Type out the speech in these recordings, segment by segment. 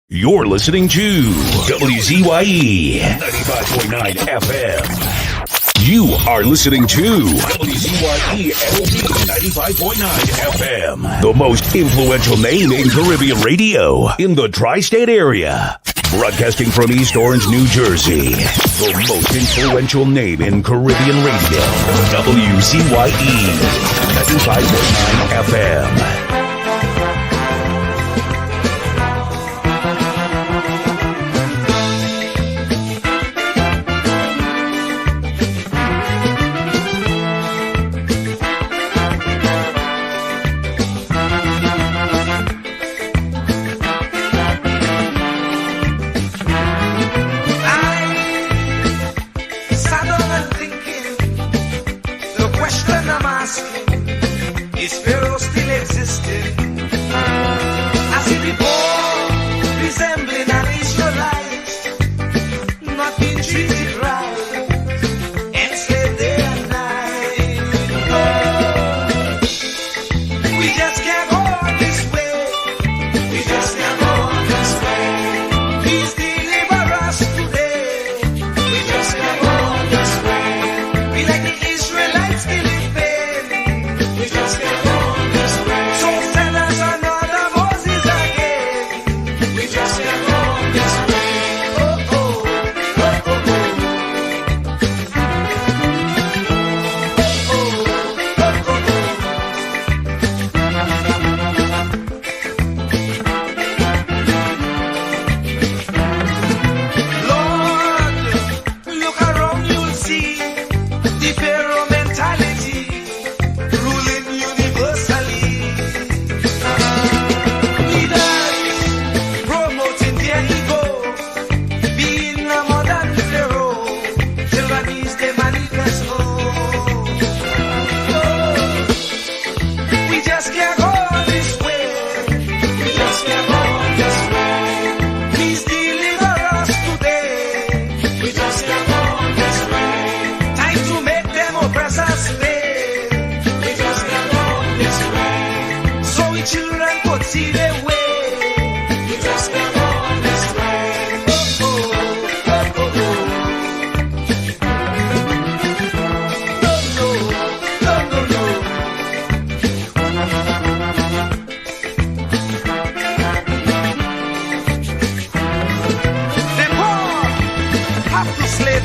You're listening to WZYE 95.9 FM. You are listening to WZYE 95.9 FM. The most influential name in Caribbean radio in the tri-state area. Broadcasting from East Orange, New Jersey. The most influential name in Caribbean radio. WZYE 95.9 FM. Is Pharaoh still existing? As he before, resembling an Israelite, not being treated right, enslaved day and night. Oh, we just can't go on this way. We just can't go on this way. Please deliver us today. We just can't go on this way. We like the Israelites still in pain. We just can't.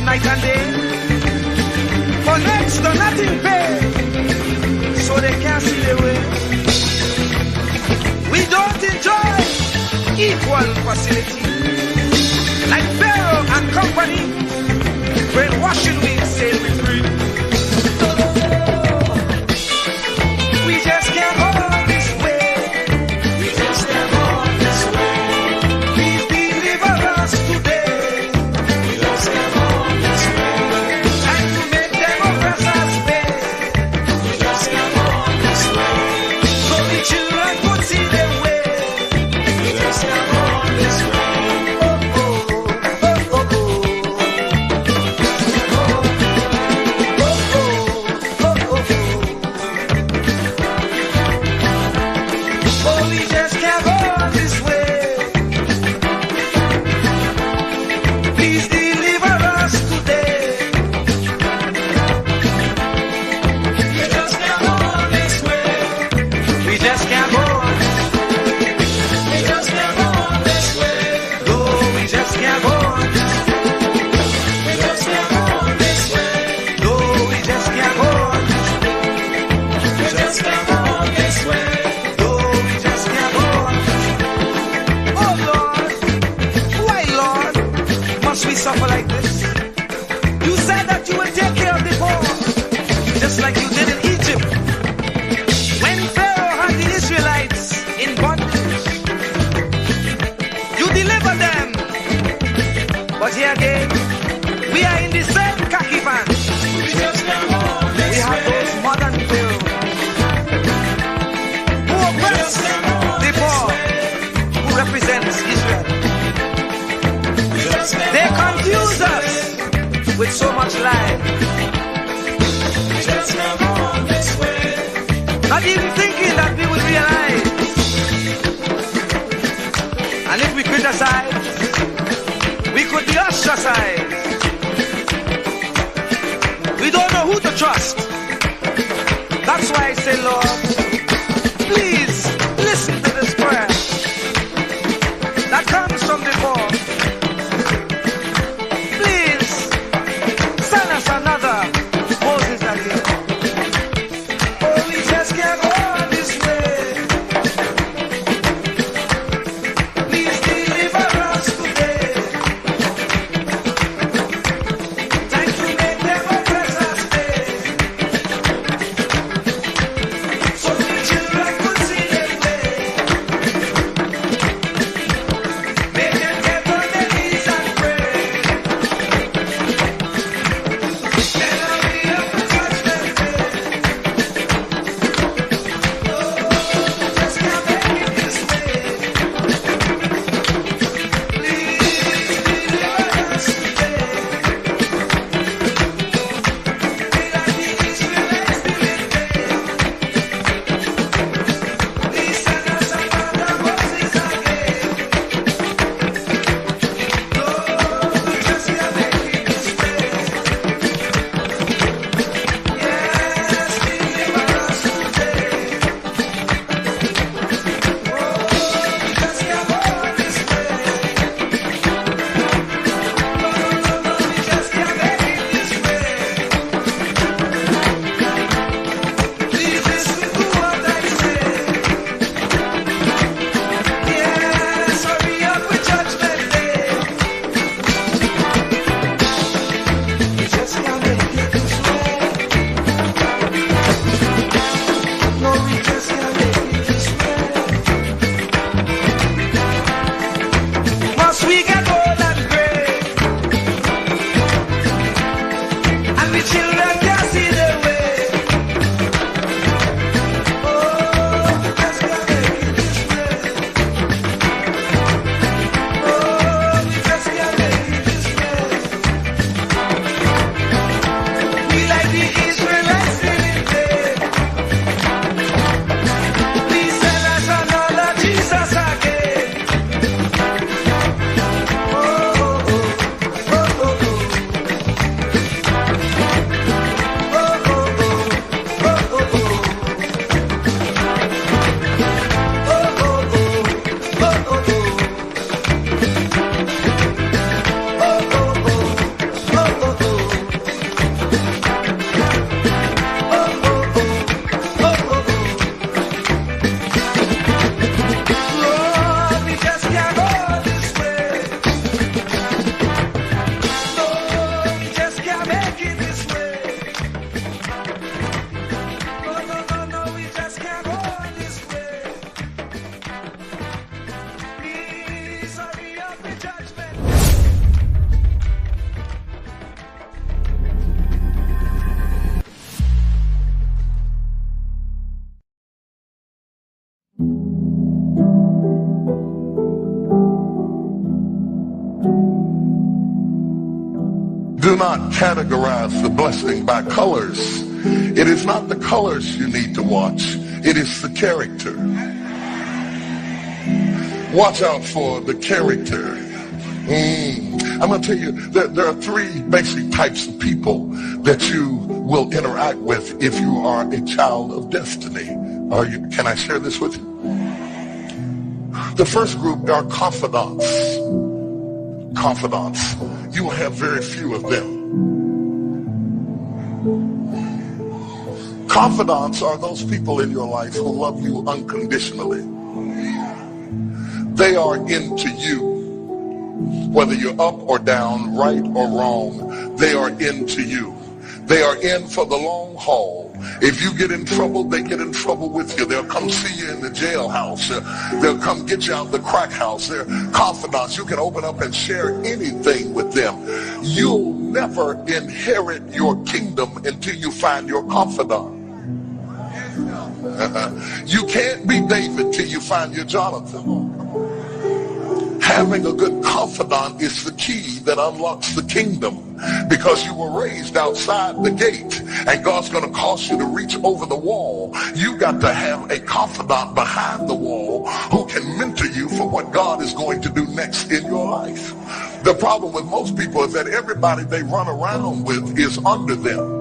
Night and day, for next to nothing pay, so they can't see the way. We don't enjoy equal facility, like Pharaoh and company, brainwashing we say we free. We just can't hold this way. We just can't hold this way. Please deliver us today. We just can't hold. Suffer like this. You said that you will take care of the poor, just like you did in Egypt. When Pharaoh had the Israelites in bondage, you delivered them. But here again, we are in the same khaki pants. We have those modern Pharaohs who oppress the poor, who represents Israel. They confuse us with so much lie. Not even thinking that we would realize And if we criticize, we could be ostracized. We don't know who to trust. That's why I say, Lord, please listen to this prayer that comes from before. Please send us another Moses again. Oh, we just can't go on this way. Please deliver us today. Time to make them oppress us stay. So we children could see their way. Make them get on their knees and pray. Then I'll be up to judgment day. Oh, just can't make it this way. Please deliver us today. Be like the Israelites did day. Please send us another Moses again. Lord, we just can't make it this way. Yes, deliver us today. Oh, we just can't go on this way. No, we just can't make it this way. Please listen to what I say. Yes, hurry up with judgment day. We just can't make it this way. No, we just can't make it this way. Must we get old and gray? And the children can't see their way. Oh, we just can't make it this way. Oh, we just can't make it this way. We like the Israelites did it day. Please send us another Jesus again. Oh, oh, oh, oh, oh, oh. Oh, oh, oh, oh, oh, oh. Oh, oh, oh, oh, oh, oh. Lord, we just can't go this way. Lord, we just can't make it this way. No, no, no, no, we just can't go this way. Please hurry up with judgment. Do not categorize the blessing by colors. It is not the colors you need to watch. It is the character. Watch out for the character. I'm going to tell you that there are three basic types of people that you will interact with if you are a child of destiny. Can I share this with you? The first group are confidants. Confidants. You will have very few of them. Confidants are those people in your life who love you unconditionally. They are into you. Whether you're up or down, right or wrong, they are into you. They are in for the long haul. If you get in trouble, they get in trouble with you. They'll come see you in the jailhouse. They'll come get you out of the crack house. They're confidants. You can open up and share anything with them. You'll never inherit your kingdom until you find your confidant. You can't be David till you find your Jonathan. Having a good confidant is the key that unlocks the kingdom, because you were raised outside the gate and God's going to cause you to reach over the wall. You got to have a confidant behind the wall people who can mentor you for what God is going to do next in your life. The problem with most people is that everybody they run around with is under them.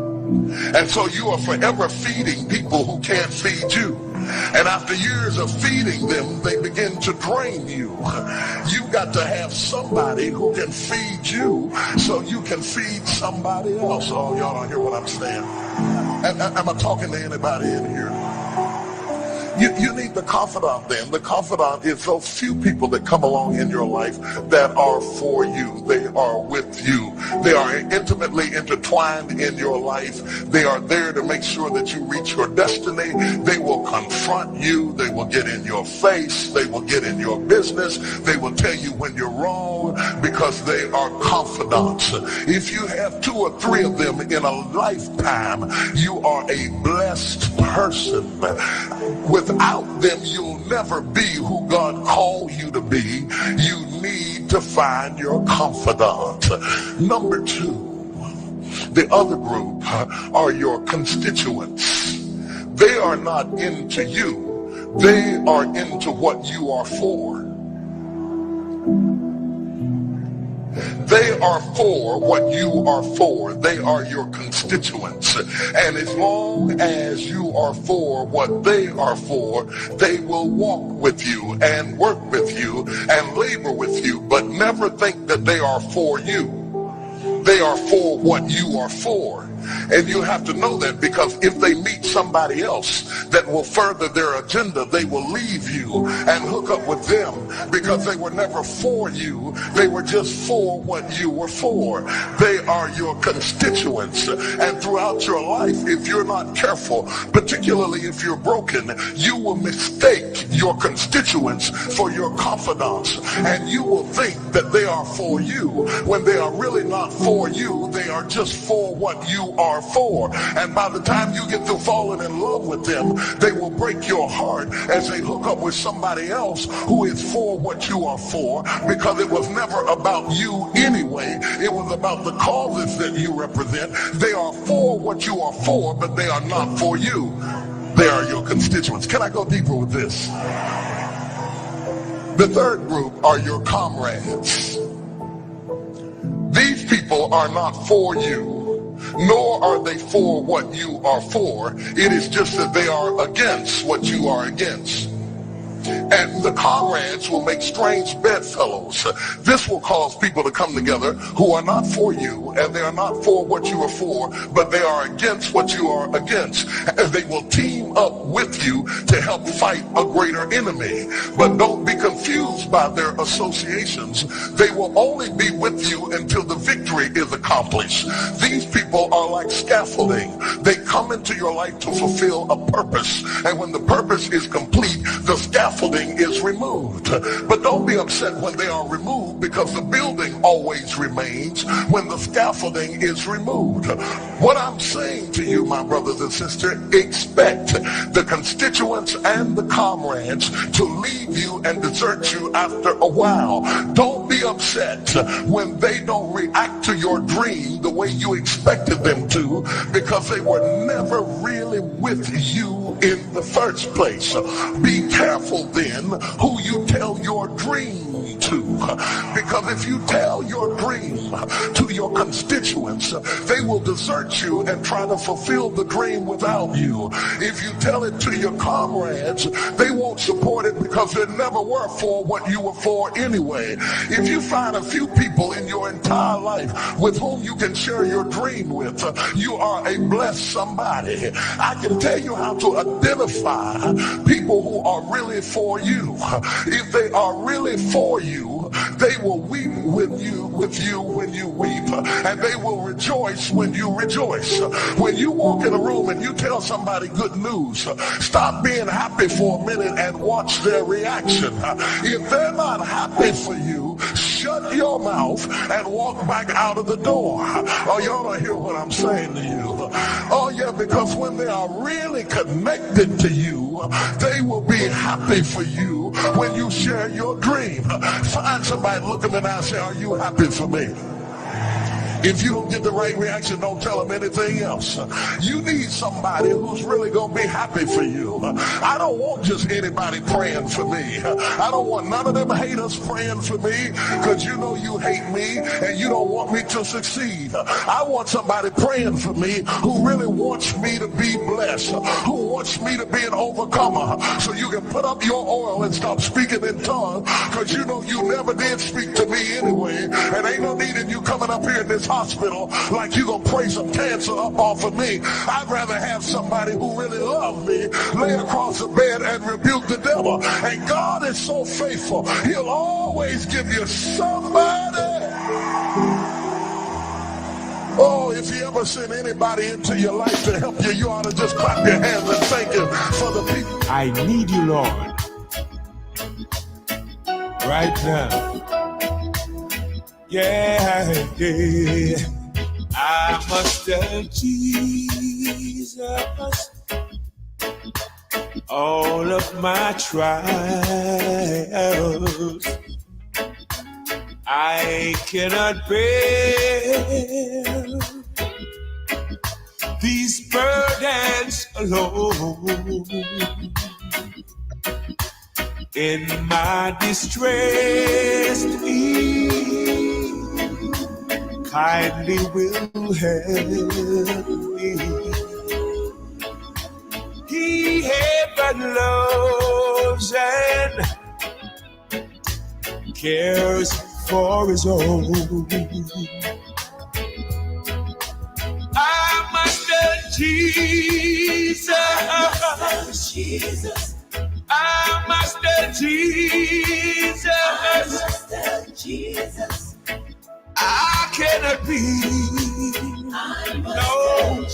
And so you are forever feeding people who can't feed you. And after years of feeding them, they begin to drain you. You've got to have somebody who can feed you so you can feed somebody else. Oh, y'all don't hear what I'm saying. Am I talking to anybody in here? You need the confidant then. The confidant is those few people that come along in your life that are for you. They are with you. They are intimately intertwined in your life. They are there to make sure that you reach your destiny. They will confront you. They will get in your face. They will get in your business. They will tell you when you're wrong because they are confidants. If you have 2 or 3 of them in a lifetime, you are a blessed person. Without them, you'll never be who God called you to be. You need to find your confidant. Number 2, the other group are your constituents. They are not into you. They are into what you are for. They are for what you are for. They are your constituents. And as long as you are for what they are for, they will walk with you and work with you and labor with you, but never think that they are for you. They are for what you are for. And you have to know that, because if they meet somebody else that will further their agenda, they will leave you and hook up with them, because they were never for you. They were just for what you were for. They are your constituents. And throughout your life, if you're not careful, particularly if you're broken, you will mistake your constituents for your confidants. And you will think that they are for you when they are really not for you. They are just for what you are for. And by the time you get through falling in love with them, they will break your heart as they hook up with somebody else who is for what you are for, because it was never about you anyway. It was about the causes that you represent. They are for what you are for, but they are not for you. They are your constituents. Can I go deeper with this? The third group are your comrades. These people are not for you, nor are they for what you are for. It is just that they are against what you are against. And the comrades will make strange bedfellows. This will cause people to come together who are not for you, and they are not for what you are for, but they are against what you are against. And they will team up with you to help fight a greater enemy. But don't be confused by their associations. They will only be with you until the victory is accomplished. These people are like scaffolding. They come into your life to fulfill a purpose. And when the purpose is complete, the scaffolding is removed. But don't be upset when they are removed, because the building always remains when the scaffolding is removed. What I'm saying to you, my brothers and sisters, expect the constituents and the comrades to leave you and desert you after a while. Don't be upset when they don't react to your dream the way you expected them to, because they were never really with you in the first place. Be careful then who you tell your dream to, because if you tell your dream to your constituents, they will desert you and try to fulfill the dream without you. If you tell it to your comrades, they won't support it because they never were for what you were for anyway. If you find a few people in your entire life with whom you can share your dream with, you are a blessed somebody. I can tell you how to identify people who are really for you. If they are really for you, they will weep with you when you weep, and they will rejoice when you rejoice. When you walk in a room and you tell somebody good news, stop being happy for a minute and watch their reaction. If they're not happy for you, shut your mouth and walk back out of the door. Oh, y'all don't hear what I'm saying to you. Oh yeah, because when they are really connected to you, they will be happy for you when you share your dream. Find somebody, look them in the eye and say, are you happy for me? If you don't get the right reaction, don't tell them anything else. You need somebody who's really going to be happy for you. I don't want just anybody praying for me. I don't want none of them haters praying for me, because you know you hate me and you don't want me to succeed. I want somebody praying for me who really wants me to be blessed, who wants me to be an overcomer, so you can put up your oil and stop speaking in tongues, because you know you never did speak to me anyway, and ain't no need in you coming up here in this hospital like you gonna pray some cancer up off of me. I'd rather have somebody who really loves me lay across the bed and rebuke the devil. And God is so faithful, he'll always give you somebody. Oh, if he ever sent anybody into your life to help you, you ought to just clap your hands and thank him for the people. I need you, Lord, right now. Yeah, yeah. I must tell Jesus all of my trials. I cannot bear these burdens alone. In my distress, He kindly will help me. He ever loves and cares for His own. I must tell Jesus. I must tell Jesus. I cannot be. No.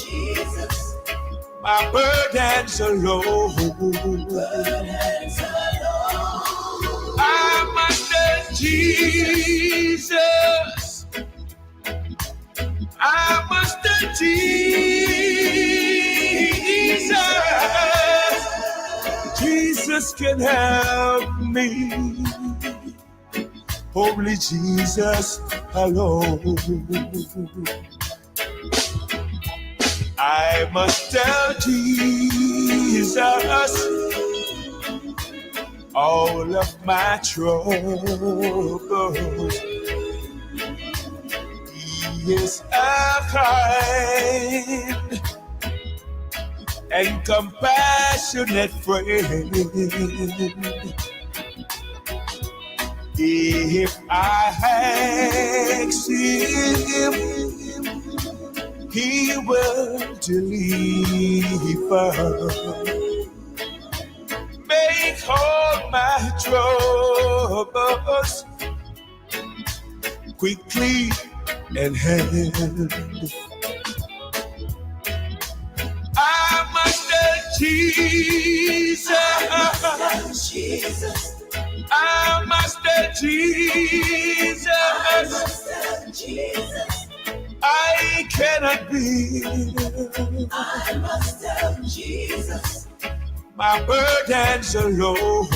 My burdens alone. I must tell Jesus. I must tell Jesus. Jesus can help me. Only Jesus alone. I must tell Jesus all of my troubles. He is a kind and compassionate friend. If I ask Him, He will deliver. Make all my troubles quickly and hand. I must tell Jesus. I must tell Jesus. I cannot be. I must tell Jesus. My burdens alone.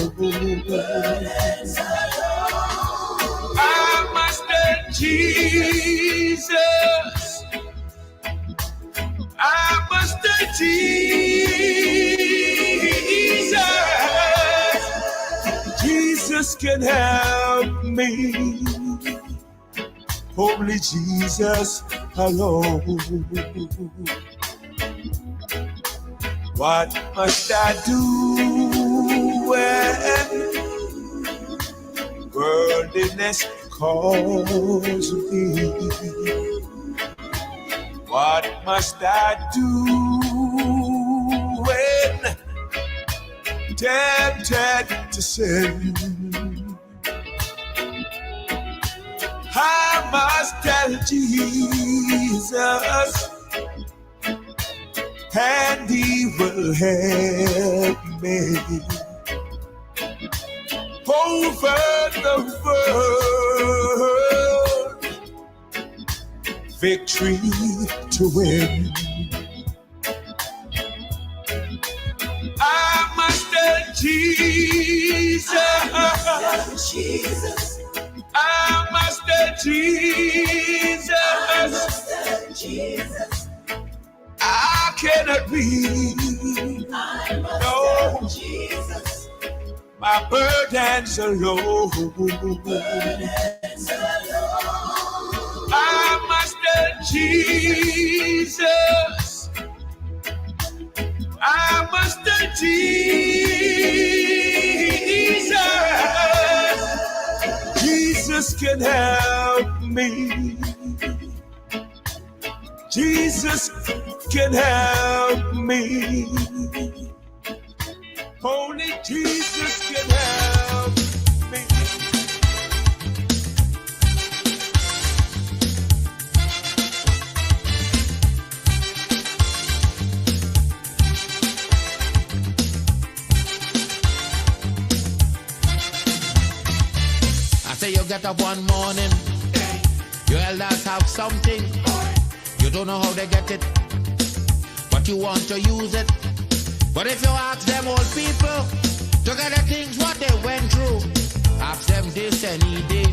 I must tell Jesus. I must tell Jesus. Jesus can help me. Only Jesus alone. What must I do when worldliness calls me? What must I do when tempted to sin? I must tell Jesus, and He will help me over the world, victory to win. I must tell Jesus. I must tell Jesus. Jesus. I cannot be. I must No. have Jesus. My burdens are low. Burdens alone. I must have Jesus. I must have Jesus. Jesus can help me. Jesus can help me. Only Jesus can help me. I say you get up one morning, your elders have something. You don't know how they get it, but you want to use it. But if you ask them old people to get the things what they went through, ask them this any day,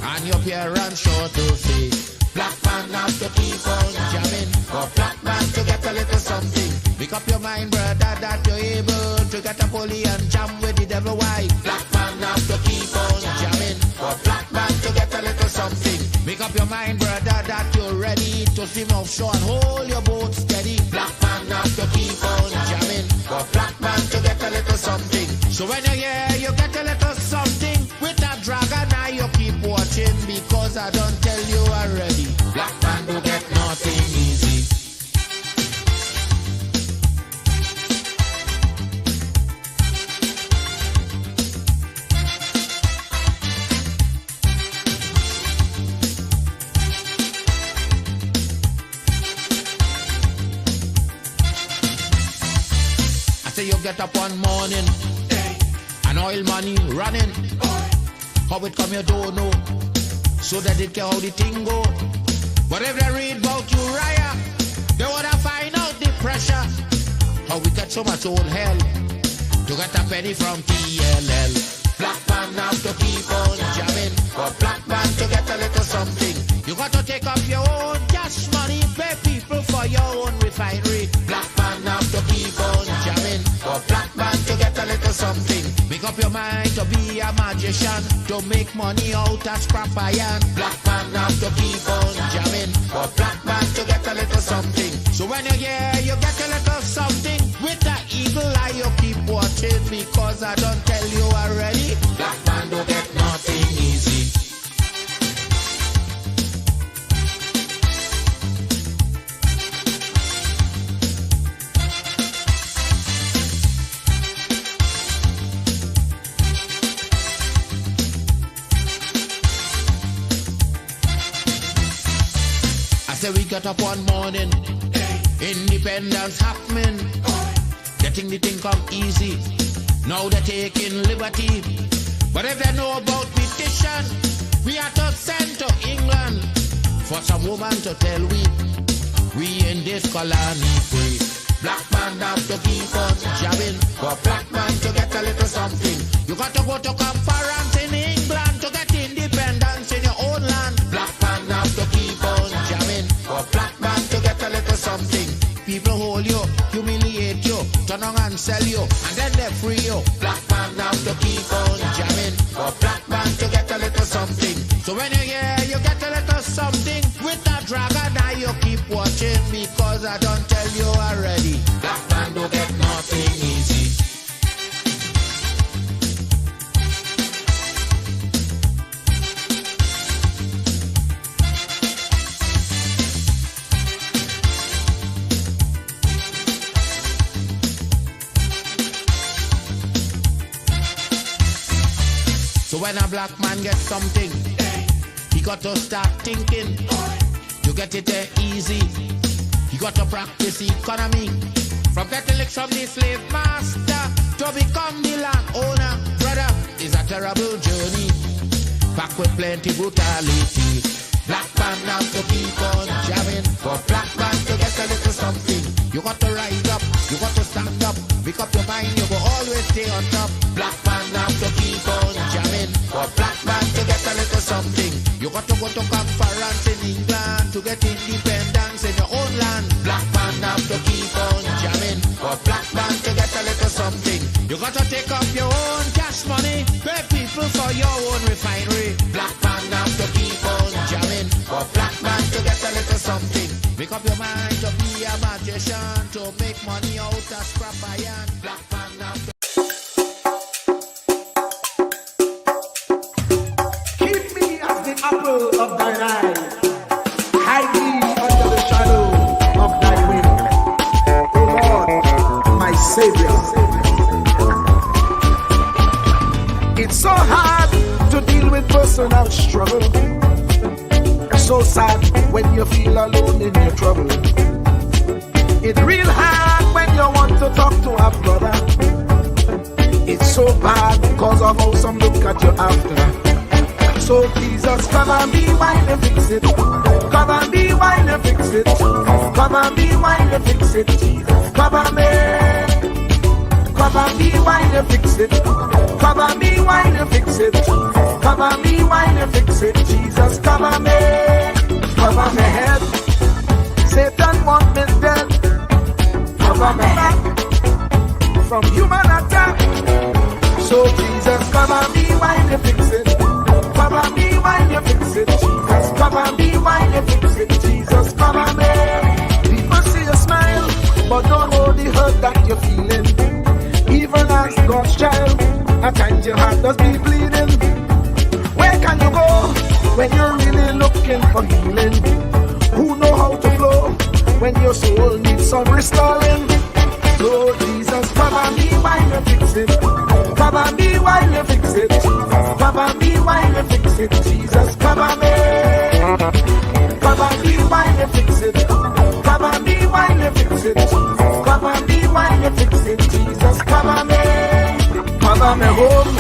and your parents sure to say, black man have to keep on jamming, for black man to get a little something. Make up your mind, brother, that you're able to get a pulley and jam with the devil. Why? Black man have to keep on jamming, for black man to get a little something. Make up your mind, brother, that you're ready to swim offshore and hold your boat steady. Black man have to keep on jamming, for black man to get a little something. So when you're here, you get a little something. With that dragon, now you keep watching, because I don't tell you already. Black man don't get nothing easy. Say you get up one morning, and oil money running. How it come you don't know, so that it care how the thing go. But if they read about Uriah, they wanna find out the pressure. How we get so much old hell to get a penny from TLL. Black man have to keep on jamming, for black man to get a little something. You got to take up your own cash money, pay people for your own refinery. Black man have to keep on jamming, for black man to get a little something. Make up your mind to be a magician, to make money out of scrap iron. Black man have to keep on jamming, for black man to get a little something. So when you're here, you get a little something. With that eagle eye, you keep watching, because I don't tell you already. Black man don't get nothing easy. Say we got up one morning, independence happening, getting the thing come easy. Now they're taking liberty, but if they know about petition, we are to send to England for some woman to tell we in this colony free. Black man have to keep on jamming, for black man to get a little something. You got to go to conference in England to get independence in your own land. Black man have to keep on jamming, for black man to get a little something. People hold you, humiliate you, turn on and sell you, and then they free you. Black man have to keep on jamming, for black man to get a little something. So when you're here, you get a little something. With that dragon eye, you keep watching, because I don't tell you already. Black man don't get nothing easy. So when a black man gets something, he got to start thinking. You get it there easy. You got to practice economy. From getting licks from the slave master to become the landowner. Brother, it's a terrible journey, back with plenty brutality. Black man have to keep on jamming, for black man to get a little something. You got to rise up, you got to stand up, pick up your mind, you will always stay on top. Black man have to keep on jamming, for black man to get a little something. You got to go to conference in England to get independent. a magician to make money out of scrap iron. Black man now. Keep me as the apple of thine eye. Hide me under the shadow of thy wing. O Lord, my Savior. It's so hard to deal with personal struggle. It's so sad when you feel alone in your trouble. It's real hard when you want to talk to a brother. It's so bad because of how some look at you after. So Jesus, come and be while you fix it. Come and be while you fix it. Come and be while you fix it. Jesus, come and me. Come and be while you fix it. Come and be while you fix it. Come and be while you fix it. Jesus, come and me. Cover my head. Satan want me dead. Cover my back from human attack. So Jesus, come and be while you fix it. Come and be while you fix it. Jesus, come and be while you fix it. Jesus, come and me. People see you smile, but don't know the hurt that you're feeling. Even as God's child, at times your heart does be bleeding. Where can you go when you're really looking for healing? Who know how to flow when your soul needs some restoring? So Jesus, come and be while you fix it. Come and be while you fix it. Come and be while you fix it. Jesus, come and be. Come and be while you fix it. Come and be while you fix it. Come and be while you fix it. Jesus, come and be. Cover me home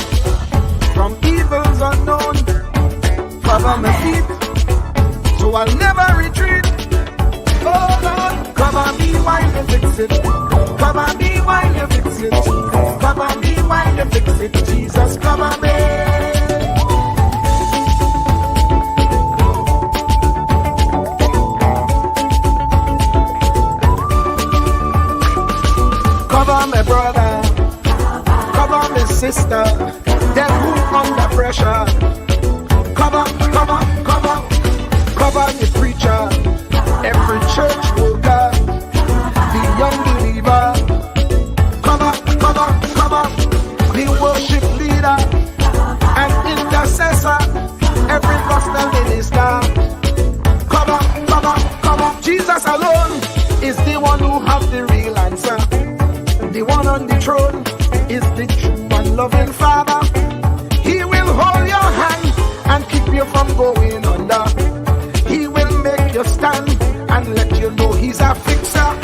from evils unknown. Cover my feet so I'll never retreat. Oh Lord, cover me while you fix it. Cover me while you fix it. Cover me while you fix it. Jesus, cover me. Cover my brother. Cover my sister. Them who under pressure. Cover the preacher, every church worker, the young believer. Cover the worship leader and intercessor, every gospel minister. Cover. Jesus alone is the one who has the real answer. The one on the throne is the true and loving Father. He will hold your hand and keep you from going under. He will make you stand and let you know he's a fixer.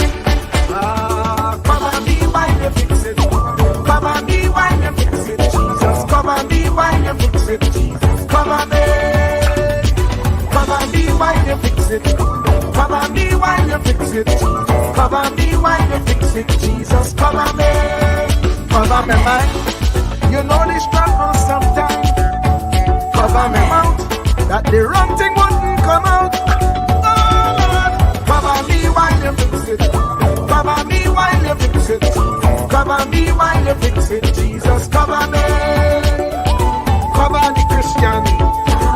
Come and be while you fix it. Come and be while you fix it. Jesus, come and be while you fix it. Jesus, come and be. Come and be while you fix it. Come and be while you fix it. Come and be while you fix it. Jesus, come and be. Cover my mind. You know the struggle sometimes. Cover my mouth, that the wrong thing wouldn't come out. Oh Lord, cover me while you fix it. Cover me while you fix it. Cover me while you fix it. Jesus, cover me. Cover the Christian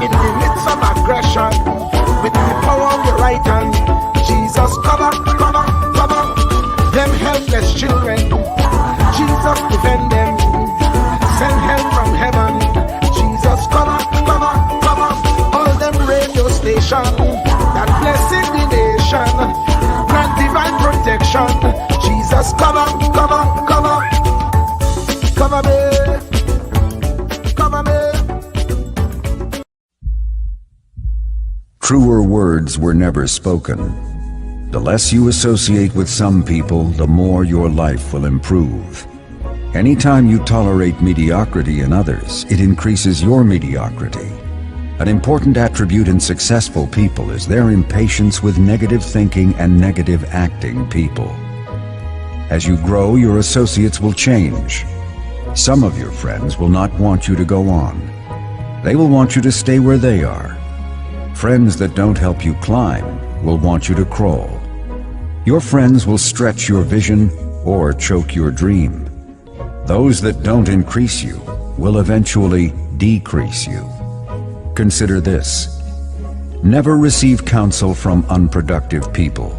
in the midst of aggression with the power of your right hand. Jesus, cover them helpless children. Jesus, defend them. Send help from heaven. Jesus, cover all them radio stations that blessing the nation. Grant divine protection. Jesus, cover me. Truer words were never spoken. The less you associate with some people, the more your life will improve. Anytime you tolerate mediocrity in others, it increases your mediocrity. An important attribute in successful people is their impatience with negative thinking and negative acting people. As you grow, your associates will change. Some of your friends will not want you to go on. They will want you to stay where they are. Friends that don't help you climb will want you to crawl. Your friends will stretch your vision or choke your dream. Those that don't increase you will eventually decrease you. Consider this. Never receive counsel from unproductive people.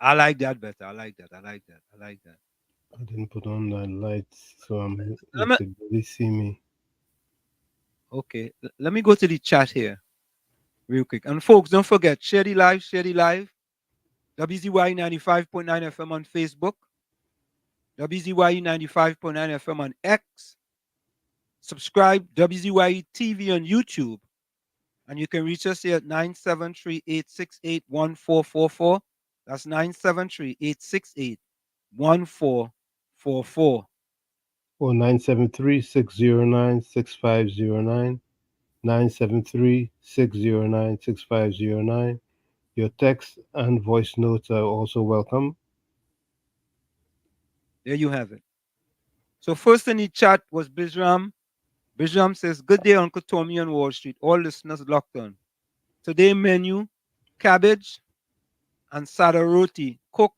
I like that better. I like that. I like that. I like that. I didn't put on the lights, so you Let me, could really see me. okay, let me go to the chat here real quick. And folks, don't forget, share the live, share the live. WZYE 95.9 FM on Facebook, WZYE 95.9 FM on X. Subscribe WZYE TV on YouTube. And you can reach us here at 973-868-1444. That's 973-868-1444. Or 973-609-6509. 973-609-6509. Your text and voice notes are also welcome. There you have it. So first in the chat was Bizram. Bizram says, good day, Uncle Tommy on Wall Street. All listeners locked on. Today menu, cabbage and sada roti cooked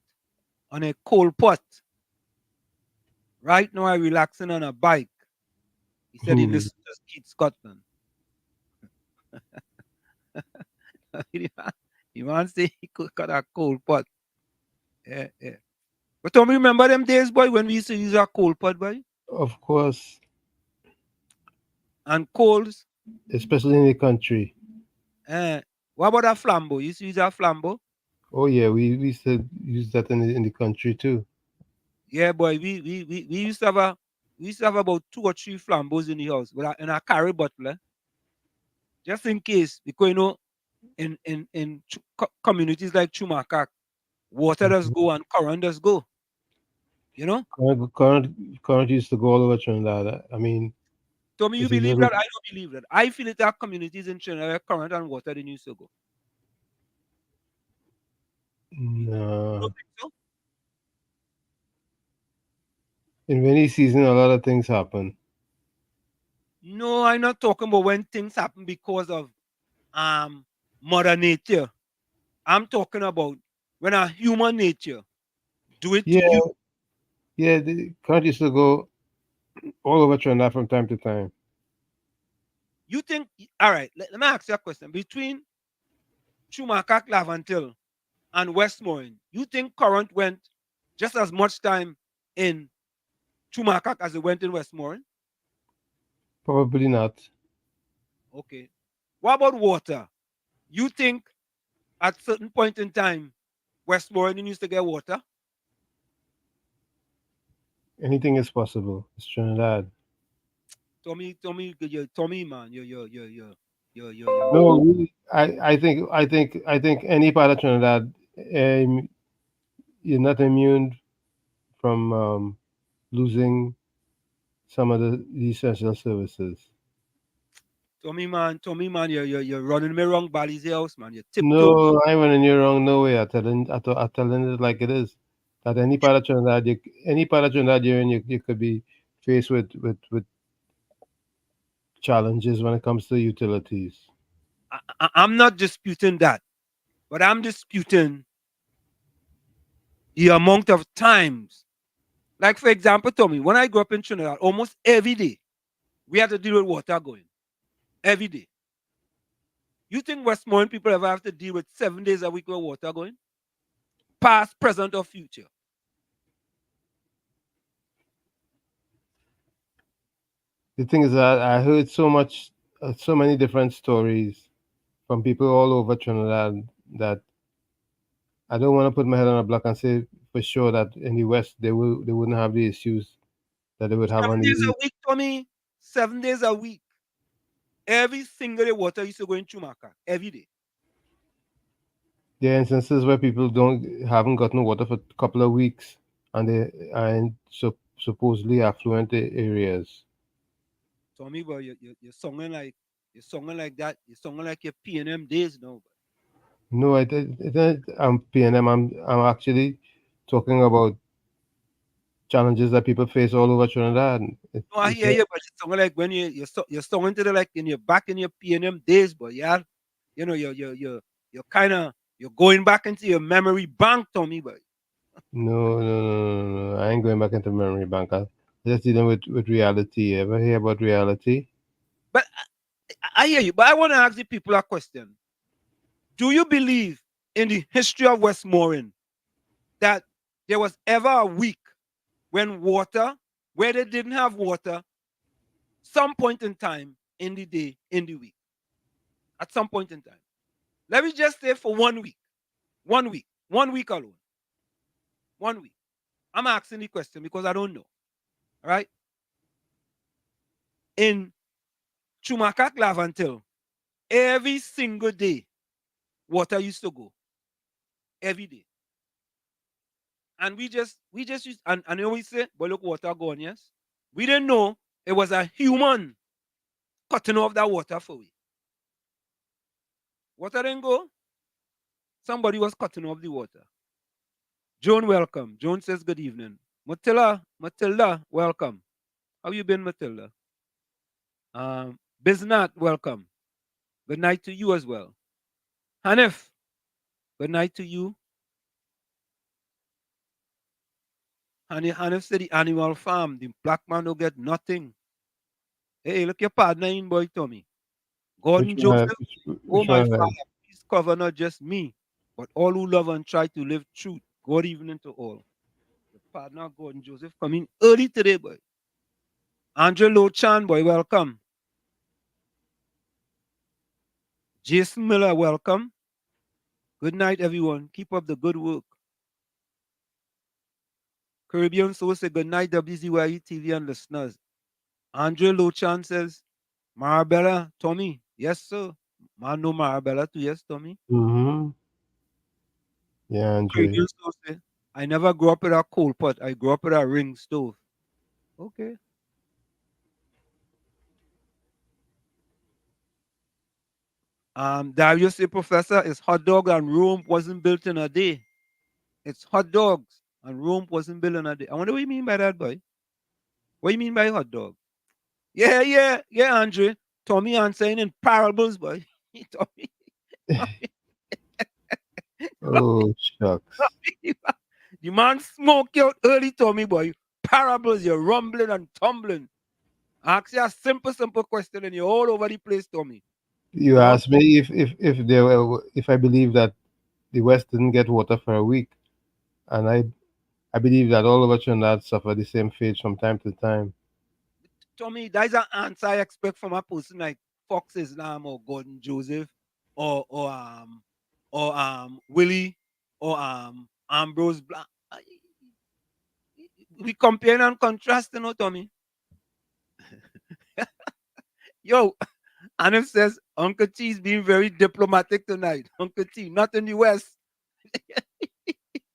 on a coal pot. Right now I'm relaxing on a bike. He said he listens to Keith Scotland. He wants to say he cook on a coal pot. Yeah, yeah. But Tommy, remember them days, boy, when we used to use a coal pot, boy? Of course, And coals. especially in the country. What about a flambeau? You used to use a flambeau? Oh yeah, we used to use that in the country too. Yeah, boy. We used to have about 2 or 3 flambeaus in the house in a carry bottle, just in case, because in communities like Chumakak, water does go and current does go. You know? Current used to go all over Trinidad. I mean, Tommy, you if you believe live that? I don't believe that. I feel it there are communities in Trinidad where current and water they used to go. in, You uh, don't think so? in rainy season, a lot of things happen. No, I'm not talking about when things happen because of mother nature. I'm talking about when a human nature do it to Yeah, you. yeah. The current used to go all over Trinidad from time to time. You think, all right, let me ask you a question. Between Chumakak, Lavantil, and Westmoreland, you think current went just as much time in Chumakak as it went in Westmoreland? Probably not. Okay. What about water? You think at certain point in time, Westmoreland used to get water? Anything is possible. It's Trinidad. Tommy, man, you No, really, I think any part of Trinidad, you're not immune from losing some of the essential services. Tommy, man, you're running me wrong Bally's house, man. You tiptoe. No, I went in your wrong. No way. I'm telling it like it is. That any part of Trinidad you're in, you could be faced with challenges when it comes to utilities. I'm not disputing that, but I'm disputing the amount of times. Like, for example, Tommy, when I grew up in Trinidad, almost every day we had to deal with water going. Every day. You think Westmoreland people ever have to deal with 7 days a week with water going? Past, present, or future? The thing is that I heard so many different stories from people all over Trinidad that I don't want to put my head on a block and say for sure that in the West they wouldn't have the issues that they would have 7 on the days a East. week, Tommy. 7 days a week. Every single day water used to go in Chumaka. Every day. There are instances where people don't haven't gotten water for a couple of weeks, and they are in supposedly affluent areas. Tommy, but you're songing like that. You're songing like your P&M days now. No, I'm PNM. I'm actually talking about challenges that people face all over Trinidad. No, I It's hear not, you, but you're songing like when you're songing to the like in your back in your P&M days, but yeah, you know you're kind of you're going back into your memory bank, Tommy, but no. I ain't going back into memory bank. I'm just dealing with reality. Ever hear about reality? but I hear you. But I want to ask the people a question. Do you believe in the history of Westmoreland that there was ever a week when water, where they didn't have water, some point in time in the day, in the week. At some point in time. Let me just say for 1 week. 1 week. 1 week alone. 1 week. I'm asking the question because I don't know. All right? In Chumakak Lavantil, every single day, water used to go. Every day. And we just used, and they always say, but look, water gone, yes? We didn't know it was a human cutting off that water for we. Water didn't go. Somebody was cutting off the water. Joan, welcome. Joan says good evening. Matilda, welcome. How you been, Matilda? Biznat, welcome. Good night to you as well. Hanif, good night to you. Hanif said the animal farm, the black man don't get nothing. Hey, look your partner in, boy, Tommy. Gordon Joseph, oh my Father, please cover not just me, but all who love and try to live truth. Good evening to all. Your partner, Gordon Joseph, coming early today, boy. Andre Lochan, boy, welcome. Jason Miller, welcome. Good night, everyone. Keep up the good work. Caribbean Soul say good night, WZYE TV and listeners. Andre Lochan says, Marabella, Tommy. Yes, sir. Man, no Marabella too. Yes, Tommy. Mm-hmm. Yeah, Andre. Caribbean Soul say, I never grew up with a coal pot. I grew up with a ring stove. Okay. Darius say, Professor, it's hot dog and Rome wasn't built in a day. It's hot dogs and Rome wasn't built in a day. I wonder what you mean by that, boy. What do you mean by hot dog? Yeah, Andre. Tommy answering in parables, boy. Tommy. Oh, shucks. The man smoke you out early, Tommy, boy. Parables, you're rumbling and tumbling. I ask you a simple question and you're all over the place, Tommy. You asked me if I believe that the West didn't get water for a week, and I believe that all over Trinidad suffer the same fate from time to time. Tommy, that's an answer I expect from a person like Fox Islam or Gordon Joseph or Willie or Ambrose Black. We compare and contrast, you know, Tommy. Yo, Anif says Uncle T is being very diplomatic tonight. Uncle T, not in the West.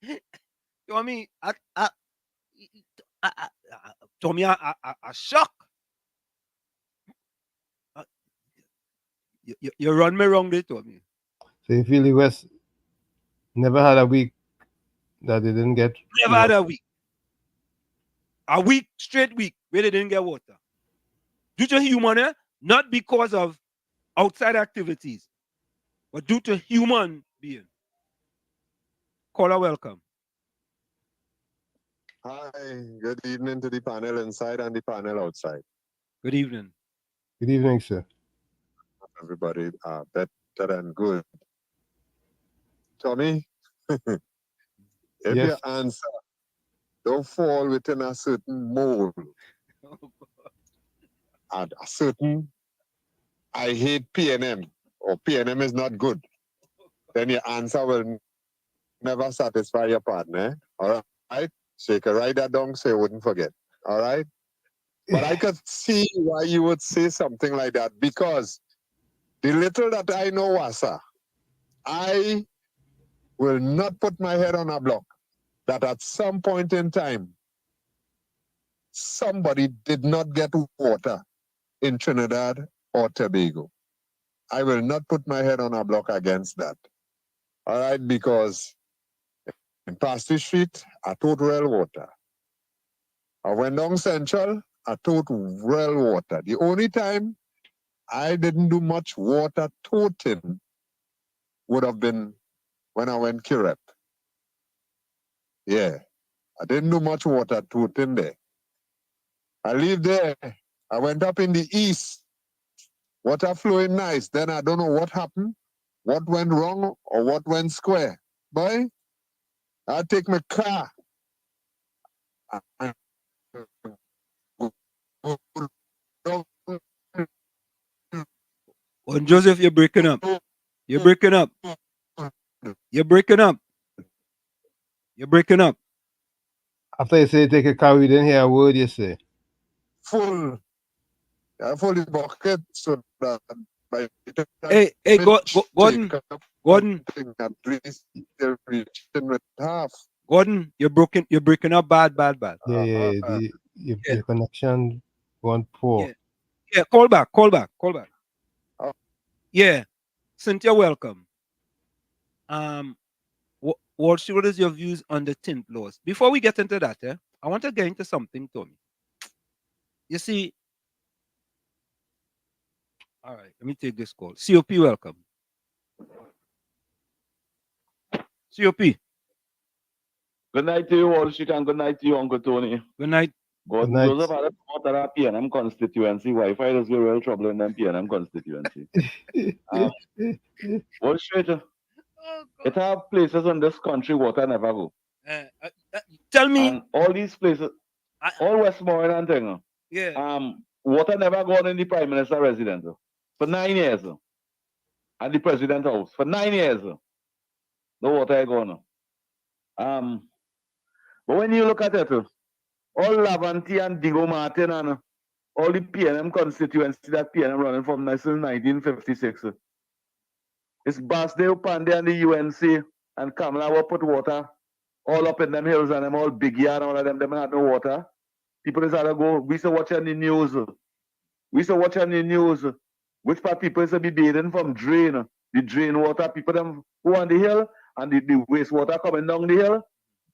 You know what I mean? Tommy, a shock. You run me wrong there, Tommy. So you feel the West never had a week that they didn't get Never had a week. A week, straight week, where they didn't get water. Due to human error, not because of outside activities, but due to human being. Caller, welcome. Hi, good evening to the panel inside and the panel outside. Good evening. Good evening, sir. Everybody, better and good. Tommy, if Yes. your answer don't fall within a certain mold, and a certain, I hate PNM, or PNM is not good, then your answer will never satisfy your partner. All right? So you can write that down so you wouldn't forget. All right? But I could see why you would say something like that, because the little that I know, Wasa, I will not put my head on a block that at some point in time, somebody did not get water in Trinidad or Tobago. I will not put my head on a block against that. All right, because in Pasty Street, I took real water. I went down Central, I took real water. The only time I didn't do much water toting would have been when I went Kirep. Yeah, I didn't do much water toting there. I lived there. I went up in the east. Water flowing nice. Then I don't know what happened, what went wrong, or what went square. Boy, I take my car. and go down Oh, Joseph, you're breaking up. You're breaking up. You're breaking up. You're breaking up. After you say take a car, we didn't hear a word you say. full. I full the bucket so that by the time Hey, it Gordon, take up Gordon, something, at least they're reaching with half. Gordon, you're breaking up bad. Yeah, Yeah, your connection went poor. yeah, yeah. Call back. Oh. Yeah, Cynthia, welcome. Walsh, what is your views on the tint laws? Before we get into that, I want to get into something, Tommy. You see, all right, let me take this call. COP, welcome. COP, Good night to you, Wall Street, and good night to you, Uncle Tony. good night. Good Gordon night. Joseph had a thought of that PNM constituency. Wi-Fi does give real trouble in them PNM constituency. Wall Street, it have places in this country water never go. Tell me. And all these places, all Westmoreland and thing, Yeah. water never gone in the Prime Minister residence for 9 years. And the President house for 9 years. No water ain't gone. But when you look at it, all Lavanti and Digo Martin and all the PNM constituency that PNM running from 1956. It's Basdale, Pandey and the UNC and Kamala will put water all up in them hills and them all big yard and all of them had no water. People is had to go, we used to watch on the news. Which part people used to be bathing from drain. The drain water, people them who on the hill and the wastewater coming down the hill.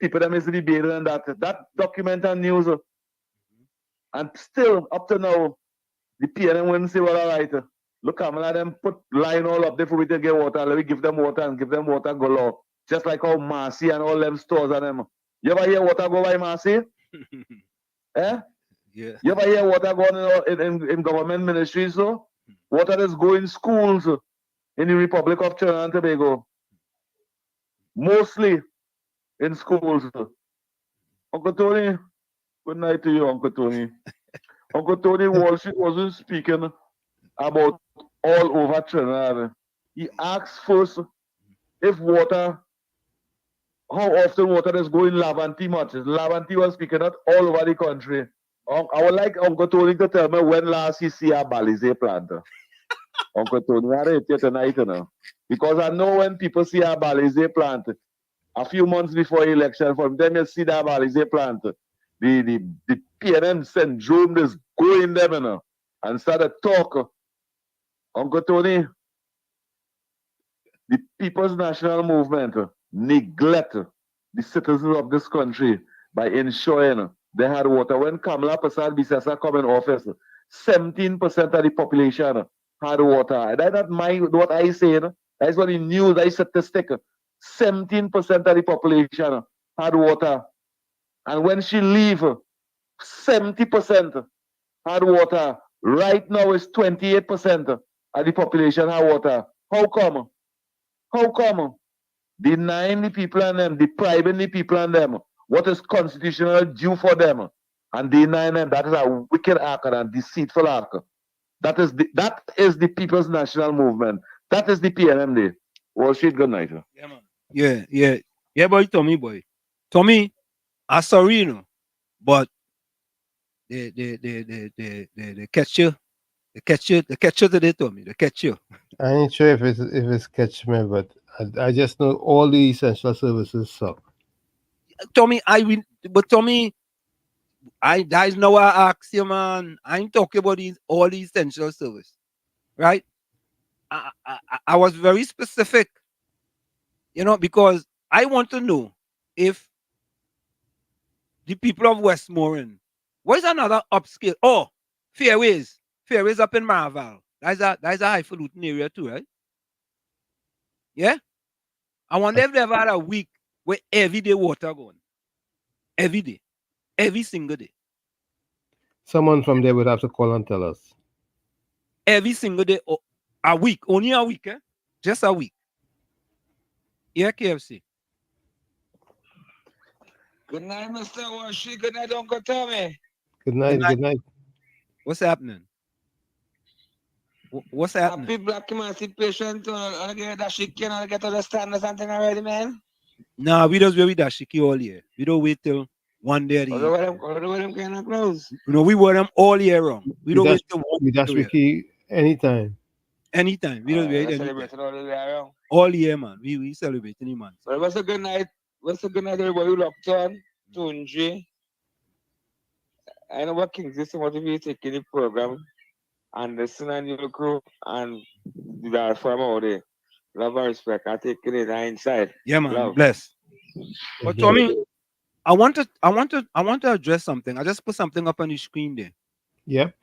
People them used to be bathing in that. That document on news. And still, up to now, the PNM wouldn't say, well, all right, look, Kamala, them put line all up there for we to get water. Let me give them water and give them water galore. Just like how Marcy and all them stores and them. You ever hear water go by Marcy? Eh? Yeah. You ever hear water going in government ministries? So? Water is going schools in the Republic of Trinidad and Tobago. Mostly in schools. Uncle Tony, good night to you, Uncle Tony. Uncle Tony Walsh wasn't speaking about all over Trinidad. He asked first if water, how often water is going Lavanti much. Lavanti was speaking out all over the country. I would like Uncle Tony to tell me when last he see a Balize plant. Uncle Tony, I read it tonight, you know. Because I know when people see a Balize plant, a few months before election, from them you see that Balize plant, the PNM syndrome is going them, you know, and start to talk. Uncle Tony, the People's National Movement neglect the citizens of this country by ensuring they had water. When Kamala Prasad Bisasa come in office, 17% of the population had water. That's not what I say. That's what the news, that statistic. 17% of the population had water. And when she leave, 70% had water. Right now, it's 28% of the population have water. How come? How come? Denying the people and them, depriving the people and them what is constitutional due for them, and denying them, that is a wicked act and a deceitful act. That is the People's National Movement. That is the PNM Day. Wall Street, good night. Yeah, man. Yeah, boy, Tommy. Tommy, I'm sorry, you know, but they catch you. They catch you today, Tommy. They catch you. I ain't sure if it's catch me, but I just know all the essential services suck. Tommy, that is now I ask you, man. I ain't talking about all these essential service, right? I was very specific, you know, because I want to know if the people of Westmoreland, what is another upscale? Oh, Fairways up in Marval. That's a highfalutin area too, right? Yeah. I wonder if they ever had a week where every day water going, every day, every single day. Someone from there would have to call and tell us. Every single day, a week, only a week, just a week. Yeah, KFC. Good night, Mr. Washi. Good night, Uncle Tommy. Good night. Good night. What's happening? What's happening? Happy Black Emancipation to all get that shit can get understand something already, man. Nah, we just wear that shiki all year. We don't wait till one day. All them kind of clothes. No, we wear them all year round. We don't wait till one We dash Ricky anytime. Anytime. We don't wait anytime. Celebrating all the way around. All year, man. We celebrate any month. Well, what's a good night? What's a good night, everybody? Lockdown, Tunji. I know what King's this what if you take the program and the Sun and your crew and the farm out there. Love and respect. I take it inside. Yeah, man. Love. Bless. But Tommy, I want to address something. I just put something up on the screen there. Yep.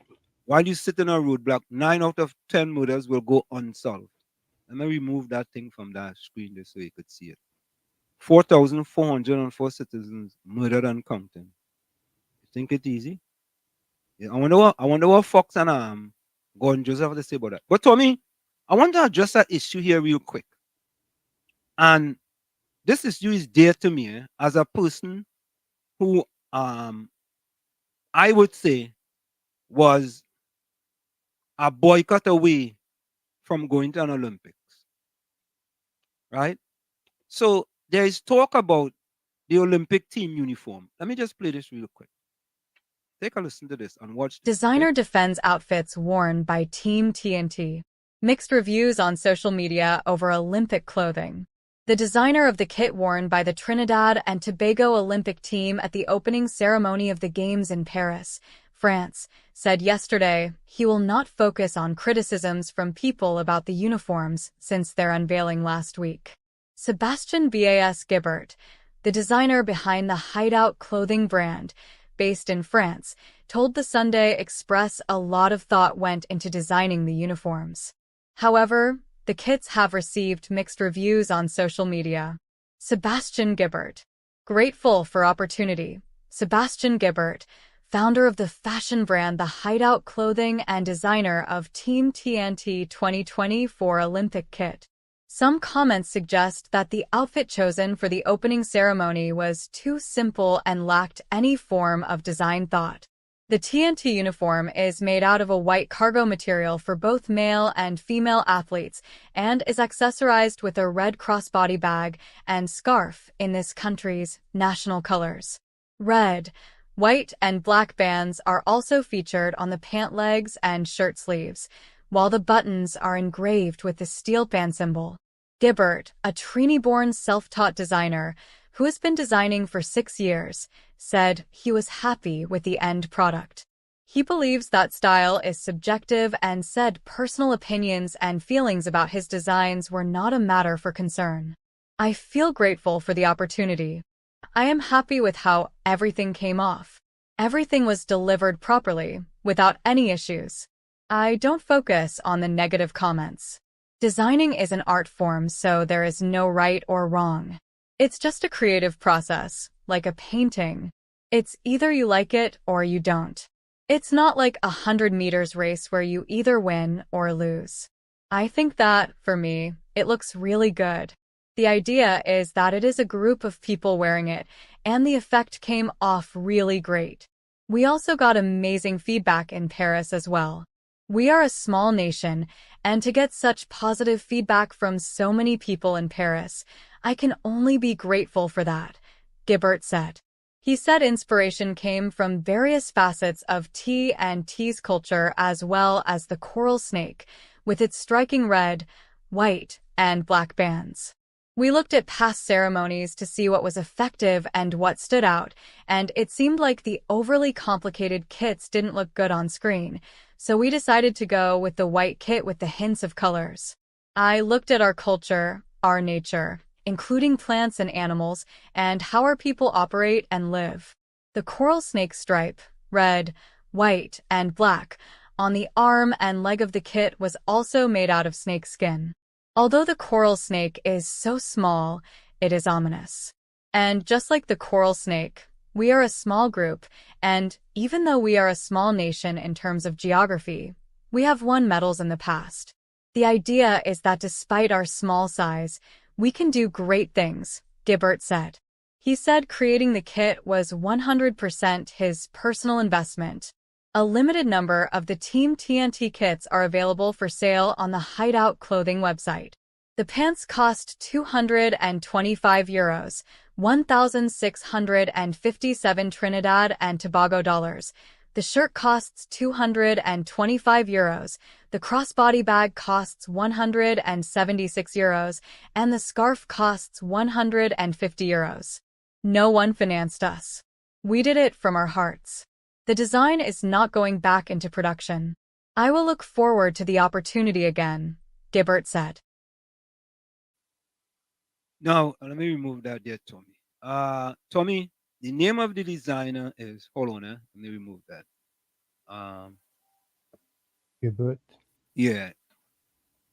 While you sit in a roadblock, 9 out of 10 murders will go unsolved. Let me remove that thing from that screen there so you could see it. 4,404 citizens murdered and counting. You think it's easy? Yeah, I wonder what Fox and Gordon Joseph have to say about that. But Tommy, I want to address that issue here real quick. And this issue is dear to me as a person who I would say was a boycott away from going to an Olympics. Right? So there is talk about the Olympic team uniform. Let me just play this real quick. Take a listen to this and watch this. Designer defends outfits worn by Team TNT. Mixed reviews on social media over Olympic clothing. The designer of the kit worn by the Trinidad and Tobago Olympic team at the opening ceremony of the Games in Paris, France, said yesterday he will not focus on criticisms from people about the uniforms since their unveiling last week. Sebastian Bas Gibert, the designer behind the Hideout clothing brand, based in France, told the Sunday Express a lot of thought went into designing the uniforms. However, the kits have received mixed reviews on social media. Sebastian Gibert. Grateful for opportunity. Sebastian Gibert, founder of the fashion brand The Hideout Clothing and designer of Team TNT 2024 Olympic kit. Some comments suggest that the outfit chosen for the opening ceremony was too simple and lacked any form of design thought. The TNT uniform is made out of a white cargo material for both male and female athletes and is accessorized with a red crossbody bag and scarf in this country's national colors. Red, white, and black bands are also featured on the pant legs and shirt sleeves, while the buttons are engraved with the steel band symbol. Gibert, a Trini-born self-taught designer who has been designing for 6 years, said he was happy with the end product. He believes that style is subjective and said personal opinions and feelings about his designs were not a matter for concern. I feel grateful for the opportunity. I am happy with how everything came off. Everything was delivered properly, without any issues. I don't focus on the negative comments. Designing is an art form, so there is no right or wrong. It's just a creative process, like a painting. It's either you like it or you don't. It's not like a 100 meters race where you either win or lose. I think that, for me, it looks really good. The idea is that it is a group of people wearing it, and the effect came off really great. We also got amazing feedback in Paris as well. We are a small nation, and to get such positive feedback from so many people in Paris, I can only be grateful for that, Gibert said. He said inspiration came from various facets of T&T's culture as well as the coral snake, with its striking red, white, and black bands. We looked at past ceremonies to see what was effective and what stood out, and it seemed like the overly complicated kits didn't look good on screen, so we decided to go with the white kit with the hints of colors. I looked at our culture, our nature, including plants and animals, and how our people operate and live. The coral snake stripe, red, white, and black, on the arm and leg of the kit was also made out of snake skin. Although the coral snake is so small, it is ominous. And just like the coral snake, we are a small group, and even though we are a small nation in terms of geography, we have won medals in the past. The idea is that despite our small size, we can do great things, Gibert said. He said creating the kit was 100% his personal investment. A limited number of the Team TNT kits are available for sale on the Hideout clothing website. The pants cost €225, 1,657 Trinidad and Tobago dollars. The shirt costs €225, the crossbody bag costs €176, and the scarf costs €150. No one financed us. We did it from our hearts. The design is not going back into production. I will look forward to the opportunity again, Gibbert said. Now, let me remove that there, Tommy. Tommy, the name of the designer is, hold on, let me remove that. Gilbert. Yeah,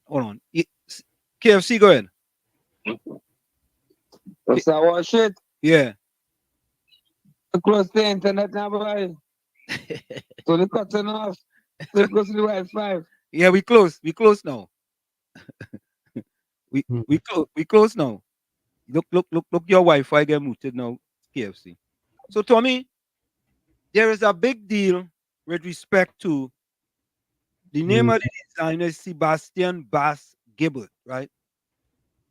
hold on. KFC, go ahead. What's that one shit? Yeah. Close the internet now, boy. So they cutting off. So it goes to the Wi-Fi. Yeah, we close. We close now. we close now. Look, your Wi-Fi get muted now, KFC. So Tommy, there is a big deal with respect to the name of the designer is Sebastian Bass Gibbert, right?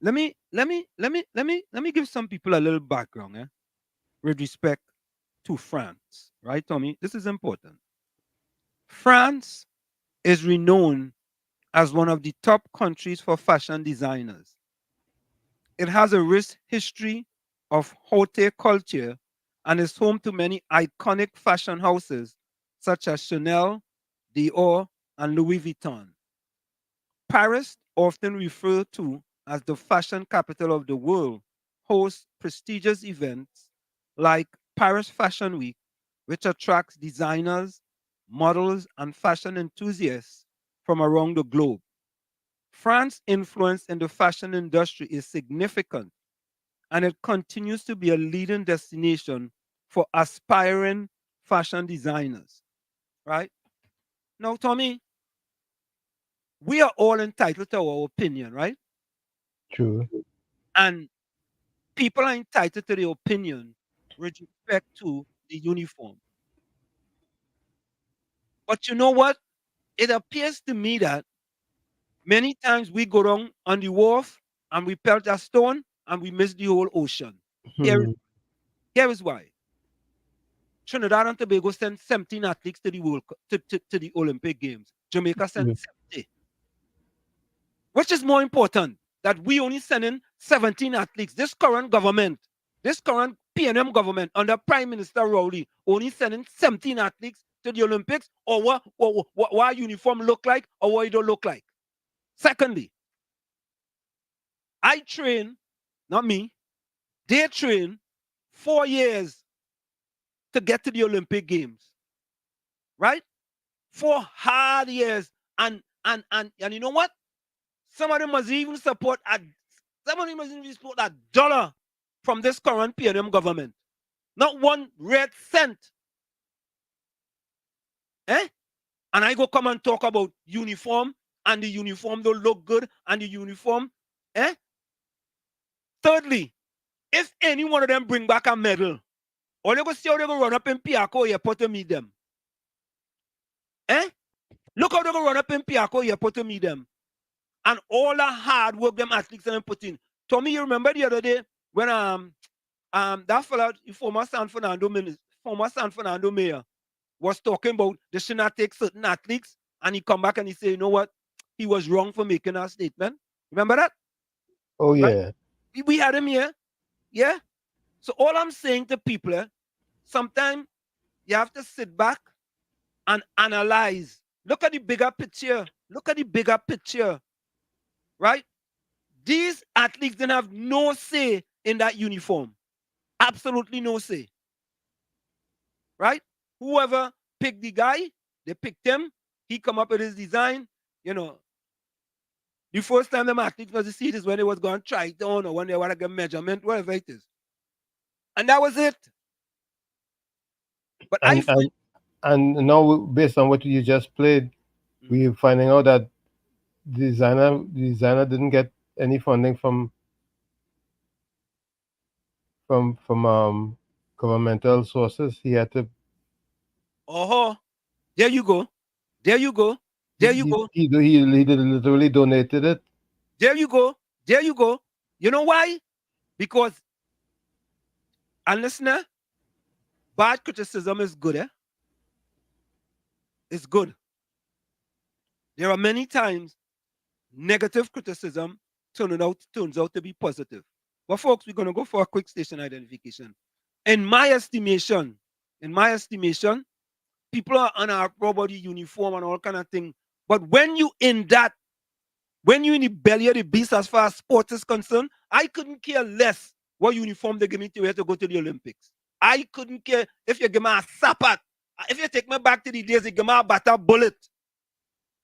Let me give some people a little background, with respect to France, right, Tommy? This is important. France is renowned as one of the top countries for fashion designers. It has a rich history of haute culture and is home to many iconic fashion houses such as Chanel, Dior, and Louis Vuitton. Paris, often referred to as the fashion capital of the world, hosts prestigious events like Paris Fashion Week, which attracts designers, models, and fashion enthusiasts from around the globe. France's influence in the fashion industry is significant, and it continues to be a leading destination for aspiring fashion designers. Right? Now, Tommy, we are all entitled to our opinion, right? True. And people are entitled to their opinion with respect to the uniform. But you know what? It appears to me that many times we go down on the wharf and we pelt a stone and we miss the whole ocean. Here is why. Trinidad and Tobago sent 17 athletes to the to the Olympic Games. Jamaica sent 70. Which is more important? That we only sending 17 athletes. This current government, this current PNM government under Prime Minister Rowley, only sending 17 athletes to the Olympics, or what uniform look like, or what it don't look like. Secondly, I train, not me, they train 4 years to get to the Olympic Games. Right? 4 hard years. And you know what? Some of them must even support a dollar from this current PNM government. Not one red cent. And I go come and talk about uniform, and the uniform don't look good, and the uniform. Thirdly, if any one of them bring back a medal, or they go see how they go run up in Piaco Airport to meet them. Look how they go run up in Piaco Airport to meet them. And all the hard work them athletes and put in. Tommy, you remember the other day when that fella, former San Fernando mayor, was talking about they should not take certain athletes, and he come back and he say, you know what, he was wrong for making a statement. Remember that? Oh yeah. Right? We had him here. Yeah. So all I'm saying to people, sometimes you have to sit back and analyze. Look at the bigger picture. Look at the bigger picture. Right? These athletes didn't have no say in that uniform. Absolutely no say. Right? Whoever picked the guy, they picked him. He come up with his design. You know, the first time them athletes was to see it is when they was going to try it on, or when they want to get measurement, whatever it is. And that was it. But and now, based on what you just played, we're finding out that the designer didn't get any funding from from governmental sources. He had to. Oh, there you go. There you go. There you go. He literally donated it. There you go. There you go. You know why? Because, and listener, bad criticism is good, eh? It's good. There are many times negative criticism turns out to be positive. But folks, we're going to go for a quick station identification. In my estimation, people are on our body uniform and all kind of thing. But when you in the belly of the beast as far as sports is concerned, I couldn't care less what uniform they give me to go to the Olympics. I couldn't care if you give me a sapat. If you take me back to the days, you give me a butter bullet.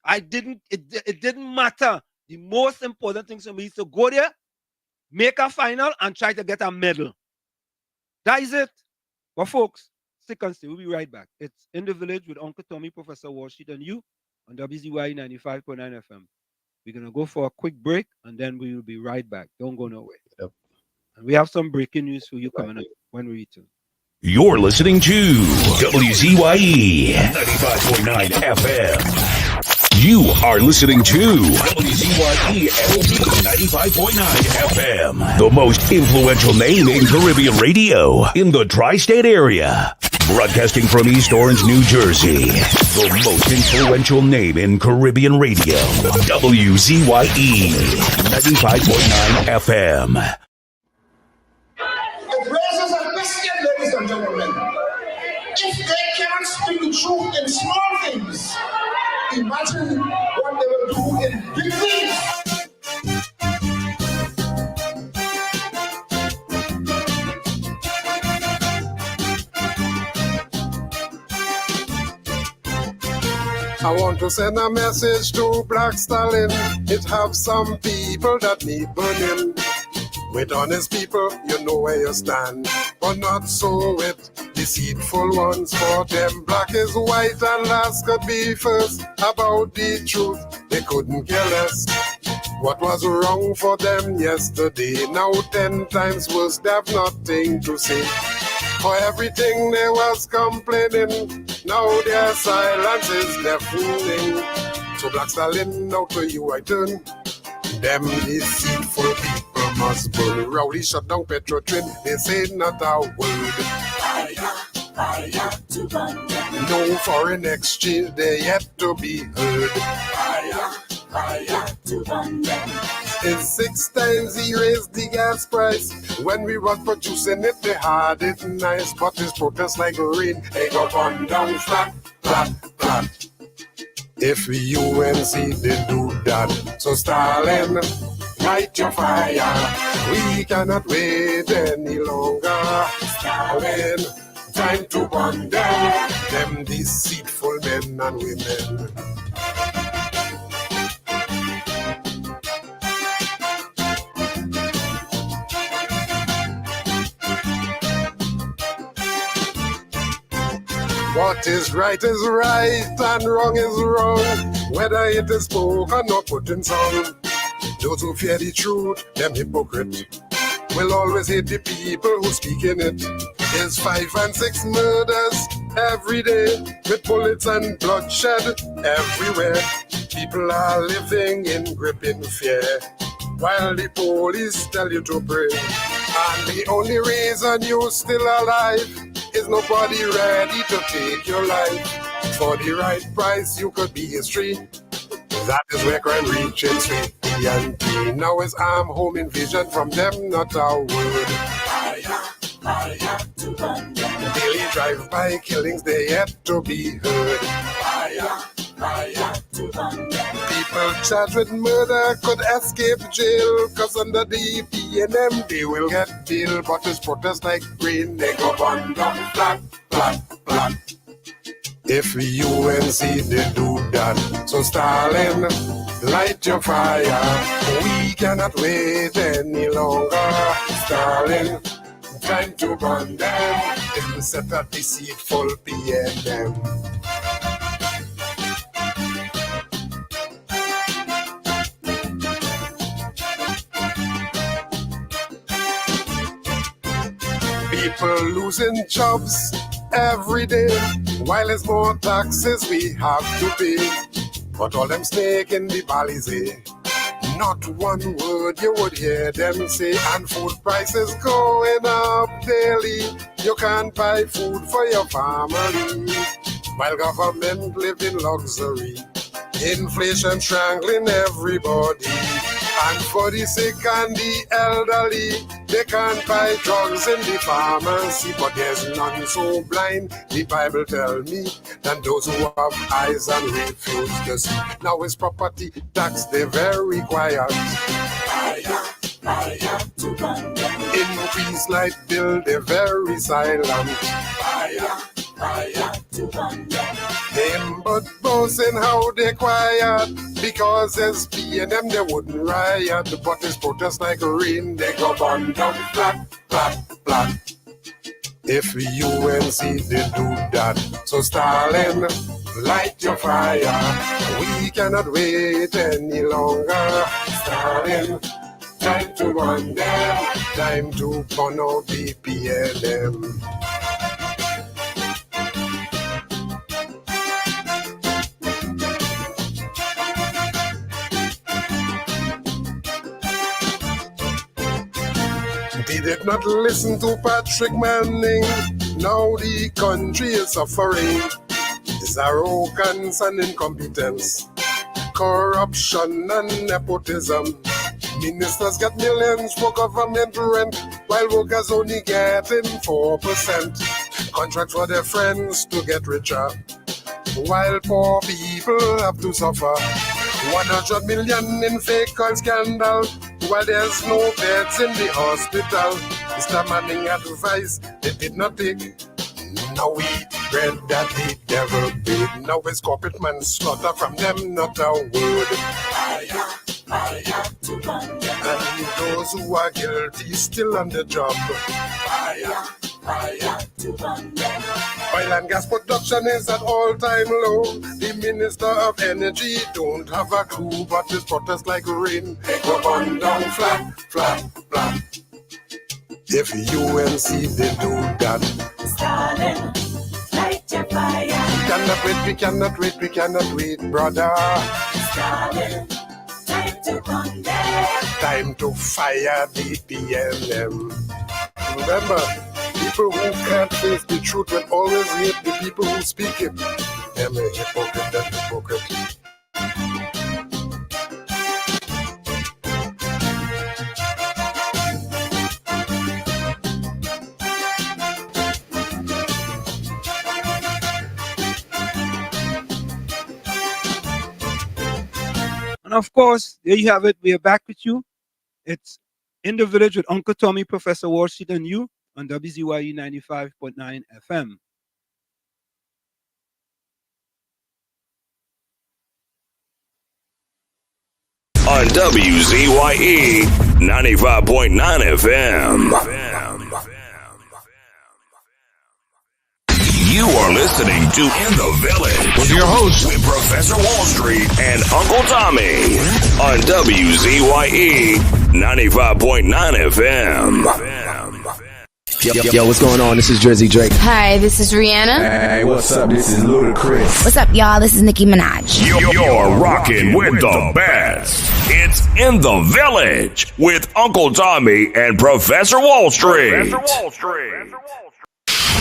It didn't matter. The most important thing for me is to go there, make a final, and try to get a medal. That is it. But folks, stick and stay. We'll be right back. It's In the Village with Uncle Tommy, Professor Walsheet, and you on WZYE 95.9 FM. We're going to go for a quick break, and then we will be right back. Don't go nowhere. Yep. And we have some breaking news for you coming up when we return. You're listening to WZYE 95.9 FM. You are listening to WZYE 95.9 FM, the most influential name in Caribbean radio in the tri-state area. Broadcasting from East Orange, New Jersey, the most influential name in Caribbean radio, WZYE 95.9 FM. It raises a question, ladies and gentlemen. If they cannot speak the truth in small things, imagine what they will do in big things. I want to send a message to Black Stalin. It have some people that need burning. With honest people, you know where you stand. But not so with deceitful ones. For them, black is white and last could be first. About the truth, they couldn't care less. What was wrong for them yesterday, now 10 times worse, they have nothing to say. For everything they was complaining, now their silence is deafening. So Black Stalin, now to you I turn. Them deceitful people must burn. Rowdy shut down Petro Trin, they say not a word. Fire to burn them. No foreign exchange, they yet to be heard. Fire to burn them. It's 6 times he raised the gas price. When we was producing it, they had it nice. But this protest like rain, they go burn down flat, flat, flat. If UNC did do that, so Stalin, light your fire. We cannot wait any longer. Stalin, time to burn them deceitful men and women. What is right and wrong is wrong, whether it is spoken or put in song. Those who fear the truth, them hypocrite, will always hate the people who speak in it. There's 5 and 6 murders every day, with bullets and bloodshed everywhere. People are living in gripping fear, while the police tell you to pray. And the only reason you're still alive is nobody ready to take your life. For the right price, you could be history. That is where crime reaches straight PNP. Now is arm home invasion from them, not a word. Fire to burn them. Daily drive-by killings, they yet to be heard. Fire to burn them. People charged with murder could escape jail, cause under the PNM they will get bail. But this protest like rain, they go burn down flat, flat, flat. If UNC did do that, so Stalin, light your fire. We cannot wait any longer. Stalin, time to burn them. Then set a deceitful PNM. People losing jobs every day, while there's more taxes we have to pay. But all them snake in the valleys, not one word you would hear them say. And food prices going up daily. You can't buy food for your family, while government live in luxury. Inflation strangling everybody. And for the sick and the elderly, they can't buy drugs in the pharmacy. But there's none so blind, the Bible tell me, than those who have eyes and refuse to see. Now it's property tax, they're very quiet. Increase light bill, they're very silent. Them but boasting how they quiet, because SP and them they wouldn't riot. But it's protest like rain, they go burn down flat, flat, flat. If UNC they do that, so Stalin, light your fire. We cannot wait any longer. Stalin, time to run them, time to burn out the PLM. They did not listen to Patrick Manning. Now the country is suffering. It's arrogance and incompetence, corruption and nepotism. Ministers get millions for government rent, while workers only getting 4%. Contract for their friends to get richer, while poor people have to suffer. 100 million in fake oil scandal, while there's no beds in the hospital. Mr. Manning advice they did not take. Now we eat bread that the devil baked. Now it's corporate manslaughter from them, not a word. And those who are guilty still on the job. Oil and gas production is at all-time low. The Minister of Energy don't have a clue, but this protest like rain. They go on down flat, flat, flat. If UNC they do that, Stalin, light your fire. We cannot wait, brother. Stalin, time to run them. Time to fire the PLM. Remember, people who can't face the truth will always hate the people who speak it. Them a hypocrite, that hypocrite. And of course, there you have it. We are back with you. It's In the Village with Uncle Tommy, Professor Washington, and you on WZYE 95.9 FM. On WZYE 95.9 FM. You are listening to In the Village with your host, with Professor Wall Street and Uncle Tommy on WZYE 95.9 FM. Yo, what's going on? This is Jersey Drake. Hi, this is Rihanna. Hey, what's up? This is Ludacris. What's up, y'all? This is Nicki Minaj. You're rocking with the best. It's In the Village with Uncle Tommy and Professor Wall Street.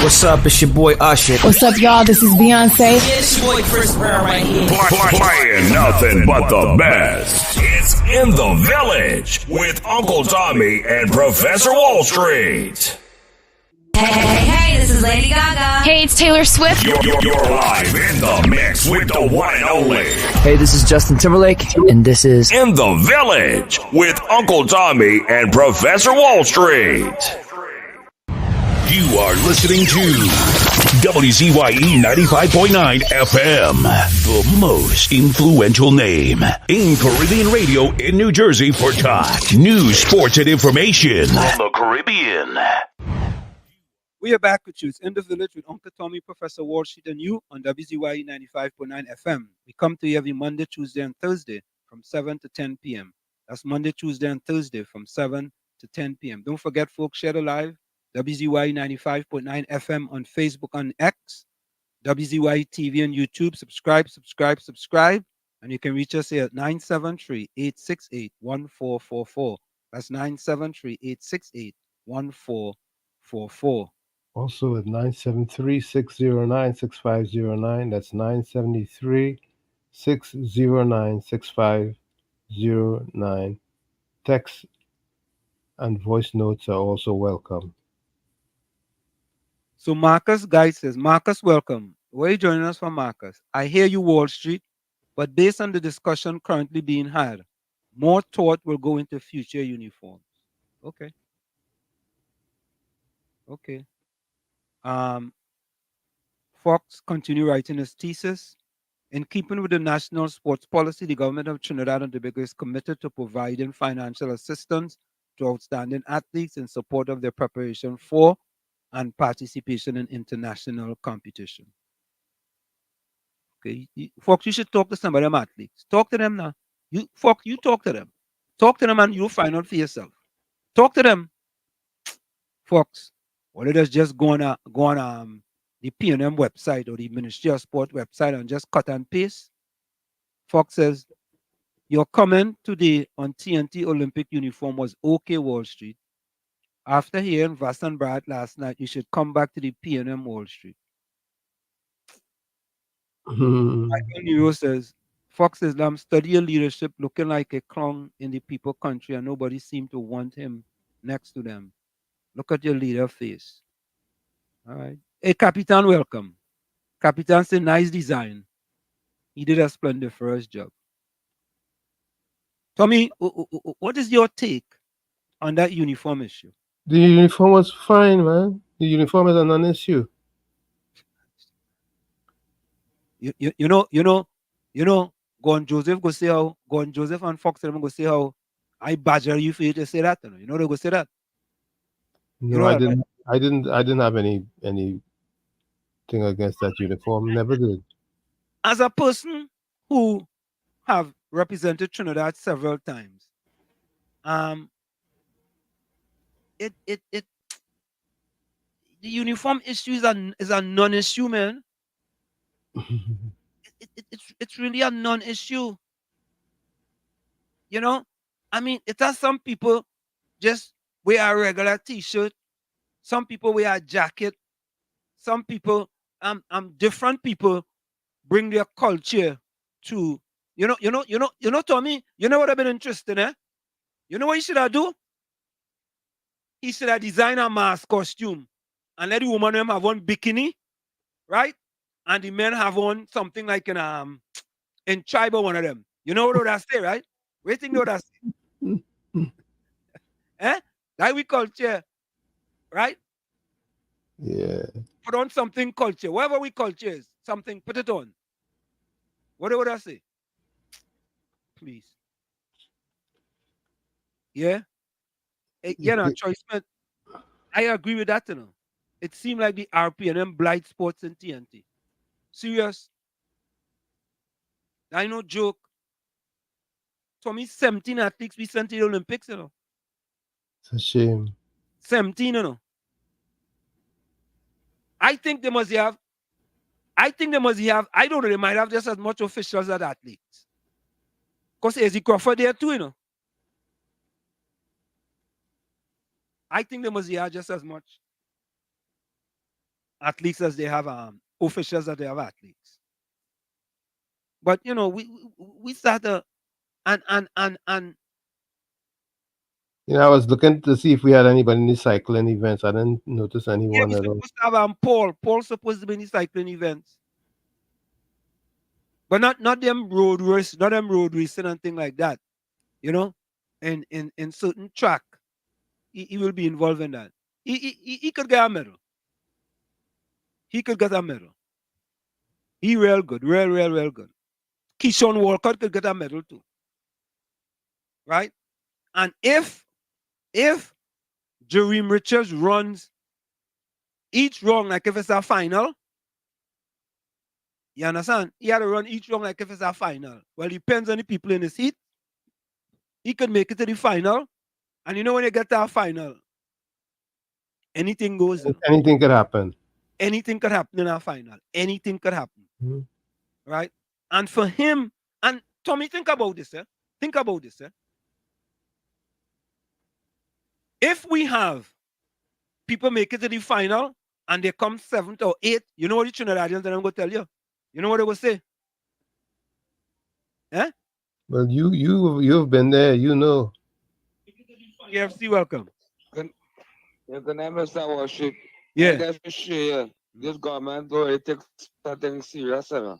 What's up? It's your boy Usher. What's up, y'all? This is Beyonce. It's your boy Chris Brown right here. Playing nothing but the best. It's In the Village with Uncle Tommy and Professor Wall Street. Hey, this is Lady Gaga. Hey, it's Taylor Swift. You're live in the mix with the one and only. Hey, this is Justin Timberlake, and this is In the Village with Uncle Tommy and Professor Wall Street. You are listening to WZYE 95.9 FM, the most influential name in Caribbean radio in New Jersey for talk, news, sports, and information from the Caribbean. We are back with you. It's In the Village with Uncle Tommy, Professor Wall Street, and you on WZYE 95.9 FM. We come to you every Monday, Tuesday, and Thursday from 7 to 10 p.m. That's Monday, Tuesday, and Thursday from 7 to 10 p.m. Don't forget, folks, share the live WZYE 95.9 FM on Facebook and X, WZYE TV and YouTube. Subscribe. And you can reach us here at 973-868-1444. That's 973-868-1444. Also at 973-609-6509. That's 973-609-6509. Text and voice notes are also welcome. So Marcus Guy says, Marcus, welcome. Where are you joining us from, Marcus? I hear you, Wall Street, but based on the discussion currently being had, more thought will go into future uniforms. Okay. Okay. Fox continue writing his thesis. In keeping with the national sports policy, the government of Trinidad and Tobago is committed to providing financial assistance to outstanding athletes in support of their preparation for and participation in international competition. Okay, Fox, you should talk to some of them athletes. Talk to them now. Fox, you talk to them. Talk to them and you'll find out for yourself. Talk to them, Fox. Or let us just go on the PNM website or the Ministry of Sport website and just cut and paste. Fox says, your comment today on TNT Olympic uniform was okay, Wall Street. After hearing Vass and Brad last night, you should come back to the PNM Wall Street. Michael Nero says, Fox Islam studying leadership looking like a clown in the people country and nobody seemed to want him next to them. Look at your leader face. All right. Hey, Capitan, welcome. Capitan said, nice design. He did a splendiferous job. Tommy, what is your take on that uniform issue? The uniform was fine, man. The uniform is a non-issue. You know, Gordon Joseph go say how Gordon Joseph and Fox go say how I badger you for you to say that. You know they go say that. No, You know I that, didn't. right? I didn't have any thing against that uniform. Never did. As a person who have represented Trinidad several times, it the uniform issue is a non-issue, man. It's really a non-issue. You know, I mean, it has some people just wear a regular t-shirt. Some people wear a jacket. Some people, different people bring their culture to, Tommy, you know what I've been interested in, eh? You know what he should have do? He should have designed a mask costume and let the woman have one bikini, right? And the men have on something like in tribe or one of them. You know what I say, right? What do you think they would have say? Eh? That we culture, right? Yeah. Put on something culture, whatever we culture is, something, put it on. What would I say? Please. Yeah? Choice, man. I agree with that, It seemed like the RPNM blind sports in TNT. Serious. I no joke. For me, 17 athletes we sent to the Olympics, It's a shame. 17, I think they must have, I don't know, they might have just as much officials as athletes. Because Izzy Crawford there too, I think they must have just as much athletes as they have officials as they have athletes. But we started and I was looking to see if we had anybody in the cycling events. I didn't notice yeah, anyone we at all. supposed to have Paul. Paul's supposed to be in the cycling events. But not them road race, not them road racing and thing like that. In certain track, he will be involved in that. He could get a medal. He could get a medal. He real good, real good. Keyshawn Walcott could get a medal too. Right? And if Jereme Richards runs each round like if it's a final, you understand? He had to run each round like if it's a final. Well, it depends on the people in his heat. He could make it to the final. And when you get to a final, anything goes. Anything could happen. Anything could happen in our final. Anything could happen. Mhm. Right? And for him, and Tommy, think about this, eh? Think about this, eh? If we have people make it to the final and they come 7th or 8th, you know what the Trinidadians and I'm going to tell you? You know what they will say? Eh? Well, you've been there. You know. KFC, welcome. You can never start worship. Yeah. I guess for sure, this government already takes something serious, you know.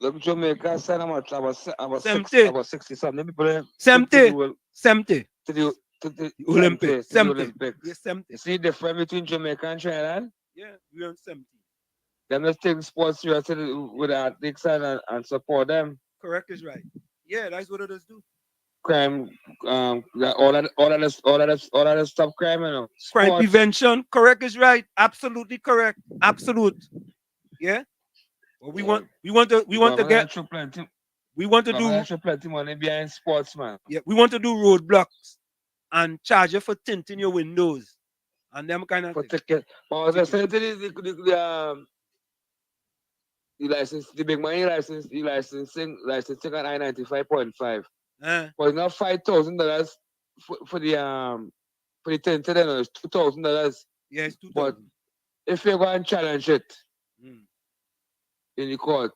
Look, Jamaica said about 60 something people. 70. To the Olympics. to the Olympics. Yes, 70. You see the difference between Jamaica and Trinidad? Yeah, we on 70. Them just take sports serious with the athletes and support them. Correct is right. Yeah, that's what it does do. Crime, all that stop crime, you know. Crime Sports. prevention, correct is right. Absolutely correct. Absolute. Yeah. Well, we want to get we want to do plenty money behind sports, man. Yeah, we want to do roadblocks and charge you for tint in your windows and them kind of ticket. But as I said, the license, the big money license, licensing at I-95.5. But it's not $5,000 for the tinted, you know, it's $2,000. Yeah, it's $2,000. But if you go and challenge it in the court,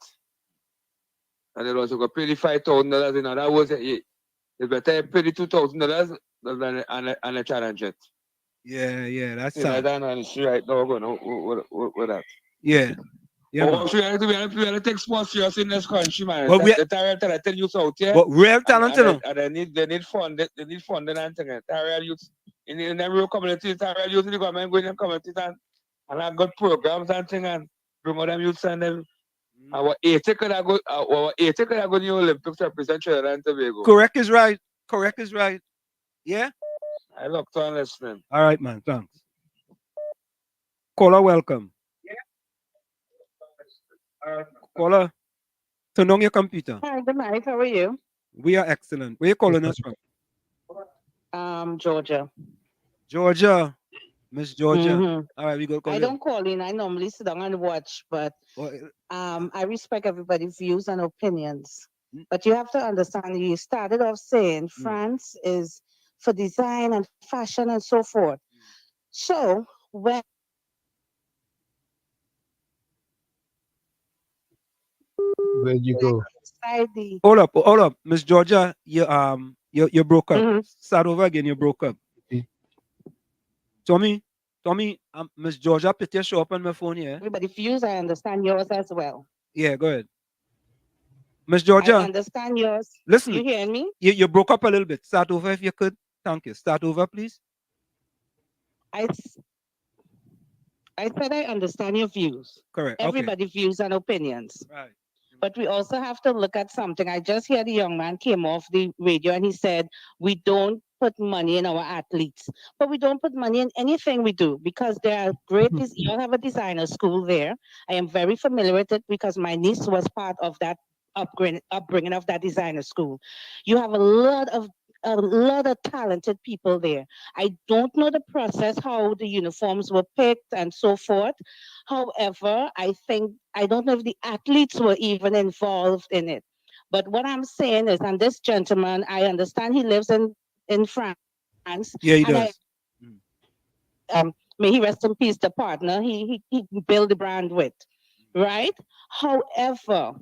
and then also go pay the $5,000, in other words, it's better pay the $2,000 and challenge it. Yeah, that's I don't know right now with that. Yeah. Yeah, we have to take sports serious in this country, man. But the real talent youth out here. But real talent, you know. And they need funding and things. The real youth in the rural communities, the real youth in the government going in communities and have good programs and things and promote them youths and them. Our 80 could have go to the Olympics represent Trinidad and Tobago. Correct is right. Correct is right. Yeah? I look to listening. All right, man. Thanks. Caller, welcome. Caller, turn on your computer. Hi, good night. How are you? We are excellent. Where you calling us from? Georgia. Georgia. Miss Georgia. Mhm. All right, we go call I you. don't call in. I normally sit down and watch, but I respect everybody's views and opinions. But you have to understand, you started off saying France is for design and fashion and so forth. So when Where'd you go? Hold up, Miss Georgia. You broke up. Start over again. You broke up. Tommy, Miss Georgia, put your show up on my phone here. everybody's views, I understand yours as well. Yeah, go ahead. Miss Georgia. I understand yours. Listen. You hearing me? You broke up a little bit. Start over if you could. Thank you. Start over, please. I said I understand your views. Correct. Okay. Everybody's views and opinions. Right. But we also have to look at something. I just heard a young man came off the radio and he said, we don't put money in our athletes, but we don't put money in anything we do because there are great, you all have a designer school there. I am very familiar with it because my niece was part of that upbringing of that designer school. You have a lot of talented people there. I don't know the process, how the uniforms were picked and so forth. However, I don't know if the athletes were even involved in it. But what I'm saying is, and this gentleman, I understand he lives in France. Yeah, he does. May he rest in peace, the partner he built the brand with, right? However,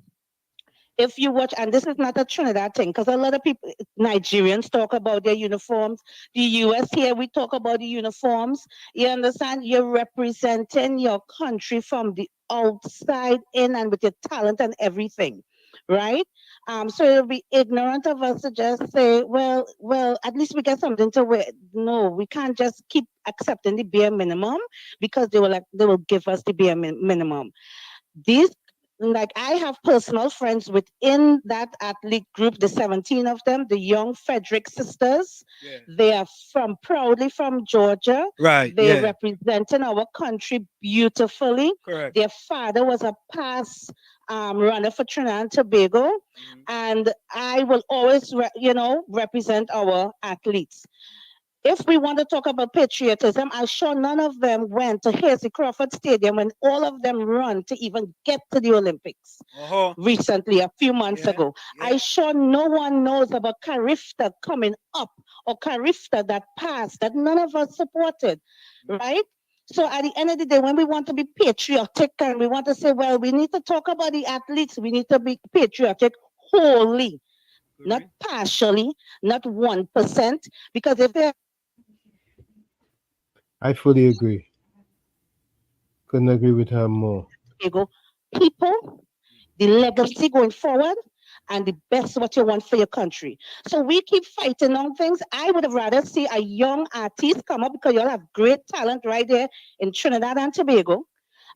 if you watch, and this is not a Trinidad thing, because a lot of people, Nigerians talk about their uniforms. The US here, we talk about the uniforms. You understand? You're representing your country from the outside in and with your talent and everything, right? So it'll be ignorant of us to just say, well, at least we get something to wear. No, we can't just keep accepting the bare minimum because they will give us the bare minimum. Like I have personal friends within that athlete group, the 17 of them, the young Frederick sisters. Yeah. They are proudly from Georgia. Right. They're representing our country beautifully. Correct. Their father was a past runner for Trinidad and Tobago. And I will always, represent our athletes. If we want to talk about patriotism, I'm sure none of them went to Hasey Crawford Stadium when all of them run to even get to the Olympics recently, a few months ago. I'm sure no one knows about Carifta coming up or Carifta that passed that none of us supported, right? So at the end of the day, when we want to be patriotic and we want to say, well, we need to talk about the athletes, we need to be patriotic wholly, not partially, not 1%, because if they're I fully agree. Couldn't agree with her more. people, the legacy going forward, and the best what you want for your country. So we keep fighting on things. I would have rather see a young artist come up because you all have great talent right there in Trinidad and Tobago.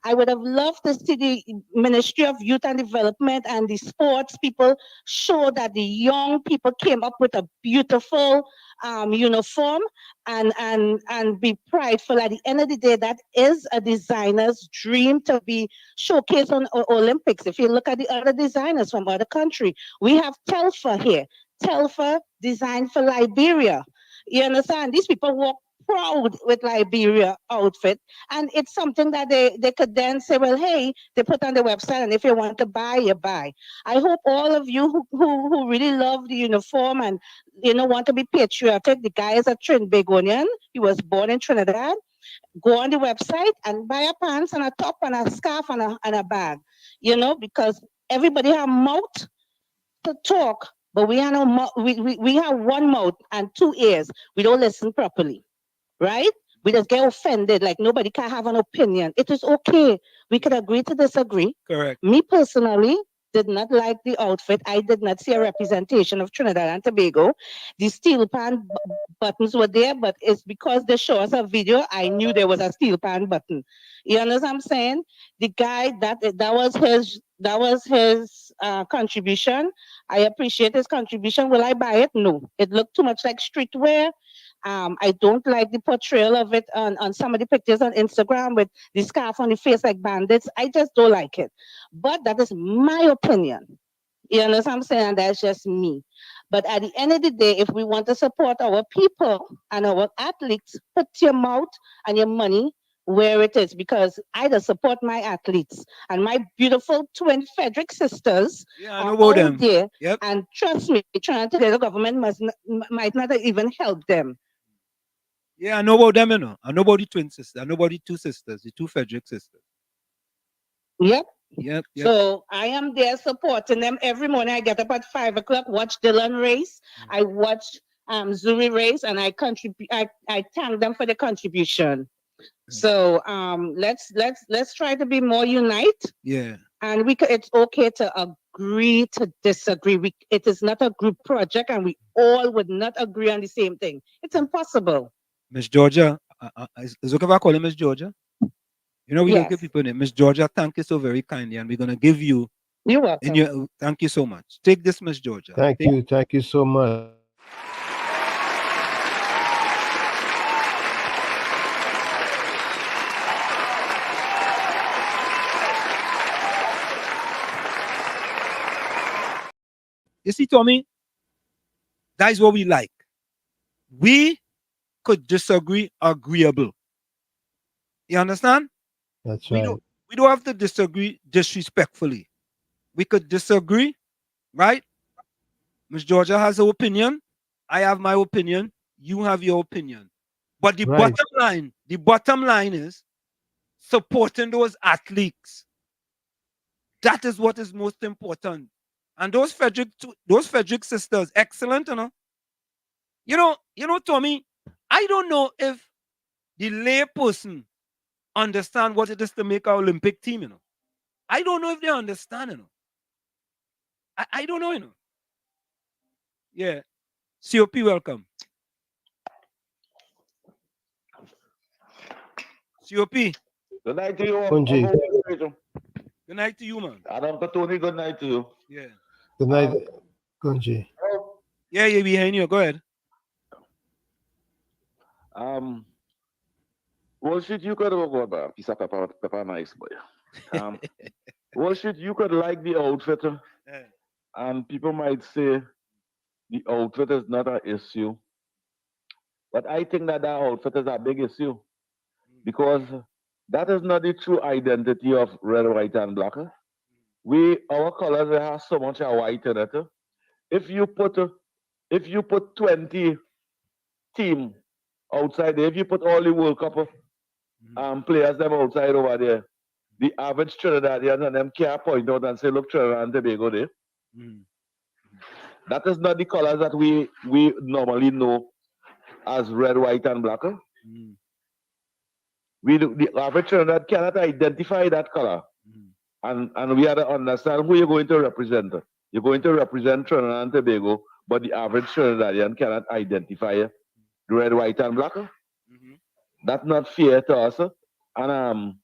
I would have loved to see the Ministry of Youth and Development and the sports people show that the young people came up with a beautiful uniform and be prideful. At the end of the day, that is a designer's dream to be showcased on Olympics. If you look at the other designers from other countries, we have Telfa here. Telfa designed for Liberia. You understand? These people walk proud with Liberia outfit, and it's something that they could then say, well, hey, they put on the website, and if you want to buy, you buy. I hope all of you who really love the uniform and want to be patriotic, the guy is a Trinbagonian, he was born in Trinidad, go on the website and buy a pants and a top and a scarf and a bag, because everybody have mouth to talk, but we have no we have one mouth and two ears. We don't listen properly. Right? We just get offended, like nobody can have an opinion. It is okay. We could agree to disagree. Correct. Me personally did not like the outfit. I did not see a representation of Trinidad and Tobago. The steel pan buttons were there, but it's because they show us a video, I knew there was a steel pan button. You understand what I'm saying? The guy, that was his contribution. I appreciate his contribution. Will I buy it? No. It looked too much like streetwear. I don't like the portrayal of it on some of the pictures on Instagram with the scarf on the face like bandits. I just don't like it. But that is my opinion. You know what I'm saying? That's just me. But at the end of the day, if we want to support our people and our athletes, put your mouth and your money where it is, because I just support my athletes and my beautiful twin Frederick sisters I know are about out them. there. And trust me, trying to the government might not even help them. Yeah, I know about them, I know about the twin sisters. I know about the two sisters, the two Frederick sisters. Yep. Yep. So I am there supporting them every morning. I get up at 5 o'clock, watch Dylan race. I watch Zuri race, and I contribute. I thank them for the contribution. So let's try to be more unite. Yeah. And it's okay to agree to disagree. It is not a group project, and we all would not agree on the same thing. It's impossible. Miss Georgia, is it okay if I call her Miss Georgia? We don't give people name. Miss Georgia, thank you so very kindly, and we're gonna give you. You're welcome. Thank you so much. Take this, Miss Georgia. Thank you so much. You see, Tommy, that is what we like. We could disagree agreeable. You understand? That's right. We don't have to disagree disrespectfully. We could disagree, right? Miss Georgia has her opinion. I have my opinion. You have your opinion. But the bottom line is supporting those athletes. That is what is most important. And those Frederick sisters, excellent, You know, Tommy, I don't know if the lay person understand what it is to make our Olympic team, I don't know if they understand, I don't know, Yeah. COP, welcome. COP. Good night to you. Good night to you, man. Adam Tony, good night to you. Yeah. Good night, Gunji. Yeah, behind you. Go ahead. Well, shit, you could have got a piece of pepper nice boy. Well, shit, you could like the outfit, and people might say the outfit is not an issue. But I think that outfit is a big issue because that is not the true identity of red, white, and black. Our colors they have so much of white in it. If you put 20 team outside there, if you put all the World Cup players them outside over there, the average Trinidadian and them can't point out and say, look, Trinidad and Tobago there. That is not the colors that we normally know as red, white, and black. The average Trinidad cannot identify that color. And we have to understand who you're going to represent. You're going to represent Trinidad and Tobago, but the average Trinidadian cannot identify the red, white, and black. That's not fair to us. And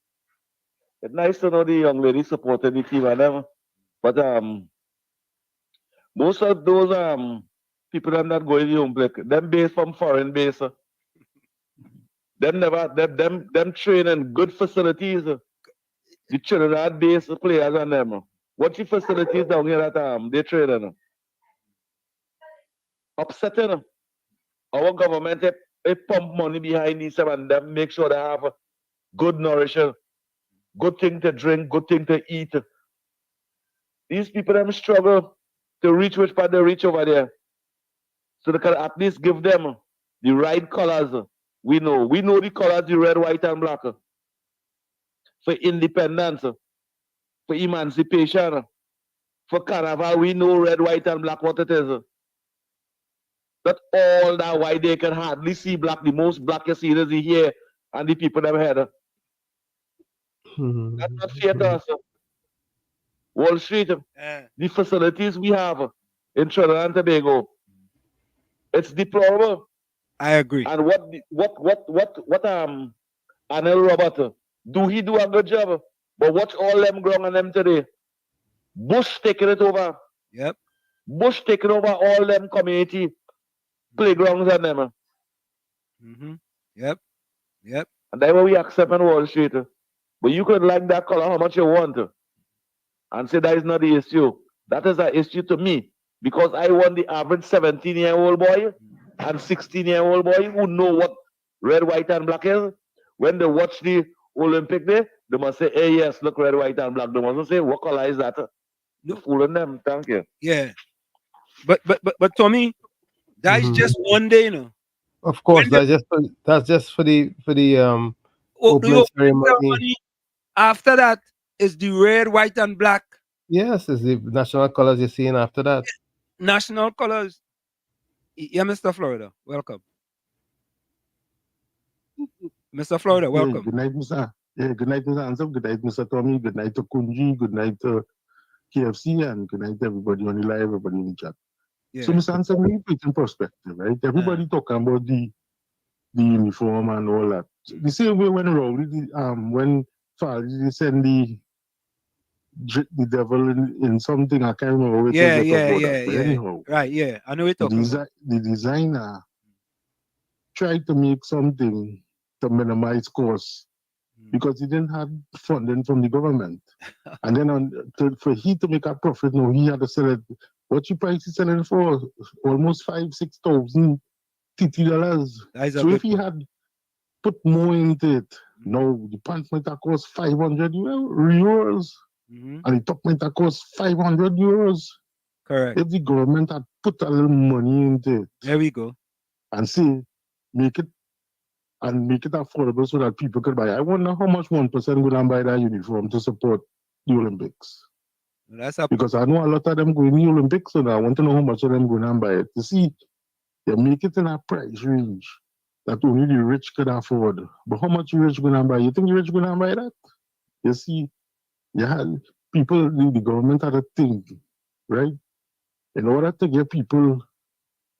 it's nice to know the young lady supporting the team and them. But most of those people that not going to Olympic, them based from foreign base. Them train in good facilities. The Trinidad based players and them. What's the facilities down here that they train in? Upsetting. Our government they pump money behind these and them make sure they have good nourishment, good thing to drink, good thing to eat. These people them struggle to reach which part they reach over there. So they can at least give them the right colors. We know the colors, the red, white, and black. For independence, for emancipation, for carnival, we know red, white, and black what it is. That all that why they can hardly see black. The most black you see is here and the people that had. That's not fair to us. Wall Street, the facilities we have in Trinidad and Tobago, it's deplorable. I agree. And what Anil Robert do he do a good job? But watch all them ground on them today. Bush taking it over. Yep. Bush taking over all them community playgrounds and them. Yep. And that's what we accept on Wall Street. But you could like that color how much you want and say that is not the issue. That is an issue to me because I want the average 17-year-old boy and 16-year-old boy who know what red, white, and black is. When they watch the Olympic Day, they must say, hey, yes, look, red, white, and black. They must say, what color is that? You're fooling them. Thank you. Yeah. But Tommy, that is just one day, you know. Of course, that's just for the opening ceremony. After that is the red, white, and black. Yes, it's the national colors you're seeing after that. National colors. Yeah, Mr. Florida, welcome. Mr. Florida, welcome. Good night, Mr. Good night, Mr. Ansel. Good night, Mr. Tommy. Good night to Kunji. Good night to KFC, and good night to everybody on the live, everybody in the chat. Yeah. So, Mr. Ansel, let me put in perspective, right? Everybody talking about the uniform and all that. The same way when Pharaoh send the devil in something, I can't remember what Yeah. Anyhow, right, yeah. I know what you're talking about. The designer tried to make something to minimize costs because he didn't have funding from the government. And then for he to make a profit, no, he had to sell it. What you price is selling for? Almost $5,000-6,000 $50. So if he had put more into it, no, the pants might have cost 500 euros. And the top might have cost 500 euros. Correct. If the government had put a little money into it. There we go. And say, make it affordable so that people could buy. I wonder how much 1% go and buy that uniform to support the Olympics. Because I know a lot of them go in the Olympics, so I want to know how much of them go and buy it. You see, they make it in a price range that only the rich could afford. But how much the rich go and buy? You think the rich go and buy that? You see, people, the government had to think, right? In order to get people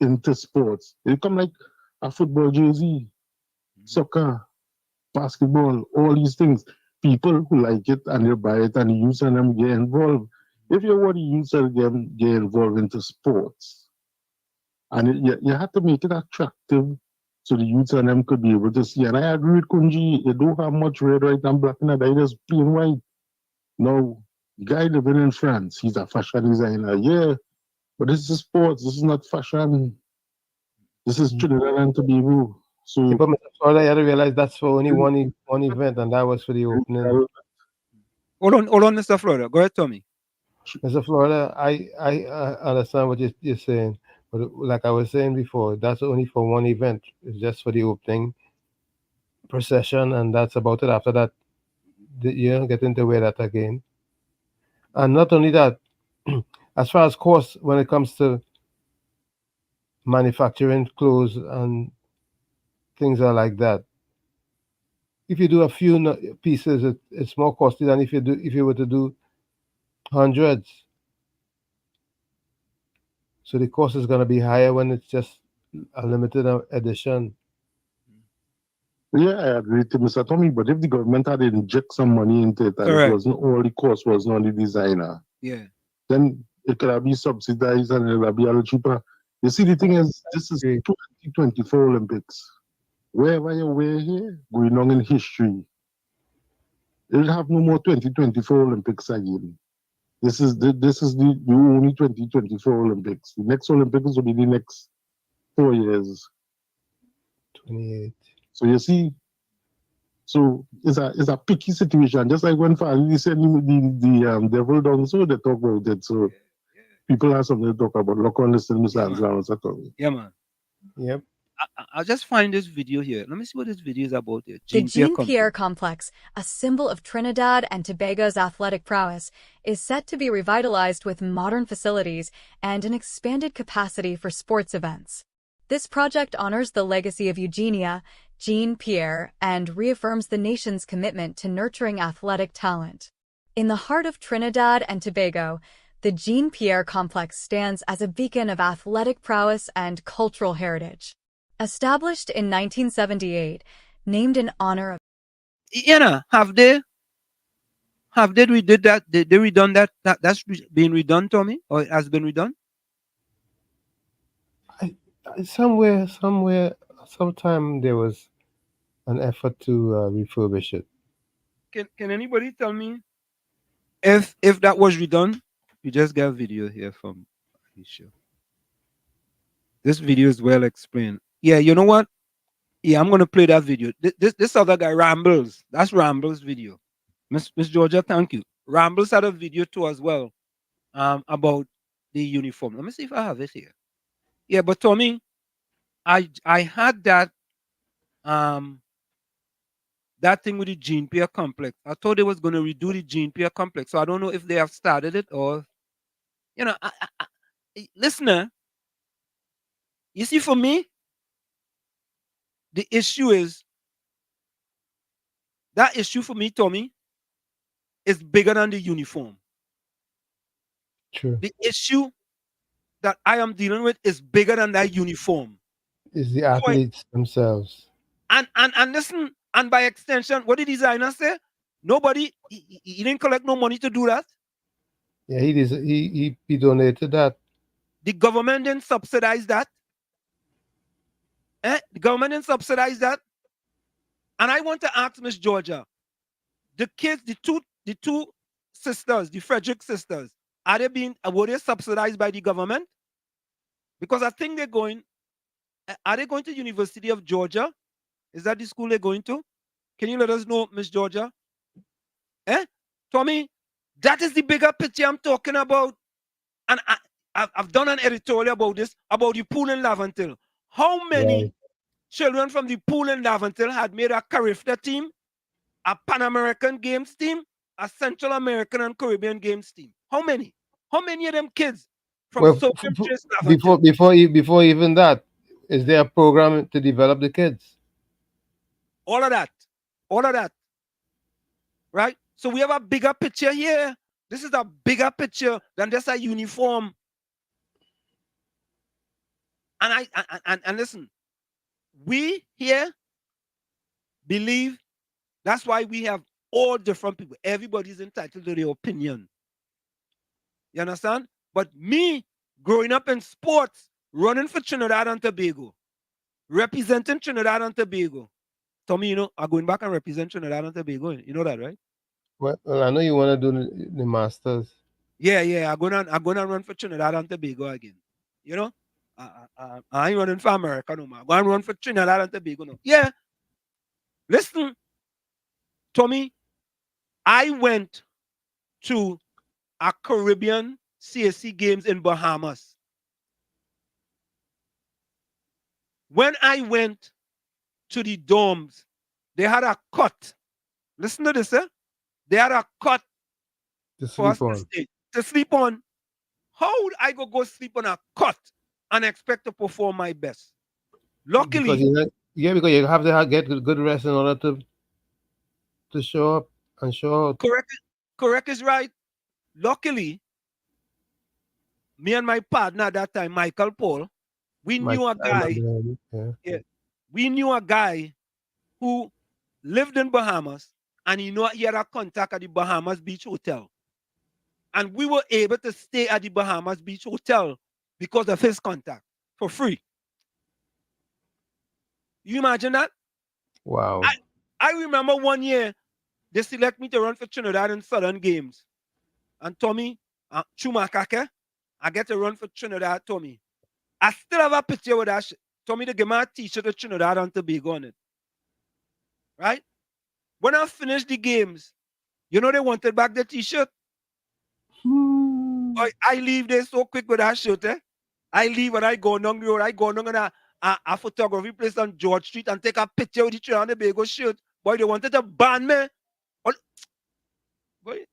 into sports, they come like a football jersey, soccer, basketball, all these things. People who like it and they buy it and the youth and them get involved. If you want the youth and them get involved into sports, and you have to make it attractive so the youth and them could be able to see. And I agree with Kunji, you don't have much red, white, and black in it, they just plain white. No, the guy living in France, he's a fashion designer, yeah, but this is sports, this is not fashion. This is Trinidad and Tobago. So, yeah, but Mr. Florida, you have to realize that's for only one event, and that was for the opening. Hold on, Mr. Florida. Go ahead, Tommy. Mr. Florida, I understand what you're saying, but like I was saying before, that's only for one event. It's just for the opening procession, and that's about it. After that, you don't get into wear that again. And not only that, as far as cost, when it comes to manufacturing clothes and things are like that, if you do a few pieces, it's more costly than if you were to do hundreds. So the cost is going to be higher when it's just a limited edition. Yeah, I agree to Mr. Tommy, but if the government had inject some money into it and it wasn't all the cost was on the designer, then it could have been subsidized and it would be a little cheaper. You see, the thing is, this is 2024 Olympics. Wherever you were here, going on in history, it'll have no more 2024 Olympics again. This is the only 2024 Olympics. The next Olympics will be the next 4 years. 28. So you see, so it's a picky situation. Just like when Pharaoh said the devil down, so they talk about it. So people have something to talk about. Look on listen, Mr. Ansel. Yeah, man. Yep. I'll just find this video here. Let me see what this video is about here. The Jean-Pierre Complex, a symbol of Trinidad and Tobago's athletic prowess, is set to be revitalized with modern facilities and an expanded capacity for sports events. This project honors the legacy of Eugenia, Jean-Pierre, and reaffirms the nation's commitment to nurturing athletic talent. In the heart of Trinidad and Tobago, the Jean-Pierre Complex stands as a beacon of athletic prowess and cultural heritage. Established in 1978, named in honor of... Have they redid that? They redone that? That's been redone, Tommy? Or it has been redone? Sometime there was an effort to refurbish it. Can anybody tell me if that was redone? We just got a video here from Aisha. This video is well explained. Yeah, you know what? Yeah, I'm gonna play that video. This other guy, Rambles. That's Rambles' video. Miss Georgia, thank you. Rambles had a video too as well, about the uniform. Let me see if I have it here. Yeah, but Tommy, I had that that thing with the Jean-Pierre complex. I thought they was gonna redo the Jean-Pierre complex. So I don't know if they have started it or, listener. You see, for me, the issue is that issue for me, Tommy, is bigger than the uniform. True. The issue that I am dealing with is bigger than that uniform. It's the athletes themselves. And listen, and by extension, what did the designer say? Nobody, he didn't collect no money to do that. Yeah, he donated that. The government didn't subsidize that. The government didn't subsidize that. And I want to ask Miss Georgia, the kids, the two sisters, the Frederick sisters, were they subsidized by the government? Because I think are they going to University of Georgia? Is that the school they're going to? Can you let us know, Miss Georgia? Tommy, that is the bigger picture I'm talking about. And I've done an editorial about this, about the pool in Laventille. How many children from the pool in Laventille had made a Carifta team, a Pan American Games team, a Central American and Caribbean Games team? How many? How many of them kids from Laventille? Before even that, is there a program to develop the kids? All of that. Right? So we have a bigger picture here. This is a bigger picture than just a uniform. And listen, we here believe that's why we have all different people. Everybody's entitled to their opinion. You understand? But me, growing up in sports, running for Trinidad and Tobago, representing Trinidad and Tobago. Tommy, I'm going back and represent Trinidad and Tobago. You know that, right? Well, I know you want to do the Masters. Yeah. I'm gonna run for Trinidad and Tobago again. I ain't running for America no more. Go and run for Trinidad and Tobago no. Yeah. Listen, Tommy, I went to a Caribbean CSC games in Bahamas. When I went to the dorms, they had a cot. Listen to this, eh? They had a cot To for us sleep on. to sleep on. How would I go sleep on a cot and expect to perform my best? Luckily, Because you have to get good rest in order to show up and show out. correct is right. Luckily, me and my partner at that time, Michael Paul, we knew a guy. Yeah, we knew a guy who lived in Bahamas, and he had a contact at the Bahamas Beach Hotel. And we were able to stay at the Bahamas Beach Hotel because of his contact for free. You imagine that? Wow. I remember one year, they select me to run for Trinidad in Southern Games. And Tommy, Chumakake, I get to run for Trinidad, Tommy. I still have a picture with that shit. Tommy to give me a t-shirt of Trinidad and Tobago on it. Right? When I finished the games, they wanted back the t-shirt. I leave there so quick with that shirt, eh? I leave and I go down the road. I go down in a photography place on George Street and take a picture with the Trinidad and Tobago shirt. Boy, they wanted to ban me. Boy.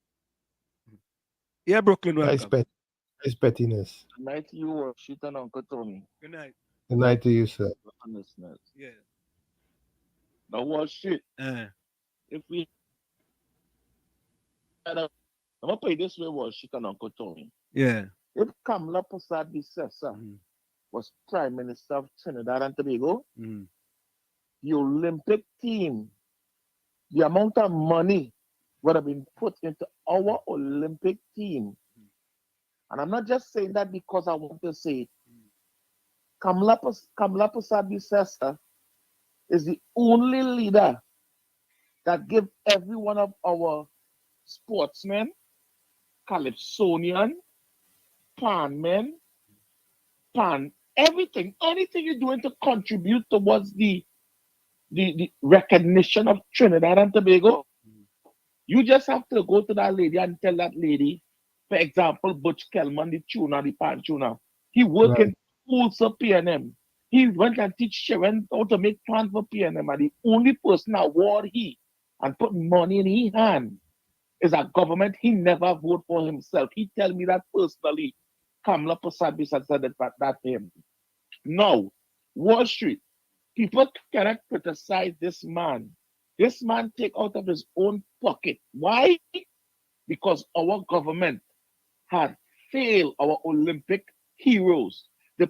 Yeah, Brooklyn, welcome. It's pettiness. Good night to you, Worksheet and Uncle Tony. Good night. Good night to you, sir. Yeah. Now, Worksheet. If we I'm going to put it this way, Worksheet and Uncle Tony. Yeah. If Kamala Prasad Bissessa was Prime Minister of Trinidad and Tobago, the Olympic team, the amount of money would have been put into our Olympic team. And I'm not just saying that because I want to say it. Kamala Prasad Bissessa is the only leader that give every one of our sportsmen, Calypsonian, anything you're doing to contribute towards the recognition of Trinidad and Tobago, you just have to go to that lady and tell that lady, for example, Butch Kelman, the tuner, the pan tuner, he worked in schools for PNM. He went and teach Sharon how to make plans for PNM, and the only person award and put money in his hand is a government he never voted for himself. He tell me that personally. Kamala Prasad Bissessa said that to him. Now, Wall Street, people cannot criticize this man. This man take out of his own pocket. Why? Because our government had failed our Olympic heroes. The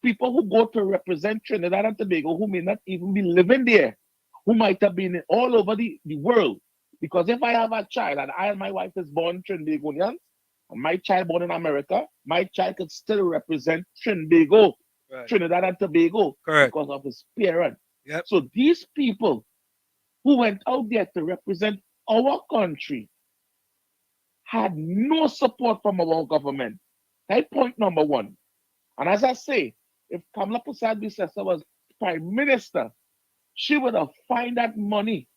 people who go to represent Trinidad and Tobago, who may not even be living there, who might have been all over the world. Because if I have a child and I and my wife is born Trinidadians, and my child born in America, my child could still represent Trinidad and Tobago because of his parent. Yep. So these people who went out there to represent our country had no support from our government. That's point number one. And as I say, if Kamala Prasad Bissessa was Prime Minister, she would have found that money,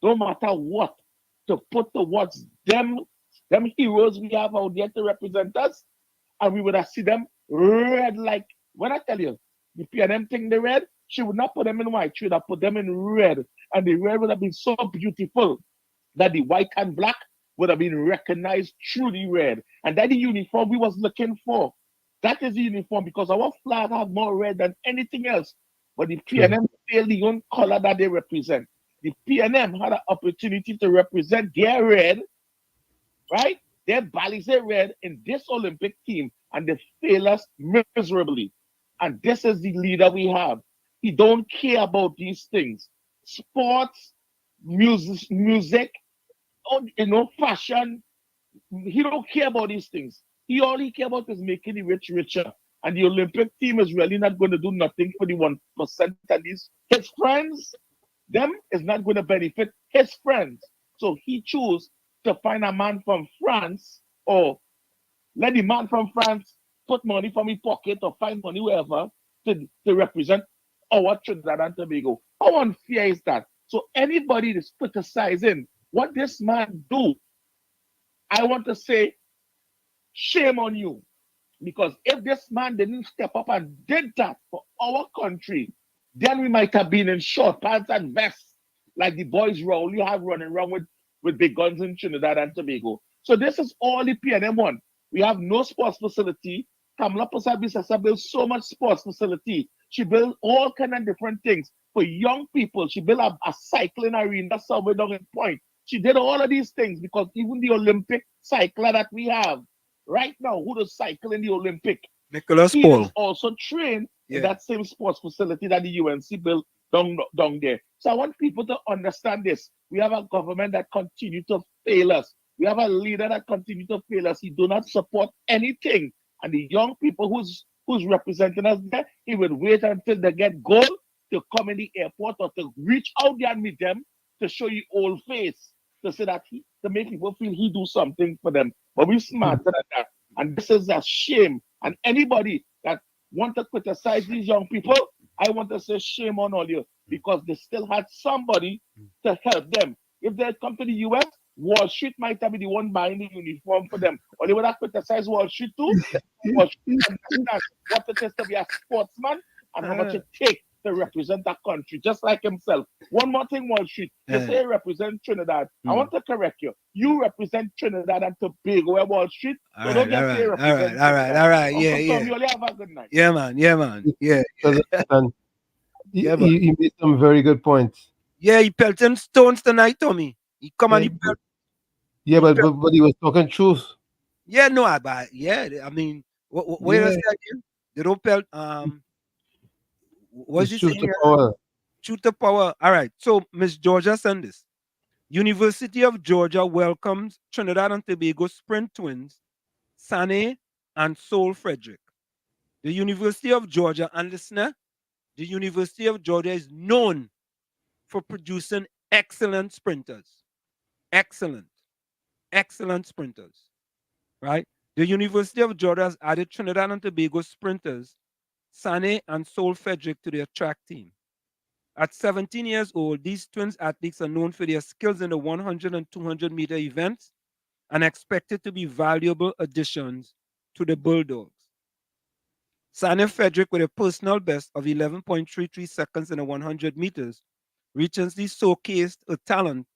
no matter what, to put towards them heroes we have out there to represent us, and we would have seen them red like, when I tell you, the PNM thing the red, she would not put them in white, she would have put them in red, and the red would have been so beautiful that the white and black would have been recognized through the red, and that the uniform we was looking for. That is the uniform, because our flag has more red than anything else, but the PNM failed the own color that they represent. The PNM had an opportunity to represent their red, right? Their Balize red in this Olympic team, and they fail us miserably. And this is the leader we have. He don't care about these things. Sports, music, fashion. He don't care about these things. All he care about is making the rich richer. And the Olympic team is really not going to do nothing for the 1%. And his friends, them is not going to benefit his friends. So he chose to find a man from France, or let the man from France put money from his pocket or find money wherever to represent our Trinidad and Tobago. How unfair is that? So anybody that's criticizing what this man do, I want to say, shame on you. Because if this man didn't step up and did that for our country, then we might have been in short pants and vests like the boys roll you have running around with big guns in Trinidad and Tobago. So this is all the PNM one. We have no sports facility. Kamala Prasad built so much sports facility. She built all kind of different things for young people. She built a cycling arena somewhere down in Point. She did all of these things because even the Olympic cycler that we have right now, who does cycle in the Olympic, Nicholas he Paul is also trained in Yeah. that same sports facility that the UNC built down there. So I want people to understand this. We have a government that continue to fail us. We have a leader that continue to fail us. He do not support anything. And the young people who's representing us there, he would wait until they get gold to come in the airport or to reach out there and meet them to show you old face, to say that to make people feel he do something for them. But we smarter than that. And this is a shame. And anybody that want to criticize these young people, I want to say shame on all you, because they still had somebody to help them. If they come to the US, Wall Street might have been the one buying the uniform for them. Or they would have criticized Wall Street too. Wall Street understands what it is to be a sportsman and how much it takes to represent that country, just like himself. One more thing, Wall Street. You say you represent Trinidad. I want to correct you. You represent Trinidad and Tobago at Wall Street. So don't get say you represent Trinidad. all right, Uncle yeah. Tom, you only have a good night. Yeah, man, yeah. And Yeah, he made some very good points. Yeah, he pelting stones tonight, Tommy. He come and he pelt. Yeah, but he was talking truth. Yeah, no, but yeah, I mean, wait a second. They don't pelt. What's It's he truth saying? to power. Truth to power. All right. So Miss Georgia sent this. University of Georgia welcomes Trinidad and Tobago sprint twins, Sane and Sol Frederick. The University of Georgia, and listener, the University of Georgia is known for producing excellent sprinters. Excellent sprinters. Right? The University of Georgia has added Trinidad and Tobago sprinters, Sane and Sol Frederick, to their track team. At 17 years old, these twins athletes are known for their skills in the 100 and 200 meter events and expected to be valuable additions to the Bulldogs. Sane Frederick, with a personal best of 11.33 seconds in the 100 meters, recently showcased a talent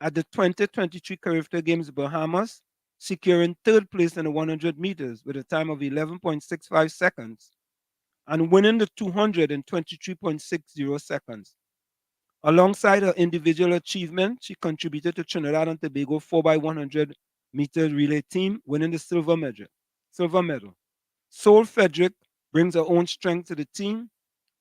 at the 2023 Caribbean Games Bahamas, securing third place in the 100 meters with a time of 11.65 seconds and winning the 200 in 23.60 seconds. Alongside her individual achievement, she contributed to Trinidad and Tobago 4x100 meter relay team, winning the silver medal. Sol Frederick brings her own strength to the team,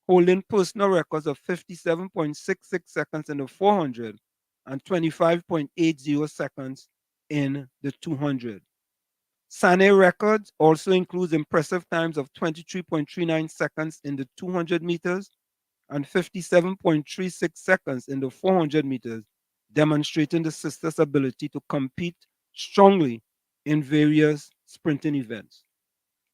holding personal records of 57.66 seconds in the 400 and 25.80 seconds in the 200. Sane records also includes impressive times of 23.39 seconds in the 200 meters and 57.36 seconds in the 400 meters, demonstrating the sisters' ability to compete strongly in various sprinting events.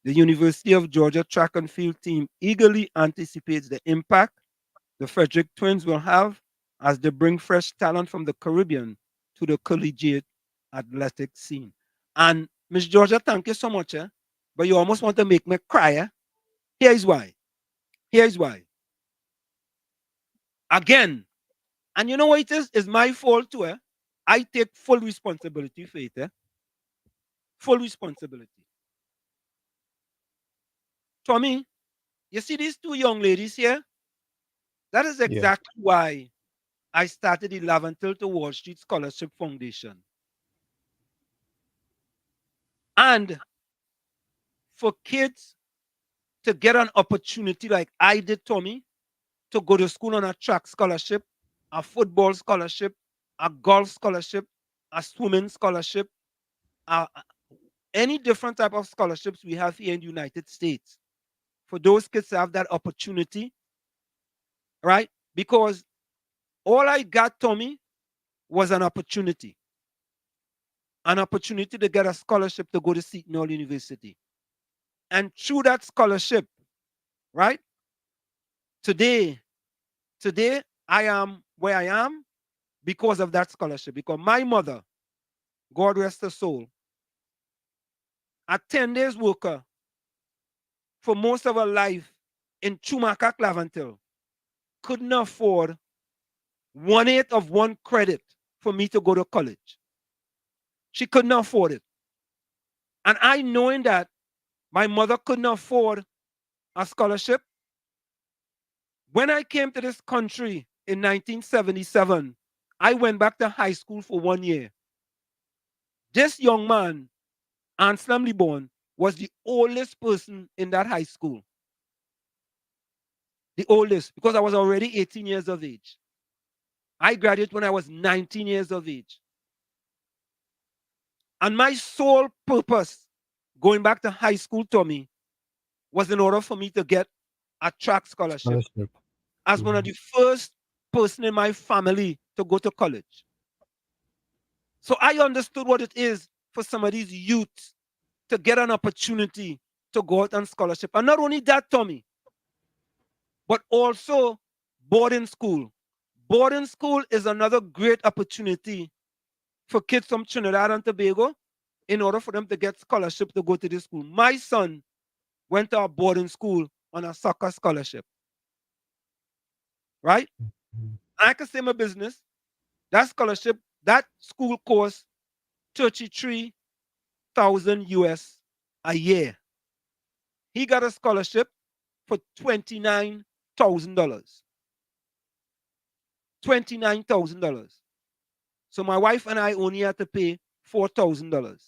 The University of Georgia track and field team eagerly anticipates the impact the Frederick twins will have as they bring fresh talent from the Caribbean to the collegiate athletic scene. And Miss Georgia, thank you so much. But you almost want to make me cry. Here's why. Again, and you know what it is? It's my fault too. I take full responsibility for it. Full responsibility. Tommy, you see these two young ladies here? That is exactly why I started the Laventil to Wall Street Scholarship Foundation. And for kids to get an opportunity like I did, Tommy, to go to school on a track scholarship, a football scholarship, a golf scholarship, a swimming scholarship, any different type of scholarships we have here in the United States. For those kids to have that opportunity, right? Because all I got, Tommy, was an opportunity. An opportunity to get a scholarship to go to Seton Hall University. And through that scholarship, right, Today, I am where I am because of that scholarship. Because my mother, God rest her soul, a 10 days worker for most of her life in Chumaka, Clavantil, couldn't afford 1/8 of one credit for me to go to college. She couldn't afford it. And I, knowing that my mother couldn't afford a scholarship, when I came to this country in 1977, I went back to high school for 1 year. This young man, Anselm Libon, was the oldest person in that high school. The oldest, because I was already 18 years of age. I graduated when I was 19 years of age. And my sole purpose going back to high school, Tommy, was in order for me to get a track scholarship. As one of the first person in my family to go to college. So I understood what it is for some of these youths to get an opportunity to go out on scholarship. And not only that, Tommy, but also boarding school. Boarding school is another great opportunity for kids from Trinidad and Tobago in order for them to get scholarship to go to this school. My son went to a boarding school on a soccer scholarship. Right? I can say my business. That scholarship, that school costs $33,000 US a year. He got a scholarship for $29,000. $29,000. So my wife and I only had to pay $4,000.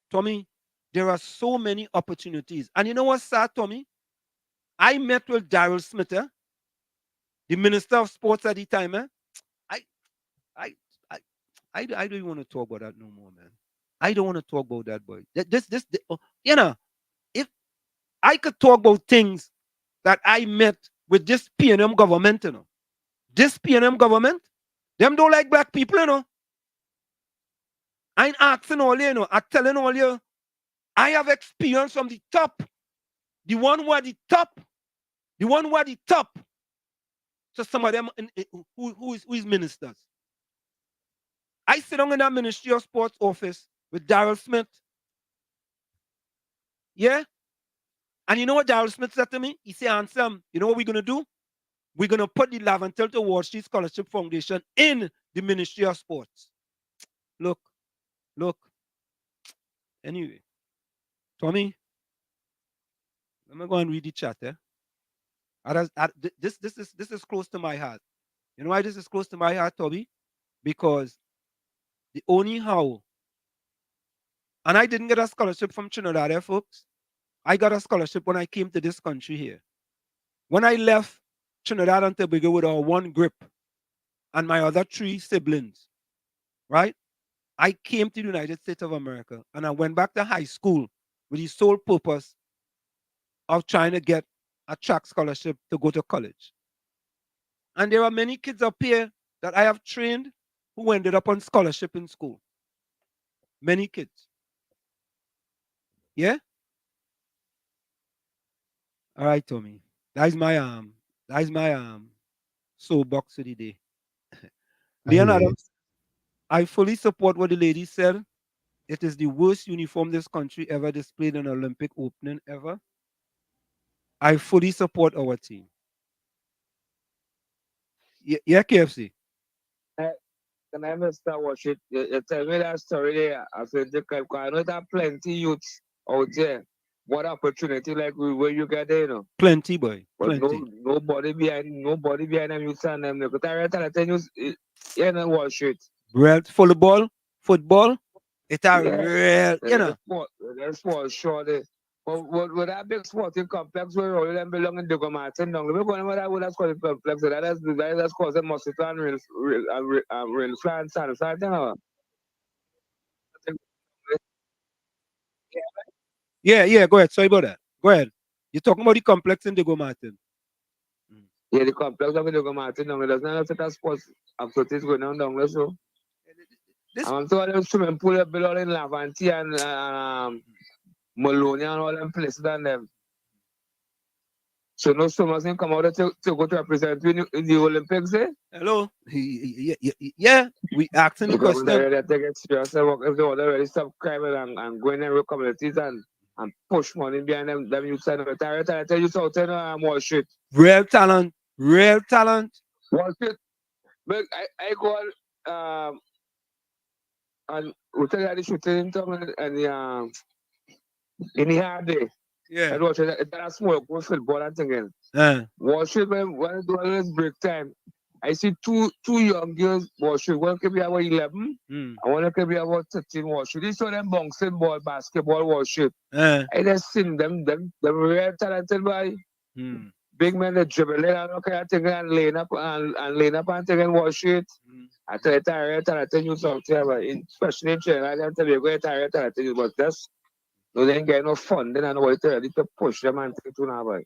Tommy, there are so many opportunities. And you know what's sad, Tommy? I met with Daryl Smith, the Minister of Sports at the time. I don't even want to talk about that no more, man. I don't want to talk about that, boy. You know, if I could talk about things that I met with this PNM government, you know. This PNM government, them don't like black people, you know. I ain't asking all you, you know. I'm telling all you, I have experience from the top. The one who are the top. The one who are the top. So some of them who is ministers. I sit down in that Ministry of Sports office with Daryl Smith. Yeah? And you know what Daryl Smith said to me? He said, Ansem, you know what we're going to do? We're going to put the Laventel to Wall Street Scholarship Foundation in the Ministry of Sports. Look. Anyway, Tommy, let me go and read the chat. This is close to my heart. You know why this is close to my heart, Tommy? Because the only how, and I didn't get a scholarship from Trinidad, folks. I got a scholarship when I came to this country here. When I left Trinidad and Tobago with our one grip and my other 3 siblings, right? I came to the United States of America and I went back to high school with the sole purpose of trying to get a track scholarship to go to college. And there are many kids up here that I have trained who ended up on scholarship in school. Many kids. Yeah? All right, Tommy. That is my soapbox for the day. Leonardo, I fully support what the lady said. It is the worst uniform this country ever displayed in an Olympic opening ever. I fully support our team. Yeah, KFC. Can I Mr. Watch it? You tell me that story there. I said, I know there are plenty youths out there. What opportunity like where you get there, you know? Plenty, boy. But Plenty. nobody behind them youths and them. Because I tell you know, watch it. Real football. It's a real, you know. That's for sure. With that big sporting complex where all of them belong in Diego Martin, we're going to that would called complex. That's caused a mosquito and real flans and something. Yeah, go ahead. Sorry about that. Go ahead. You're talking about the complex in Diego Martin. Yeah, the complex of Diego Martin, there's not a sports activities going on down there, so. I'm talking about swimming pool below in Lavanti and Maloney and all them places and them. So no summer can come out to go to represent in the Olympics, eh? Hello? Yeah, we asking the Because question. they take experience and work if they want to really stop crime and go in every communities and push money behind them youths and retire youths out there and Wall Street. Real talent. Real talent. Wall Street. But I go and we tell you the shooting in town and in the hard day. Yeah. I watch it. It's a small go football and thing. Wall Street when I do all this break time, I see two young girls Wall Street. One could be about 11, and one could be about 13 Wall Street. These are them bouncing ball, basketball Wall Street. I just seen them real talented by big men that dribbling and all kind of thing and laying up and taking Wall Street. I tell you, real talented youth out there, but especially in Trinidad, I tell you, real talented youth, but that's no, they ain't get no fun. Then I know what to push them and take to now, boy.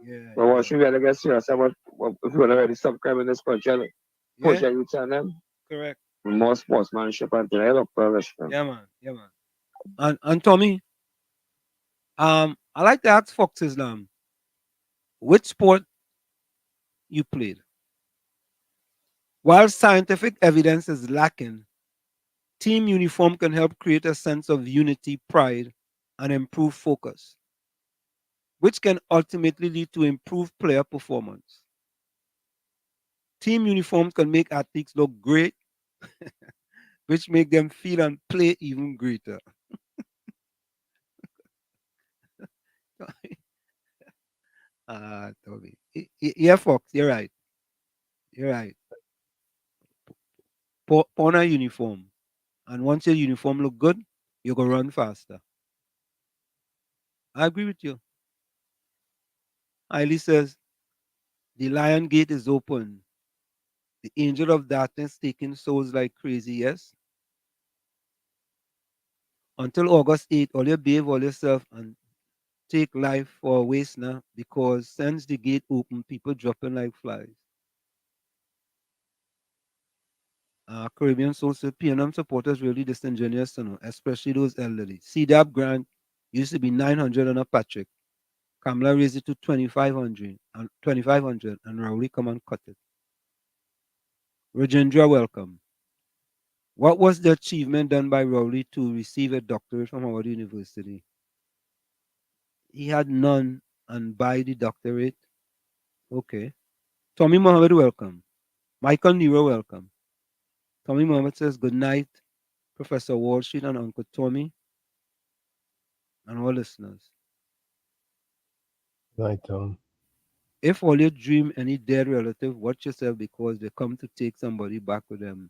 Yeah. But what should we really get serious about if you want to really stop crime in this country? Push your youth on them. Correct. More sportsmanship and things. I look for Yeah, man. Yeah, man. And Tommy, I like to ask Fox Islam, which sport you played? While scientific evidence is lacking, team uniform can help create a sense of unity, pride, and improve focus, which can ultimately lead to improved player performance. Team uniforms can make athletes look great, which make them feel and play even greater. Toby. Yeah, Fox, you're right. You're right. Put on a uniform. And once your uniform look good, you're going to run faster. I agree with you. Hailey says, the lion gate is open. The angel of darkness taking souls like crazy, yes? Until August 8th, all you behave all yourself and take life for a waste now, because since the gate open, people dropping like flies. Caribbean Social PNM supporters really disingenuous, you know, especially those elderly. CDAP grant used to be 900 on a Patrick. Kamala raised it to 2,500 and Rowley come and cut it. Rajendra, welcome. What was the achievement done by Rowley to receive a doctorate from Howard University? He had none, and by the doctorate. Okay. Tommy Mohammed, welcome. Michael Nero, welcome. Tommy Mohammed says, good night, Professor Wall Street and Uncle Tommy, and all listeners. Night, Tom. If all you dream any dead relative, watch yourself, because they come to take somebody back with them.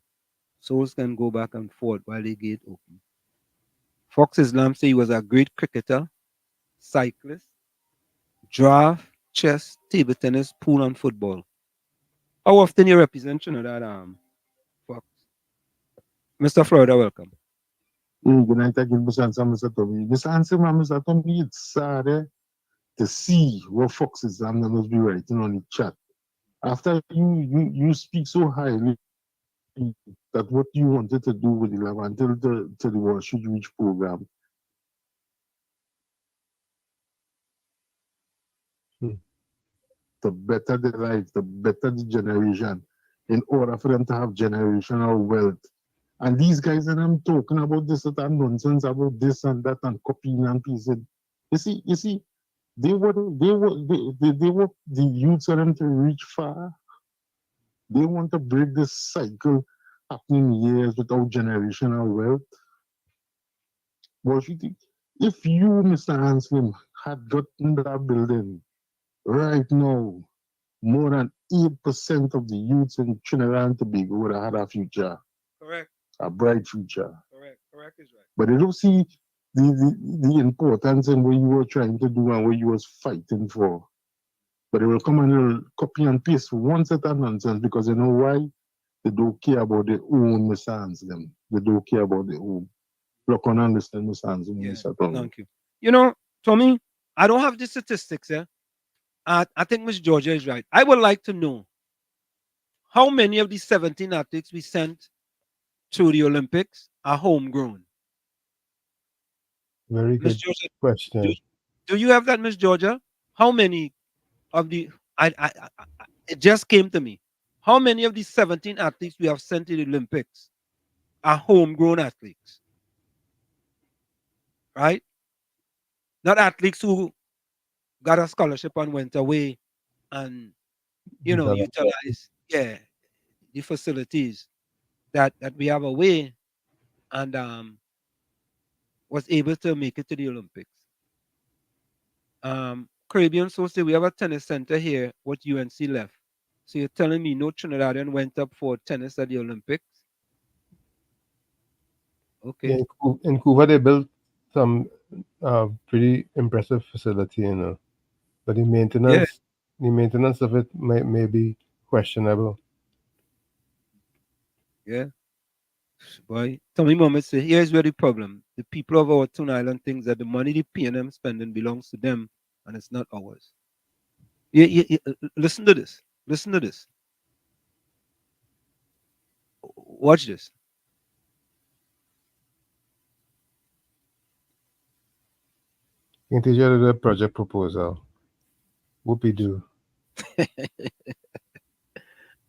Souls can go back and forth while the gate open. Fox Islam say he was a great cricketer, cyclist, draft, chess, table tennis, pool, and football. How often you represent Trinidad, Fox? Mr. Florida, welcome. Good night again, Mr. Tommy. Mr. Answer, Mr. Tommy, it's sad to see what Fox Islam must be writing on the chat. After you speak so highly that what you wanted to do with the lab until the Wall Street Reach program. The better the life, the better the generation, in order for them to have generational wealth. And these guys that I'm talking about this and nonsense about this and that and copying and pasting. You see, they want the youths for them to reach far. They want to break this cycle happening years without generational wealth. What you think? If you, Mr. Anslim, had gotten that building right now, more than 8% of the youths in Trinidad and Tobago would have had a future. Correct. A bright future. Correct is right. But they don't see the importance in what you were trying to do and what you was fighting for. But they will come and they'll copy and paste one set of nonsense because you know why? They don't care about their own, Mr. Anslim. They don't care about their own. Look on understand, Mr. Anslim, Mr. Tommy. Thank you. You know, Tommy, I don't have the statistics, yeah? I think Ms. Georgia is right. I would like to know how many of the 17 athletes we sent to the Olympics are homegrown. Very good question. Do you have that, Ms. Georgia? How many of the it just came to me. How many of these 17 athletes we have sent to the Olympics are homegrown athletes? Right? Not athletes who got a scholarship and went away and utilize the facilities that we have away and was able to make it to the Olympics. Caribbean Society, we have a tennis center here, what UNC left. So you're telling me no Trinidadian went up for tennis at the Olympics? Okay. Yeah, in Cuba, they built some pretty impressive facility, but the maintenance of it may be questionable. Yeah. Boy, Tommy Mama say, here's where the problem. The people of our Tune Island thinks that the money the PNM spending belongs to them and it's not ours. Listen to this. Listen to this. Watch this. You can teach you the project proposal. Whoopie do.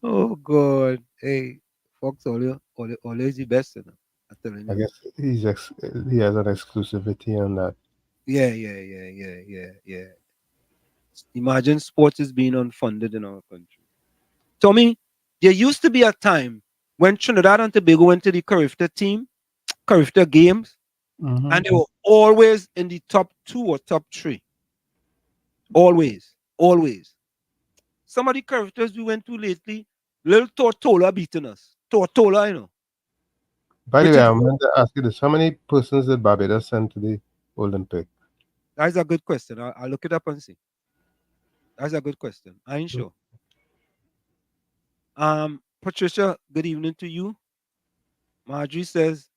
Oh God. Hey, Fox always the best, I'm telling you. I guess he has an exclusivity on that. Yeah. Imagine sports is being unfunded in our country. Tommy, there used to be a time when Trinidad and Tobago went to the Carifta games, and they were always in the top 2 or top 3. Always. Some of the Cariftas we went to lately, little Tortola beating us. Tortola, By the way, I wanted to ask you this. How many persons did Barbados send to the Olympic? That's a good question. I'll look it up and see. That's a good question. I ain't sure. Patricia, good evening to you. Marjorie says,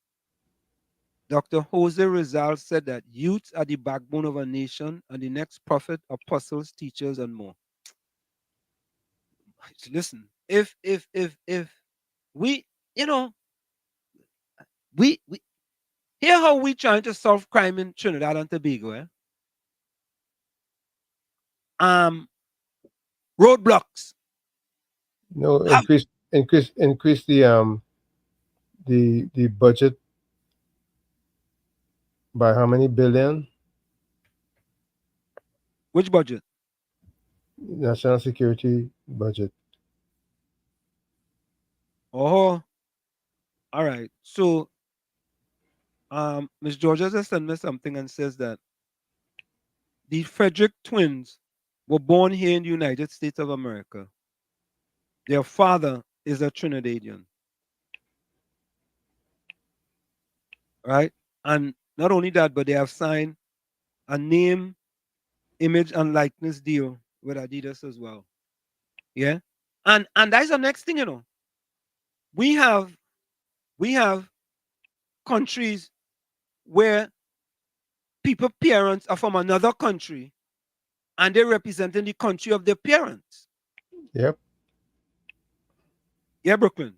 Dr. Jose Rizal said that youth are the backbone of a nation and the next prophet, apostles, teachers, and more. Listen, if we, we hear how we trying to solve crime in Trinidad and Tobago, roadblocks. No, increase the budget by how many billion? Which budget? National security budget. Oh, all right. So, Miss Georgia just sent me something and says that the Frederick twins were born here in the United States of America. Their father is a Trinidadian. Right? And not only that, but they have signed a name, image, and likeness deal with Adidas as well. Yeah. And that's the next thing, We have countries where people parents are from another country and they're representing the country of their parents. Yep. Yeah, Brooklyn.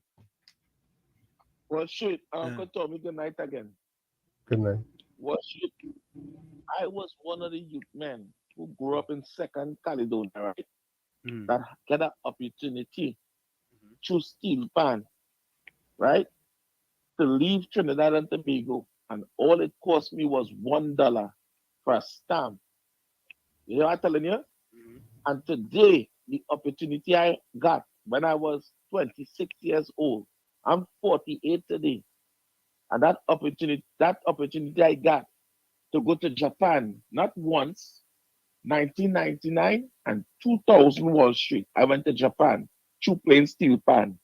Well, shit. Uncle Tommy, good night again. Good night. Well, shit. I was one of the youth men who grew up in Second Caledonia, right? That get an opportunity through steel pan, right? To leave Trinidad and Tobago. And all it cost me was $1 for a stamp. You know what I'm telling you? And today, the opportunity I got when I was 26 years old, I'm 48 today. And that opportunity I got to go to Japan, not once, 1999 and 2000 Wall Street. I went to Japan, through playing steel pan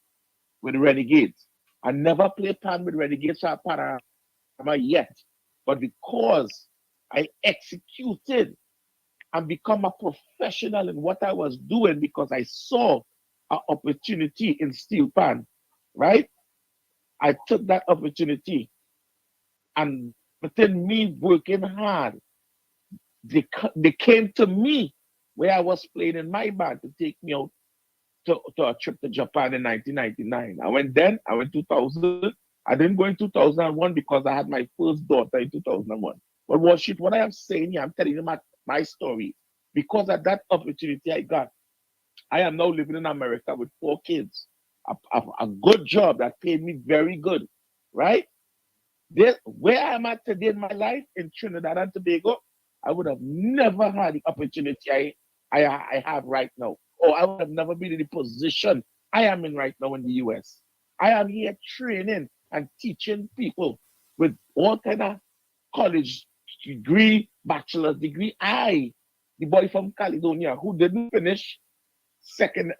with Renegades. I never played pan with Renegades or Panama yet. But because I executed and become a professional in what I was doing because I saw an opportunity in steel pan, right? I took that opportunity, and within me working hard, they came to me where I was playing in my band to take me out to a trip to Japan in 1999. I went 2000. I didn't go in 2001 because I had my first daughter in 2001. But what I am saying here, I'm telling you my story. Because of that opportunity I got, I am now living in America with 4 kids. A good job that paid me very good, right? Where I'm at today in my life in Trinidad and Tobago, I would have never had the opportunity I have right now. Or I would have never been in the position I am in right now in the US. I am here training and teaching people with all kind of college degree, bachelor's degree. The boy from Caledonia who didn't finish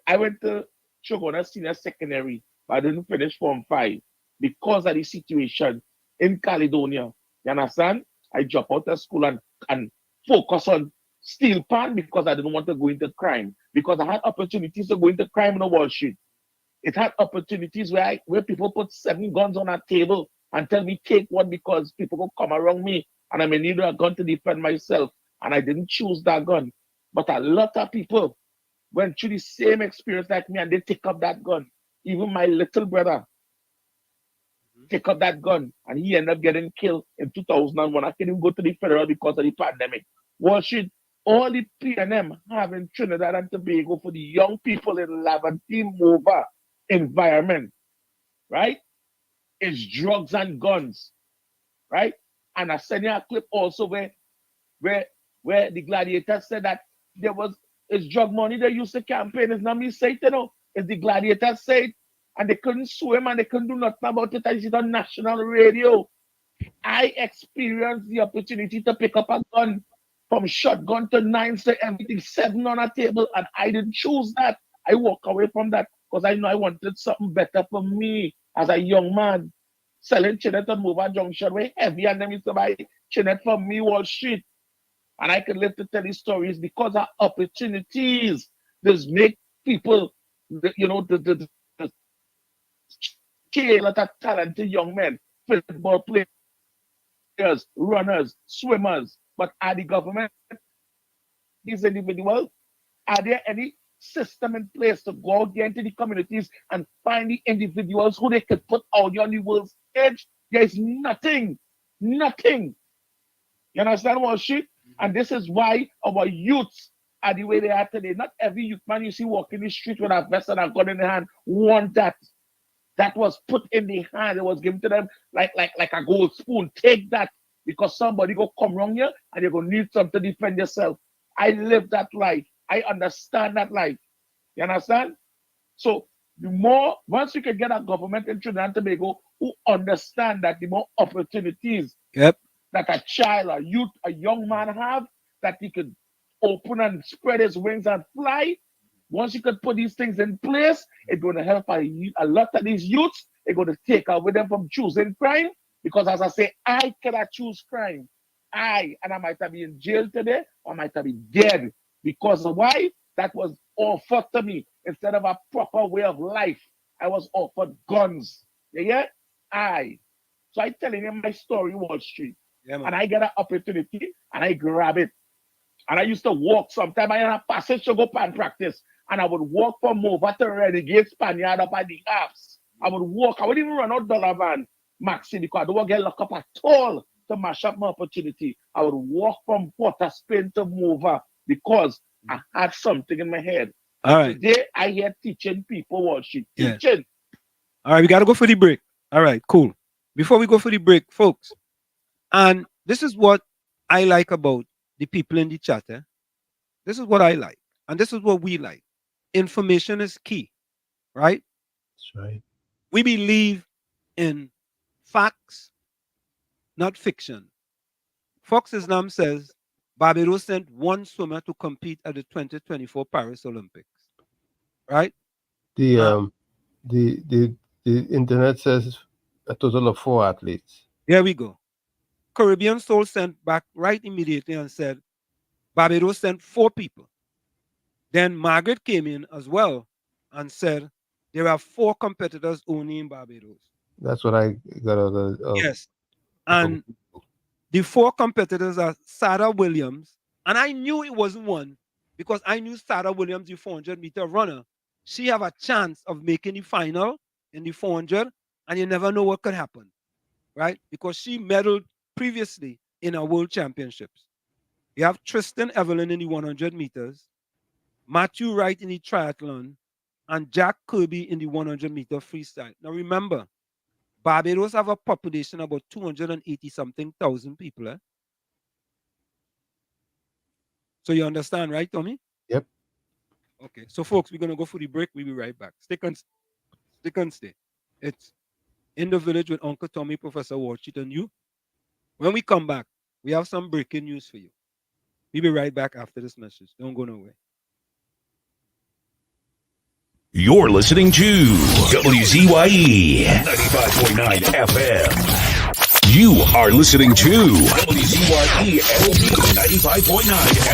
I went to Chogona Senior Secondary, but I didn't finish Form 5 because of the situation in Caledonia. You understand? I dropped out of school and focus on steel pan because I didn't want to go into crime. Because I had opportunities to go into crime on Wall Street. It had opportunities where people put 7 guns on a table and tell me take one because people will come around me and I may need a gun to defend myself. And I didn't choose that gun. But a lot of people went through the same experience like me and they take up that gun. Even my little brother take up that gun and he ended up getting killed in 2001. I couldn't go to the federal because of the pandemic. Wall Street, all the PNM have in Trinidad and Tobago for the young people in Levantine Mova environment, right? It's drugs and guns, right? And I sent you a clip also where the gladiators said that it's drug money they used to campaign. It's not me say it, you know. It's the gladiators say it. And they couldn't sue him and they couldn't do nothing about it. I see it on national radio. I experienced the opportunity to pick up a gun from shotgun to 9s to everything, 7 on a table, and I didn't choose that. I walk away from that because I know I wanted something better for me as a young man. Selling Chinette on Mova Junction, way heavy, and them used to buy Chinette from me, Wall Street. And I can live to tell these stories because of opportunities. This make people, you know, the a lot of talented young men, football players, runners, swimmers. But are the government, these individuals, are there any system in place to go out there into the communities and find the individuals who they could put out on the world stage? There's nothing. Nothing. You understand what shit? And this is why our youths are the way they are today. Not every youth man you see walking the street with a vest and a gun in the hand want that. That was put in the hand. It was given to them like a gold spoon. Take that because somebody go come wrong here and you're going to need something to defend yourself. I live that life. I understand that life. You understand? So the more, once you can get a government in Trinidad and Tobago who understand that, the more opportunities that a child, a youth, a young man have, that he could open and spread his wings and fly. Once you could put these things in place, it's going to help a lot of these youths. It's going to take away them from choosing crime. Because as I say, I cannot choose crime. And I might have been in jail today, or I might have been dead. Because of why? That was offered to me. Instead of a proper way of life, I was offered guns. Yeah? So I telling him my story, Wall Street. Yeah, and I get an opportunity, and I grab it. And I used to walk. Sometimes I had a passage to go pan practice. And I would walk from Mova to Renegade Spaniard up at the apps. I would walk. I wouldn't even run out dollar van, Maxi, because I don't want to get locked up at all to mash up my opportunity. I would walk from Port of Spain to Mova because I had something in my head. All right. Today, I hear teaching people what she teaching. All right, we got to go for the break. All right, cool. Before we go for the break, folks, and this is what I like about the people in the chat. This is what I like. And this is what we like. Information is key, right? That's right. We believe in facts, not fiction. Fox Islam says Barbados sent 1 swimmer to compete at the 2024 Paris Olympics, right? The internet says a total of 4 athletes. There we go. Caribbean Soul sent back right immediately and said Barbados sent 4 people. Then Margaret came in as well and said there are 4 competitors only in Barbados. That's what I got out of. Yes. And the 4 competitors are Sarah Williams. And I knew it wasn't one because I knew Sarah Williams, the 400-meter runner. She have a chance of making the final in the 400, and you never know what could happen, right? Because she medaled previously in our world championships. You have Tristan Evelyn in the 100 meters, Matthew Wright in the triathlon, and Jack Kirby in the 100-meter freestyle. Now remember, Barbados have a population of about 280-something thousand people. Eh? So you understand, right, Tommy? Yep. Okay. So folks, we're gonna go for the break. We'll be right back. Stick and stay. It's In the Village with Uncle Tommy, Professor Walshit, and you. When we come back, we have some breaking news for you. We'll be right back after this message. Don't go nowhere. You're listening to WZYE 95.9 FM. You are listening to WZYE LP 95.9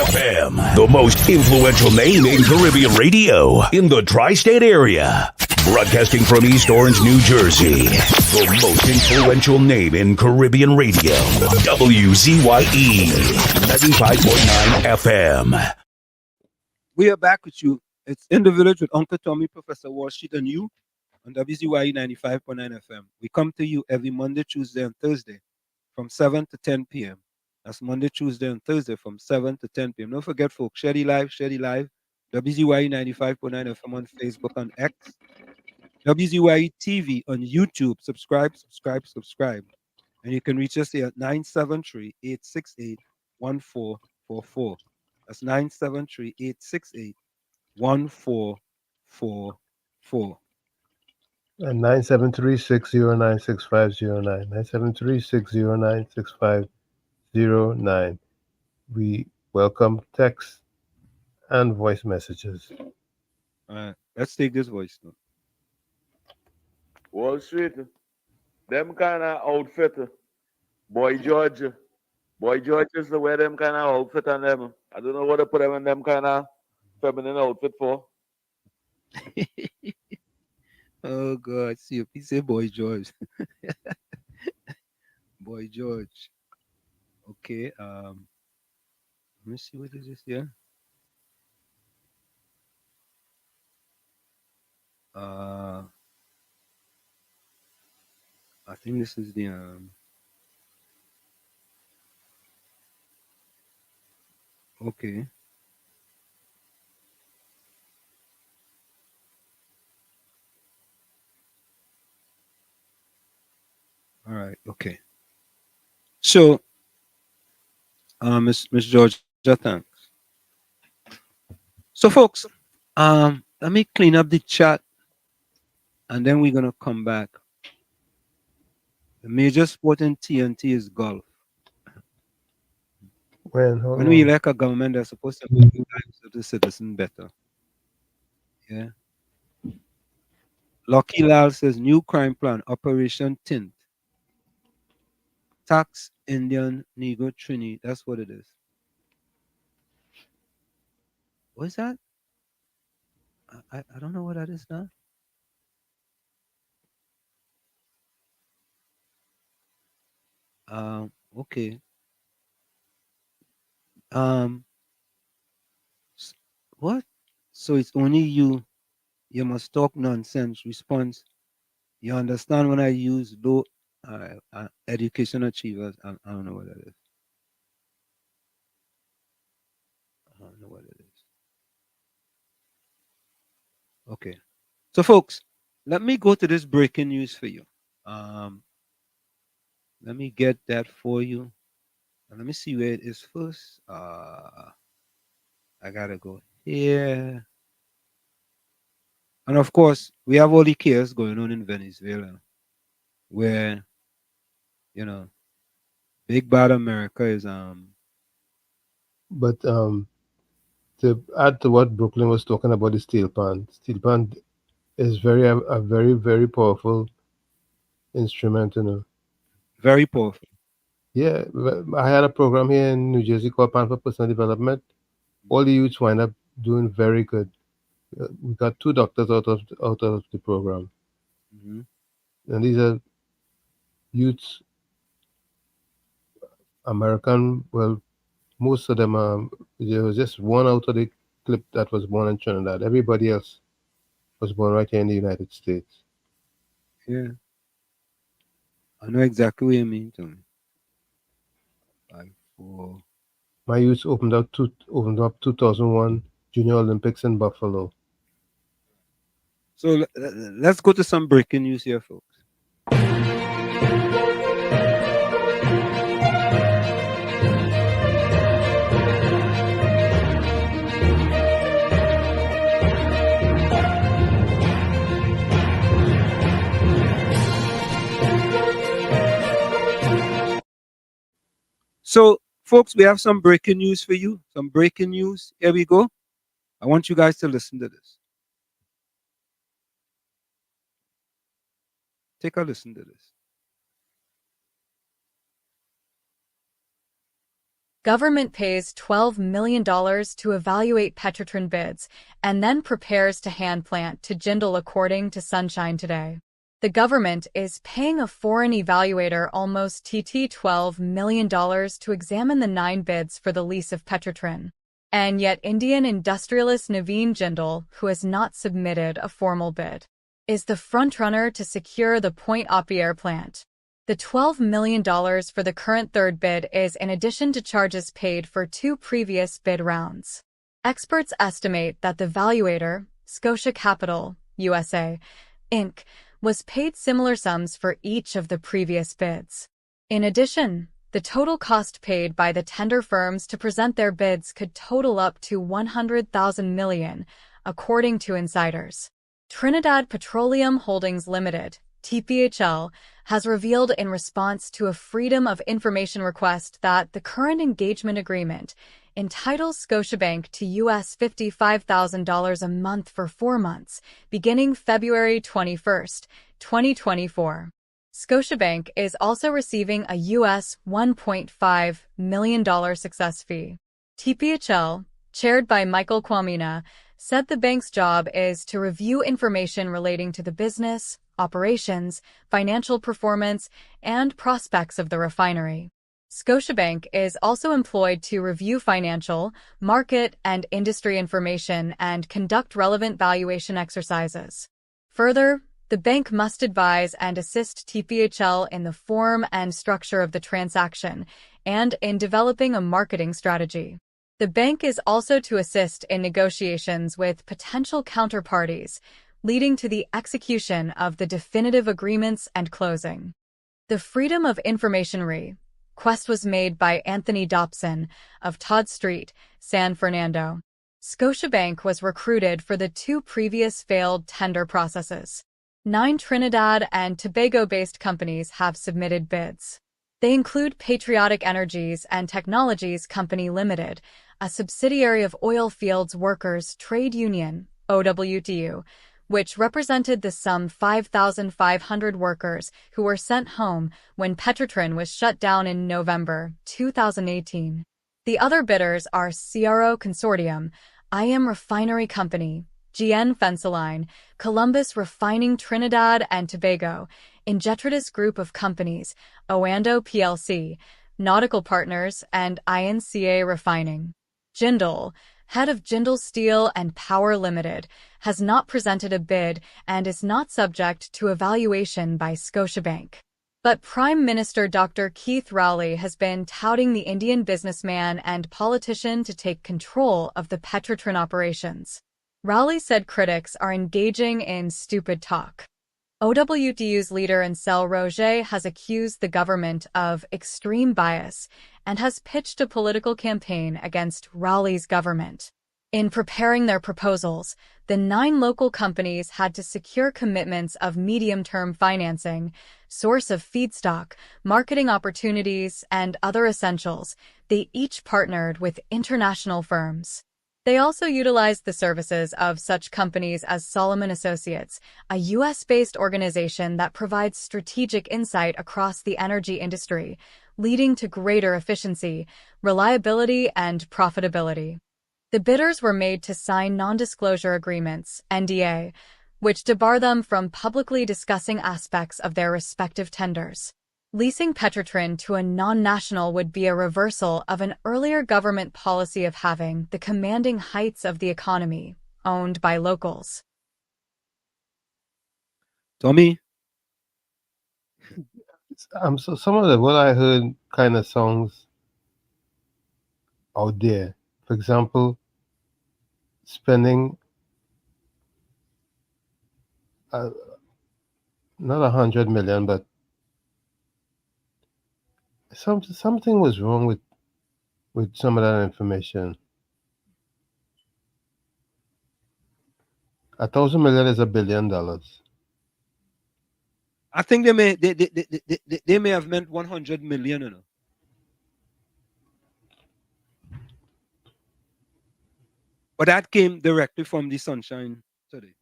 FM, the most influential name in Caribbean radio in the tri-state area. Broadcasting from East Orange, New Jersey, the most influential name in Caribbean radio. WZYE 95.9 FM. We are back with you. It's In the Village with Uncle Tommy, Professor Walshit, and you on WZYE 95.9 FM. We come to you every Monday, Tuesday, and Thursday from 7 to 10 p.m. That's Monday, Tuesday, and Thursday from 7 to 10 p.m. Don't forget, folks, share the live. WZYE 95.9 FM on Facebook and X. WZYE TV on YouTube. Subscribe. And you can reach us here at 973-868-1444. That's 973-868-1444. And 973-609-6509. 973-609-6509. We welcome text and voice messages. All right, let's take this voice now. Wall Street, them kind of outfit, Boy George is the wear them kind of outfit on them. I don't know what to put them in them kind of feminine outfit for. Oh God, see if he say Boy George. Boy George. Okay, let me see what is this here. I think this is the okay. All right, okay. So, Miss Georgia, thanks. So, folks, let me clean up the chat, and then we're gonna come back. The major sport in TNT is golf. When we elect a government, they're supposed to make the lives of the citizen better. Yeah. Lucky Lal says new crime plan, Operation Tint. Tax Indian Negro Trini. That's what it is. What is that? I don't know what that is now. Okay. What? So it's only you must talk nonsense. Response. You understand when I use low education achievers? I don't know what that is. I don't know what it is. Okay. So folks, let me go to this breaking news for you. Let me get that for you. And let me see where it is first. I gotta go here. And of course, we have all the chaos going on in Venezuela, where big bad America is But to add to what Brooklyn was talking about, the steel pan is a very, very powerful instrument, Very powerful. Yeah, I had a program here in New Jersey called Pan for Personal Development. All the youths wind up doing very good. We got 2 doctors out of the program, and these are youths, American. Well, most of them there was just one out of the clip that was born in Trinidad. Everybody else was born right here in the United States. Yeah. I know exactly what you mean, Tony. 5, 4. My youth opened up 2001 Junior Olympics in Buffalo. So let's go to some breaking news here, folks. So, folks, we have some breaking news for you. Some breaking news. Here we go. I want you guys to listen to this. Take a listen to this. Government pays $12 million to evaluate Petrotrin bids and then prepares to hand plant to Jindal, according to Sunshine Today. The government is paying a foreign evaluator almost $12 million to examine the 9 bids for the lease of Petrotrin. And yet Indian industrialist Naveen Jindal, who has not submitted a formal bid, is the frontrunner to secure the Point-à-Pierre plant. The $12 million for the current third bid is in addition to charges paid for 2 previous bid rounds. Experts estimate that the valuator, Scotia Capital, USA, Inc., was paid similar sums for each of the previous bids. In addition, the total cost paid by the tender firms to present their bids could total up to $100,000 million, according to insiders. Trinidad Petroleum Holdings Limited, TPHL, has revealed in response to a Freedom of Information request that the current engagement agreement entitles Scotiabank to US $55,000 a month for 4 months, beginning February 21, 2024. Scotiabank is also receiving a US $1.5 million success fee. TPHL, chaired by Michael Kwamina, said the bank's job is to review information relating to the business, operations, financial performance, and prospects of the refinery. Scotiabank is also employed to review financial, market, and industry information and conduct relevant valuation exercises. Further, the bank must advise and assist TPHL in the form and structure of the transaction and in developing a marketing strategy. The bank is also to assist in negotiations with potential counterparties, leading to the execution of the definitive agreements and closing. The Freedom of Information request was made by Anthony Dobson of Todd Street, San Fernando. Scotiabank was recruited for the 2 previous failed tender processes. 9 Trinidad and Tobago-based companies have submitted bids. They include Patriotic Energies and Technologies Company Limited, a subsidiary of Oilfields Workers Trade Union, OWTU, which represented the some 5,500 workers who were sent home when Petrotrin was shut down in November 2018. The other bidders are CRO Consortium, IM Refinery Company, GN Fenceline, Columbus Refining Trinidad and Tobago, Injetradis Group of Companies, Oando plc, Nautical Partners, and INCA Refining. Jindal, head of Jindal Steel and Power Limited, has not presented a bid and is not subject to evaluation by Scotiabank. But Prime Minister Dr. Keith Rowley has been touting the Indian businessman and politician to take control of the Petrotrin operations. Rowley said critics are engaging in stupid talk. OWTU's leader Ansel Roger has accused the government of extreme bias and has pitched a political campaign against Rowley's government. In preparing their proposals, the 9 local companies had to secure commitments of medium-term financing, source of feedstock, marketing opportunities, and other essentials. They each partnered with international firms. They also utilized the services of such companies as Solomon Associates, a U.S.-based organization that provides strategic insight across the energy industry, leading to greater efficiency, reliability, and profitability. The bidders were made to sign non-disclosure agreements, NDA, which debar them from publicly discussing aspects of their respective tenders. Leasing Petrotrin to a non-national would be a reversal of an earlier government policy of having the commanding heights of the economy owned by locals. Tommy? So some of what I heard kind of sounds out there. For example, spending not 100 million, but something was wrong with some of that information. 1,000 million is $1 billion. I think they may have meant 100 million, you know. But that came directly from the Sunshine Today.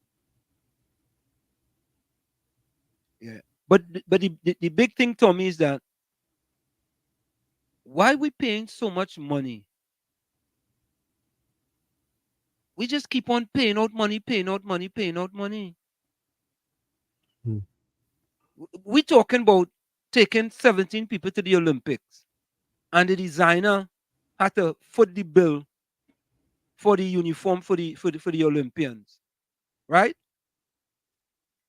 Yeah. But the big thing, Tommy, is that why we paying so much money? We just keep on paying out money, paying out money, paying out money. We talking about taking 17 people to the Olympics, and the designer had to foot the bill for the uniform for the Olympians, right?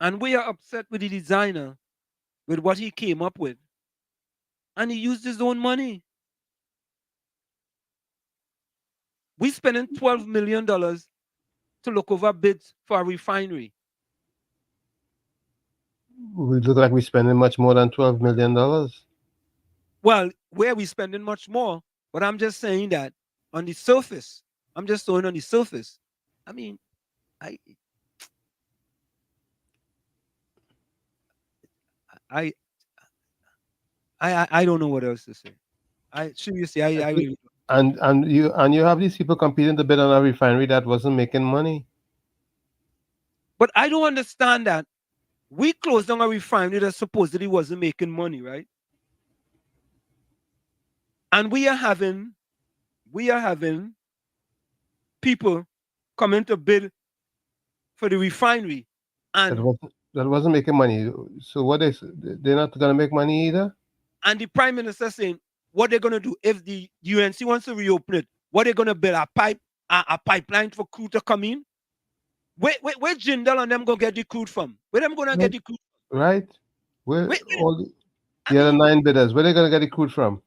And we are upset with the designer with what he came up with, and he used his own money. We spending $12 million to look over bids for a refinery. We look like we're spending much more than $12 million. Well, where we spending much more, but I'm just saying that on the surface, I'm just throwing on the surface. I mean, I don't know what else to say. I seriously, I really. And you have these people competing to bid on a refinery that wasn't making money. But I don't understand that. We closed down a refinery that supposedly wasn't making money, right? And we are having people coming to bid for the refinery, and that wasn't making money. So what they're not gonna make money either? And the prime minister saying what they're gonna do if the UNC wants to reopen it. What they're gonna build a pipeline for crude to come in? Where Jindal and them gonna get the crude from? Where them gonna get the crude from? Right? Where all the other 9 bidders? Where they gonna get the crude from?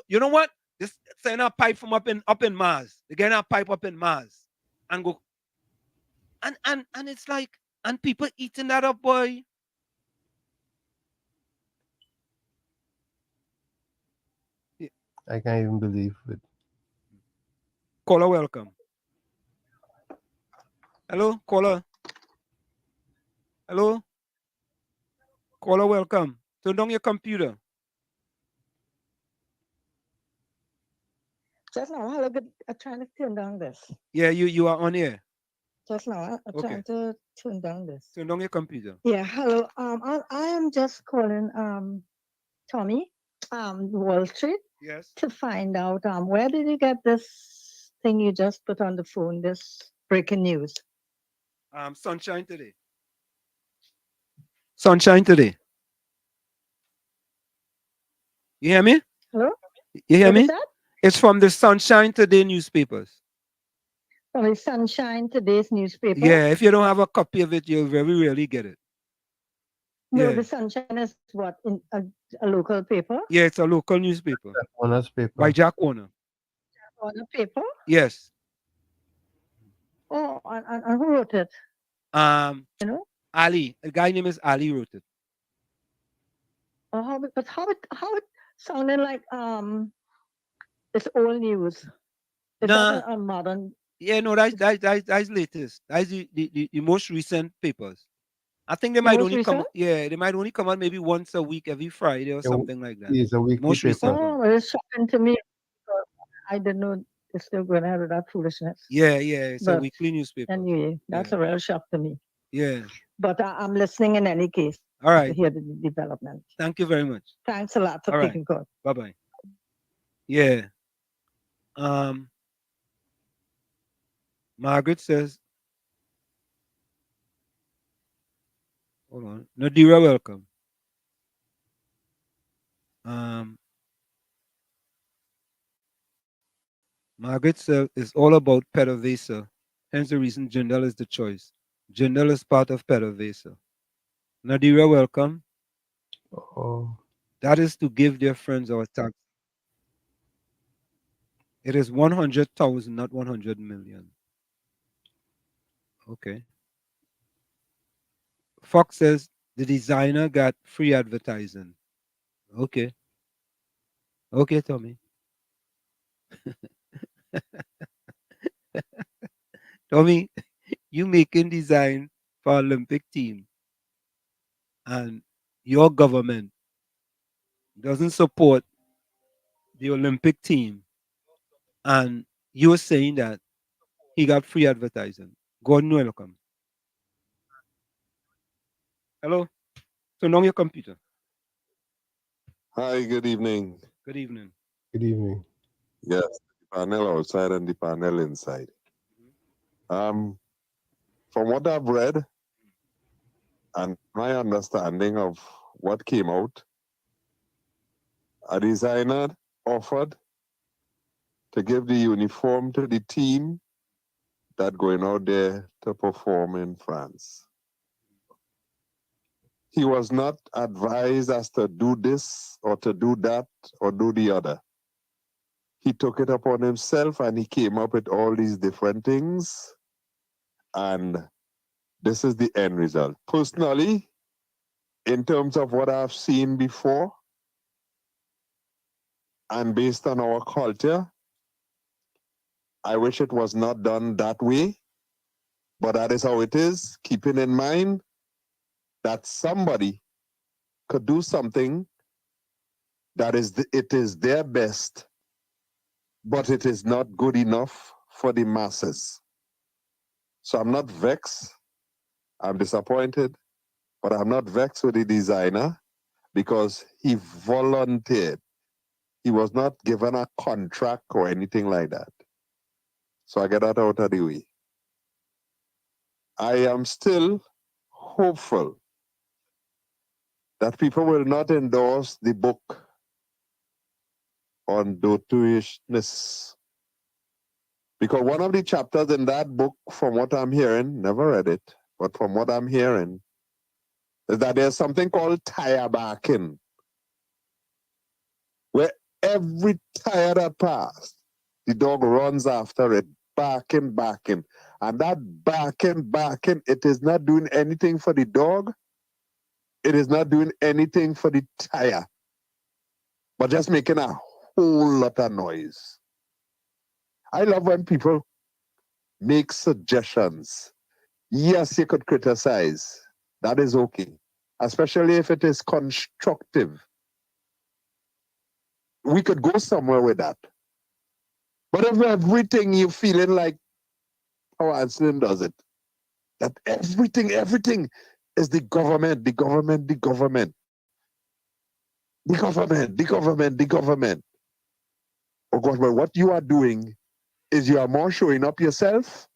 You know what? This send a pipe from up in Mars. They're getting a pipe up in Mars and go. And it's like, and people eating that up, boy. Yeah. I can't even believe it. Caller, welcome. Hello, caller. Hello? Caller, welcome. Turn down your computer. Just now, I'm trying to turn down this. Yeah, you are on air. Just now, I'm trying to turn down this. Turn down your computer. Yeah, hello. I am just calling Tommy, Wall Street. Yes. To find out where did you get this thing you just put on the phone, this breaking news? Sunshine Today. Sunshine Today. You hear me? Hello? You hear What me? is that? It's from the Sunshine Today newspapers. From the Sunshine Today's newspaper? Yeah, if you don't have a copy of it, you'll very rarely get it. No, Yeah. the Sunshine is what, in a local paper? Yeah, it's a local newspaper. Warner's paper. By Jack Warner. On a paper? Yes. Oh, and who wrote it? You know? Ali. A guy named is Ali wrote it. Oh, how it sounded like it's old news. It's not a modern. Yeah, no, that's latest. That's the most recent papers. I think they The might most only come. recent? Yeah, they might only come out maybe once a week, every Friday or something like that. It's a weekly Most recent. paper. Oh, it's shocking to me because I didn't know they're still going ahead with that foolishness. Yeah, it's a But weekly newspaper. anyway, that's a real shock to me. Yeah. But I'm listening in any case. All right. To hear the development. Thank you very much. Thanks a lot for All right. taking call. Bye-bye. Yeah. Margaret says, hold on. Nadira, welcome. Margaret says it's all about PDVSA. Hence the reason Jindal is the choice. Jindal is part of PDVSA. Nadira, welcome. Oh. That is to give their friends our tax. It is 100,000, not 100 million. Okay. Fox says the designer got free advertising. Okay. Okay, Tommy. Tommy, you making design for Olympic team and your government doesn't support the Olympic team and you're saying that he got free advertising. God no welcome. Hello? Turn on your computer. Hi, good evening. Good evening. Good evening. Yes, the panel outside and the panel inside. From what I've read and my understanding of what came out, a designer offered to give the uniform to the team that going out there to perform in France. He was not advised as to do this or to do that or do the other. He took it upon himself and he came up with all these different things. And this is the end result. Personally, in terms of what I've seen before, and based on our culture, I wish it was not done that way, but that is how it is, keeping in mind that somebody could do something that it is their best, but it is not good enough for the masses. So I'm not vexed, I'm disappointed, but I'm not vexed with the designer because he volunteered. He was not given a contract or anything like that. So I get that out of the way. I am still hopeful that people will not endorse the book on dotishness. Because one of the chapters in that book, from what I'm hearing, never read it, but from what I'm hearing, is that there's something called tire barking, where every tire that passes, the dog runs after it, barking, barking. And that barking, barking, it is not doing anything for the dog. It is not doing anything for the tire, but just making a whole lot of noise. I love when people make suggestions. Yes, you could criticize. That is okay, especially if it is constructive. We could go somewhere with that. But if everything you feeling like how Anselm does it, that everything is the government, the government, the government. The government, the government, the government. Oh God, well, what you are doing is you are more showing up yourself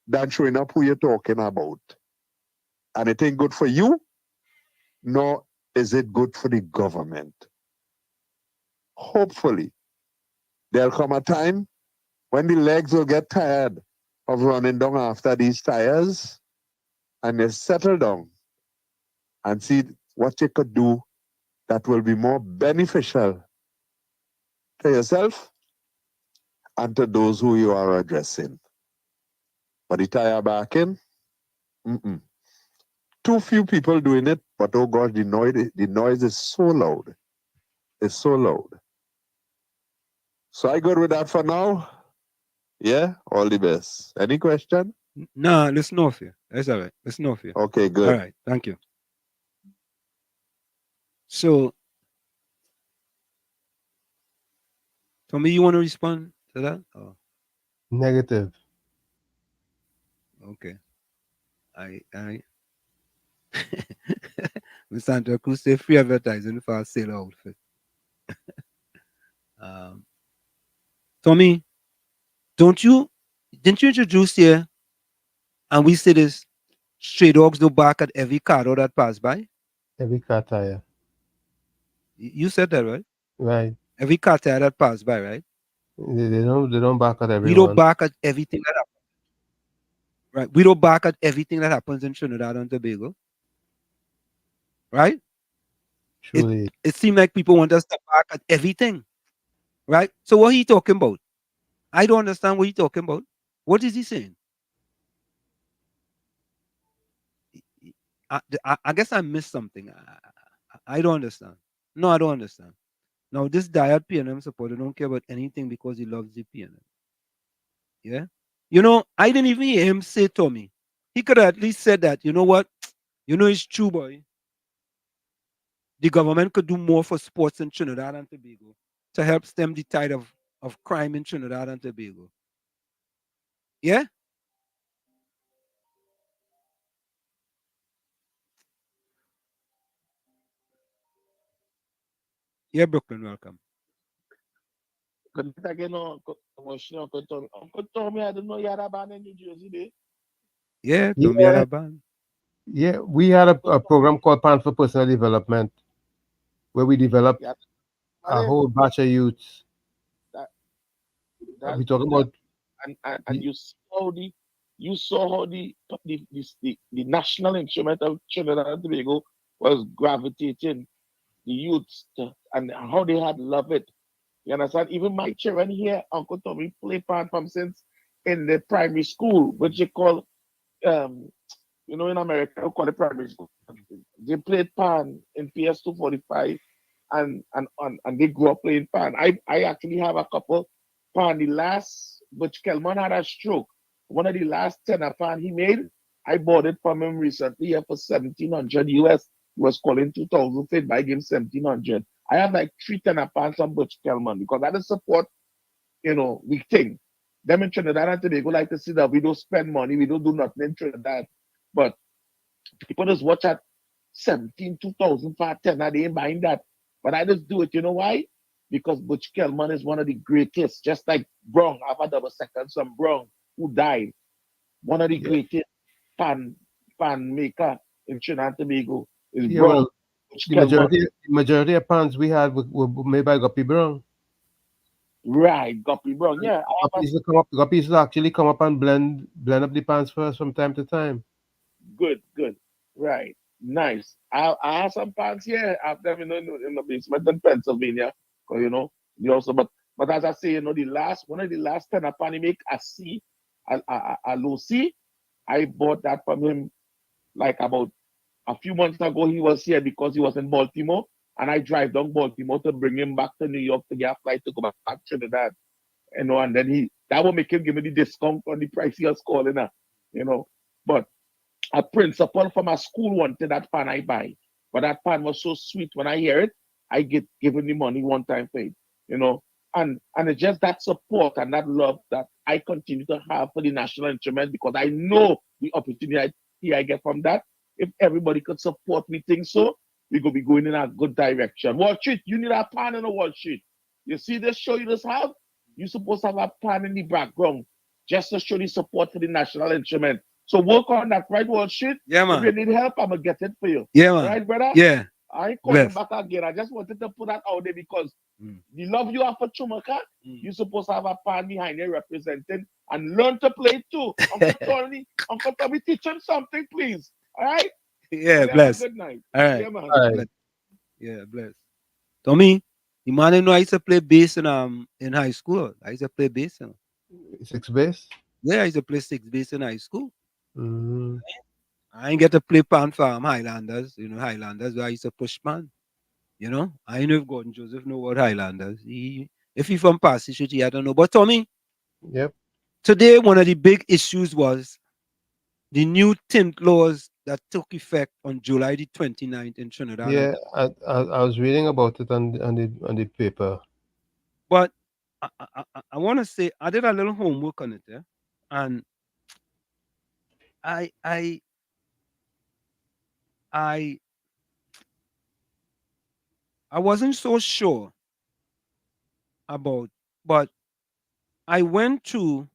than showing up who you're talking about. And it ain't good for you, nor is it good for the government. Hopefully, there'll come a time when the legs will get tired of running down after these tires and you settle down and see what you could do that will be more beneficial to yourself and to those who you are addressing. But the tire barking, too few people doing it, but oh God, the noise is so loud. It's so loud. So I good with that for now. Yeah, all the best. Any question? No, listen off here. That's all right. Listen off here. Okay, good. All right, thank you. So, Tommy, you want to respond to that? Oh. Negative. Okay. Miss Santa Cruz say free advertising for a sailor outfit. Tommy, didn't you introduce here and we say this stray dogs do bark at every car that pass by? Every car tire. You said that, right? Right. Every car tire that pass by, right? They don't bark at everyone. We don't bark at everything that happens. Right. We don't bark at everything that happens in Trinidad and Tobago. Right? Truly. It seems like people want us to bark at everything. Right? So what are you talking about? I don't understand what you're talking about. What is he saying? I guess I missed something. I don't understand. No, I don't understand. Now, this diet PNM supporter don't care about anything because he loves the PNM. Yeah? You know, I didn't even hear him say to me. He could have at least said that, you know what? You know, it's true, boy. The government could do more for sports in Trinidad and Tobago to help stem the tide of crime in Trinidad and Tobago. Yeah? Yeah, Brooklyn, welcome. Good again, Uncle Tommy. Uncle Tommy, I don't know you had a band in New Jersey, there. Yeah, Tommy Yeah, Araban. yeah. We had a program called Plan for Personal Development where we developed Yeah, a whole batch of youths. that, We talking that, about and you saw how the national instrument of Trinidad and Tobago was gravitating the youths and how they had loved it. You understand? Even my children here, Uncle Tommy play pan from since in the primary school, which you call um in America we call it primary school. They played pan in PS245 and they grew up playing pan. I actually have a couple pan. The last Butch Kelman had a stroke. One of the last tenor pan he made, I bought it from him recently here for 1700 US. He was calling 2000 fit, but I gave him 1700. I have like 3 tenor pans from Butch Kelman because I just support, we think. Them in Trinidad and Tobago like to see that we don't spend money, we don't do nothing in Trinidad. But people just watch at 17, 2000 for 10, they ain't buying that. But I just do it. You know why? Because Butch Kelman is one of the greatest, just like Brown, I have a double second son, Brown, who died. One of the greatest fan maker in Trinidad and Tobago is yeah. Brown. Well, Butch the Kelman. majority of pans we had were made by Guppy Brown. Right, Guppy Brown. Yeah. Guppy used to actually come up and blend up the pans for us from time to time. Good. Right. Nice. I have some pants here. I have them in the basement in Pennsylvania. 'Cause, they also, but as I say, one of the last 10 pan he make a C, a low C. I bought that from him like about a few months ago. He was here because he was in Baltimore, and I drive down Baltimore to bring him back to New York to get a flight to go back to Trinidad. And then that will make him give me the discount on the price he was calling her. But a principal from a school wanted that pan I buy. But that pan was so sweet when I hear it, I get given the money one time for it, And it's just that support and that love that I continue to have for the national instrument because I know the opportunity I get from that. If everybody could support me, think so, we could be going in a good direction. Wall Street, you need a pan in the Wall Street. You see this show you just have? You're supposed to have a pan in the background just to show the support for the national instrument. So work on that, right, Wall Street? Yeah, man. If you need help, I'm going to get it for you. Yeah, man. All right, brother? Yeah. I ain't calling back again. I just wanted to put that out there because the love you have for Chumaka, you're supposed to have a pan behind you representing and learn to play too. Uncle Tommy, teach him something, please. All right? Yeah, Have bless. a good night. All right. Yeah, man. All right. Bless. Yeah, bless. Tommy, the man I used to play bass in high school. I used to play bass. 6 bass. Yeah, I used to play 6 bass in high school. Mm. I ain't get to play pan for Highlanders, Highlanders where I used to push pan. I know if Gordon Joseph know what Highlanders. If he from Passy City, I don't know. But Tommy, Yep. today one of the big issues was the new Tint laws that took effect on July the 29th in Trinidad. Yeah, I was reading about it on the paper. But I want to say I did a little homework on it, and I wasn't so sure about, but I went to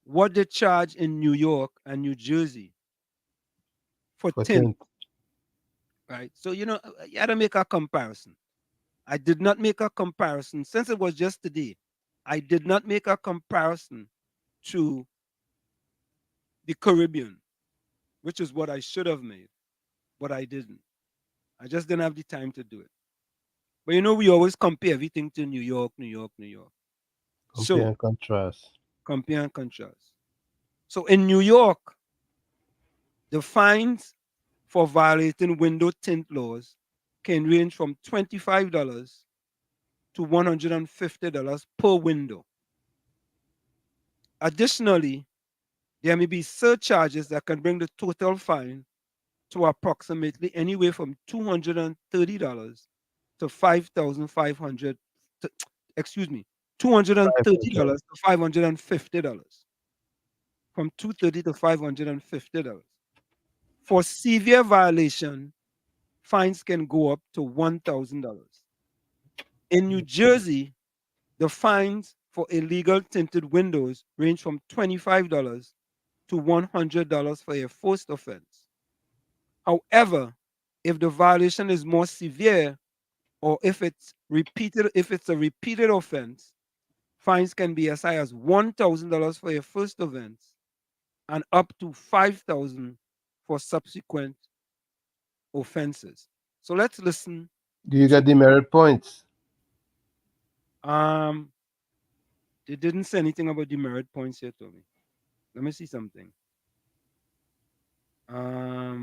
what they charge in New York and New Jersey for Tint. Right? So, you had to make a comparison. I did not make a comparison since it was just today. I did not make a comparison to the Caribbean, which is what I should have made, but I didn't. I just didn't have the time to do it. But we always compare everything to New York, New York, New York. Compare and contrast. Compare and contrast. So in New York, the fines for violating window tint laws can range from $25 to $150 per window. Additionally, there may be surcharges that can bring the total fine to approximately anywhere from $230 to $5,500. $230 to $550. From $230 to $550. For severe violation, fines can go up to $1,000. In New Jersey, the fines for illegal tinted windows range from $25 to $100 for a first offense. However, if the violation is more severe or if it's a repeated offense, fines can be as high as $1,000 for a first offense and up to $5,000 for subsequent offenses. So let's listen. Do you get demerit points? They didn't say anything about demerit points here, Tommy. Let me see something. I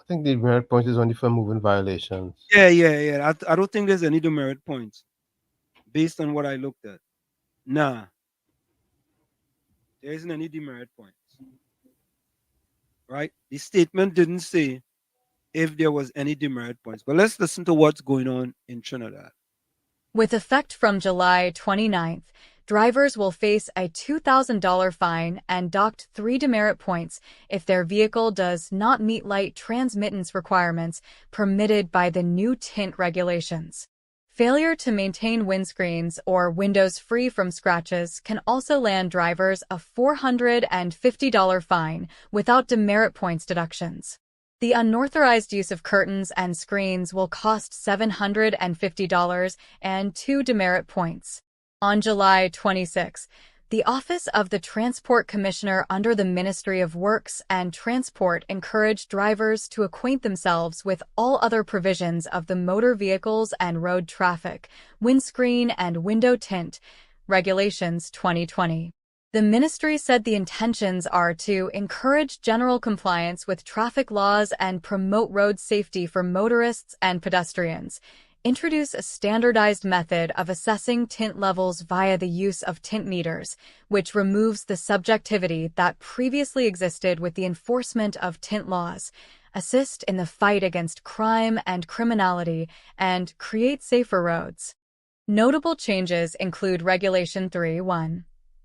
think the demerit point is only for moving violations. Yeah. I don't think there's any demerit points based on what I looked at. Nah. There isn't any demerit points. Right? The statement didn't say if there was any demerit points. But let's listen to what's going on in Trinidad. With effect from July 29th, drivers will face a $2,000 fine and docked 3 demerit points if their vehicle does not meet light transmittance requirements permitted by the new tint regulations. Failure to maintain windscreens or windows free from scratches can also land drivers a $450 fine without demerit points deductions. The unauthorized use of curtains and screens will cost $750 and 2 demerit points. On July 26, the Office of the Transport Commissioner under the Ministry of Works and Transport encouraged drivers to acquaint themselves with all other provisions of the Motor Vehicles and Road Traffic, Windscreen and Window Tint Regulations 2020. The ministry said the intentions are to encourage general compliance with traffic laws and promote road safety for motorists and pedestrians, introduce a standardized method of assessing tint levels via the use of tint meters, which removes the subjectivity that previously existed with the enforcement of tint laws, assist in the fight against crime and criminality, and create safer roads. Notable changes include Regulation 3.1,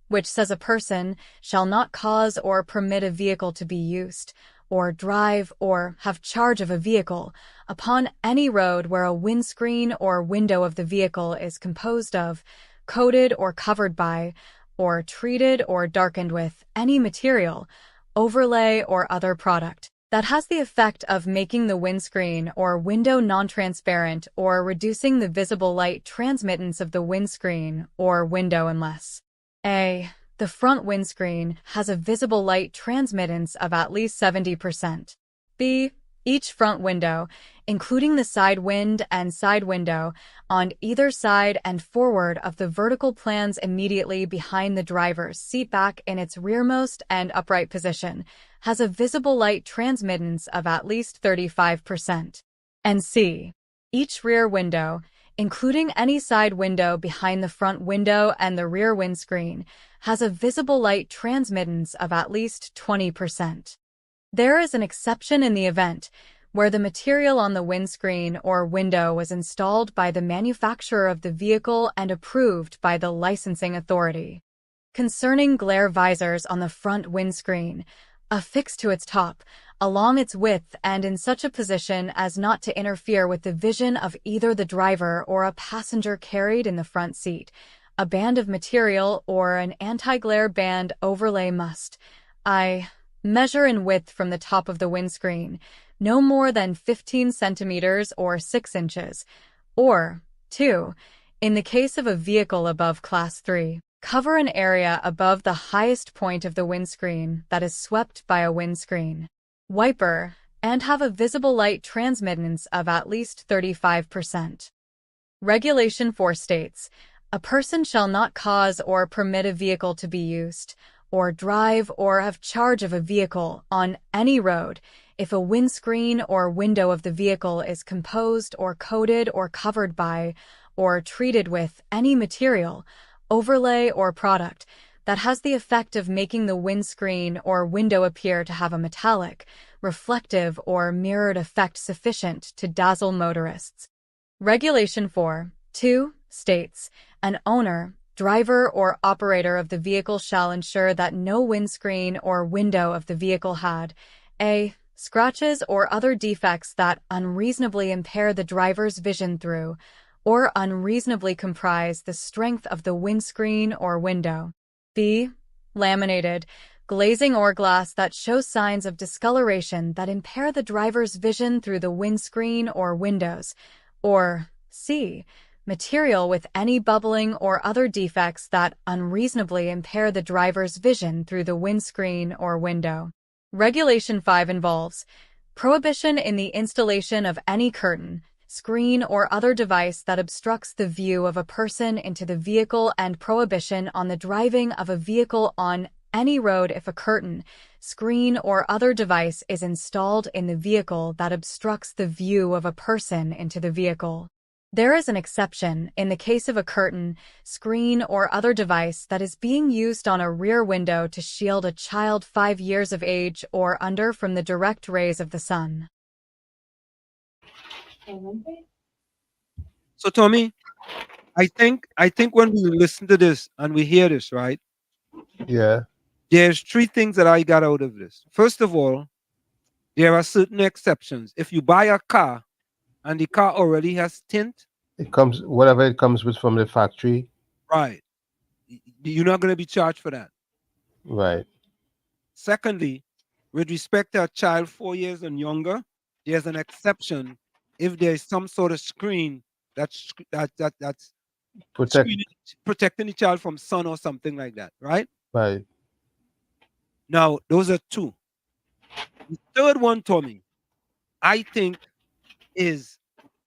which says a person shall not cause or permit a vehicle to be used, or drive or have charge of a vehicle upon any road where a windscreen or window of the vehicle is composed of, coated or covered by, or treated or darkened with any material, overlay or other product that has the effect of making the windscreen or window non-transparent or reducing the visible light transmittance of the windscreen or window unless a. The front windscreen has a visible light transmittance of at least 70%. B. Each front window, including the side wind and side window, on either side and forward of the vertical plans immediately behind the driver's seat back in its rearmost and upright position, has a visible light transmittance of at least 35%. And C. Each rear window, including any side window behind the front window and the rear windscreen, has a visible light transmittance of at least 20%. There is an exception in the event where the material on the windscreen or window was installed by the manufacturer of the vehicle and approved by the licensing authority. Concerning glare visors on the front windscreen, affixed to its top, along its width and in such a position as not to interfere with the vision of either the driver or a passenger carried in the front seat, a band of material or an anti-glare band overlay must, measure in width from the top of the windscreen, no more than 15 centimeters or 6 inches, or 2, in the case of a vehicle above Class 3, cover an area above the highest point of the windscreen that is swept by a windscreen wiper, and have a visible light transmittance of at least 35%. Regulation 4 states, a person shall not cause or permit a vehicle to be used, or drive or have charge of a vehicle on any road if a windscreen or window of the vehicle is composed or coated or covered by or treated with any material, overlay, or product that has the effect of making the windscreen or window appear to have a metallic, reflective, or mirrored effect sufficient to dazzle motorists. Regulation 4.2 states, an owner, driver, or operator of the vehicle shall ensure that no windscreen or window of the vehicle had a. Scratches or other defects that unreasonably impair the driver's vision through, or unreasonably comprise the strength of the windscreen or window. B. Laminated, glazing or glass that shows signs of discoloration that impair the driver's vision through the windscreen or windows. Or C. Material with any bubbling or other defects that unreasonably impair the driver's vision through the windscreen or window. Regulation 5 involves prohibition in the installation of any curtain, screen, or other device that obstructs the view of a person into the vehicle, and prohibition on the driving of a vehicle on any road if a curtain, screen, or other device is installed in the vehicle that obstructs the view of a person into the vehicle. There is an exception in the case of a curtain, screen, or other device that is being used on a rear window to shield a child 5 years of age or under from the direct rays of the sun. So, Tommy, I think when we listen to this and we hear this, right? Yeah. There's 3 things that I got out of this. First of all, there are certain exceptions. If you buy a car and the car already has tint, It comes whatever it comes with from the factory. right, you're not going to be charged for that. Right. Secondly, with respect to a child 4 years and younger, there's an exception if there's some sort of screen that's protecting the child from sun or something like that, right? Right. Now, those are 2. The third one, Tommy, I think is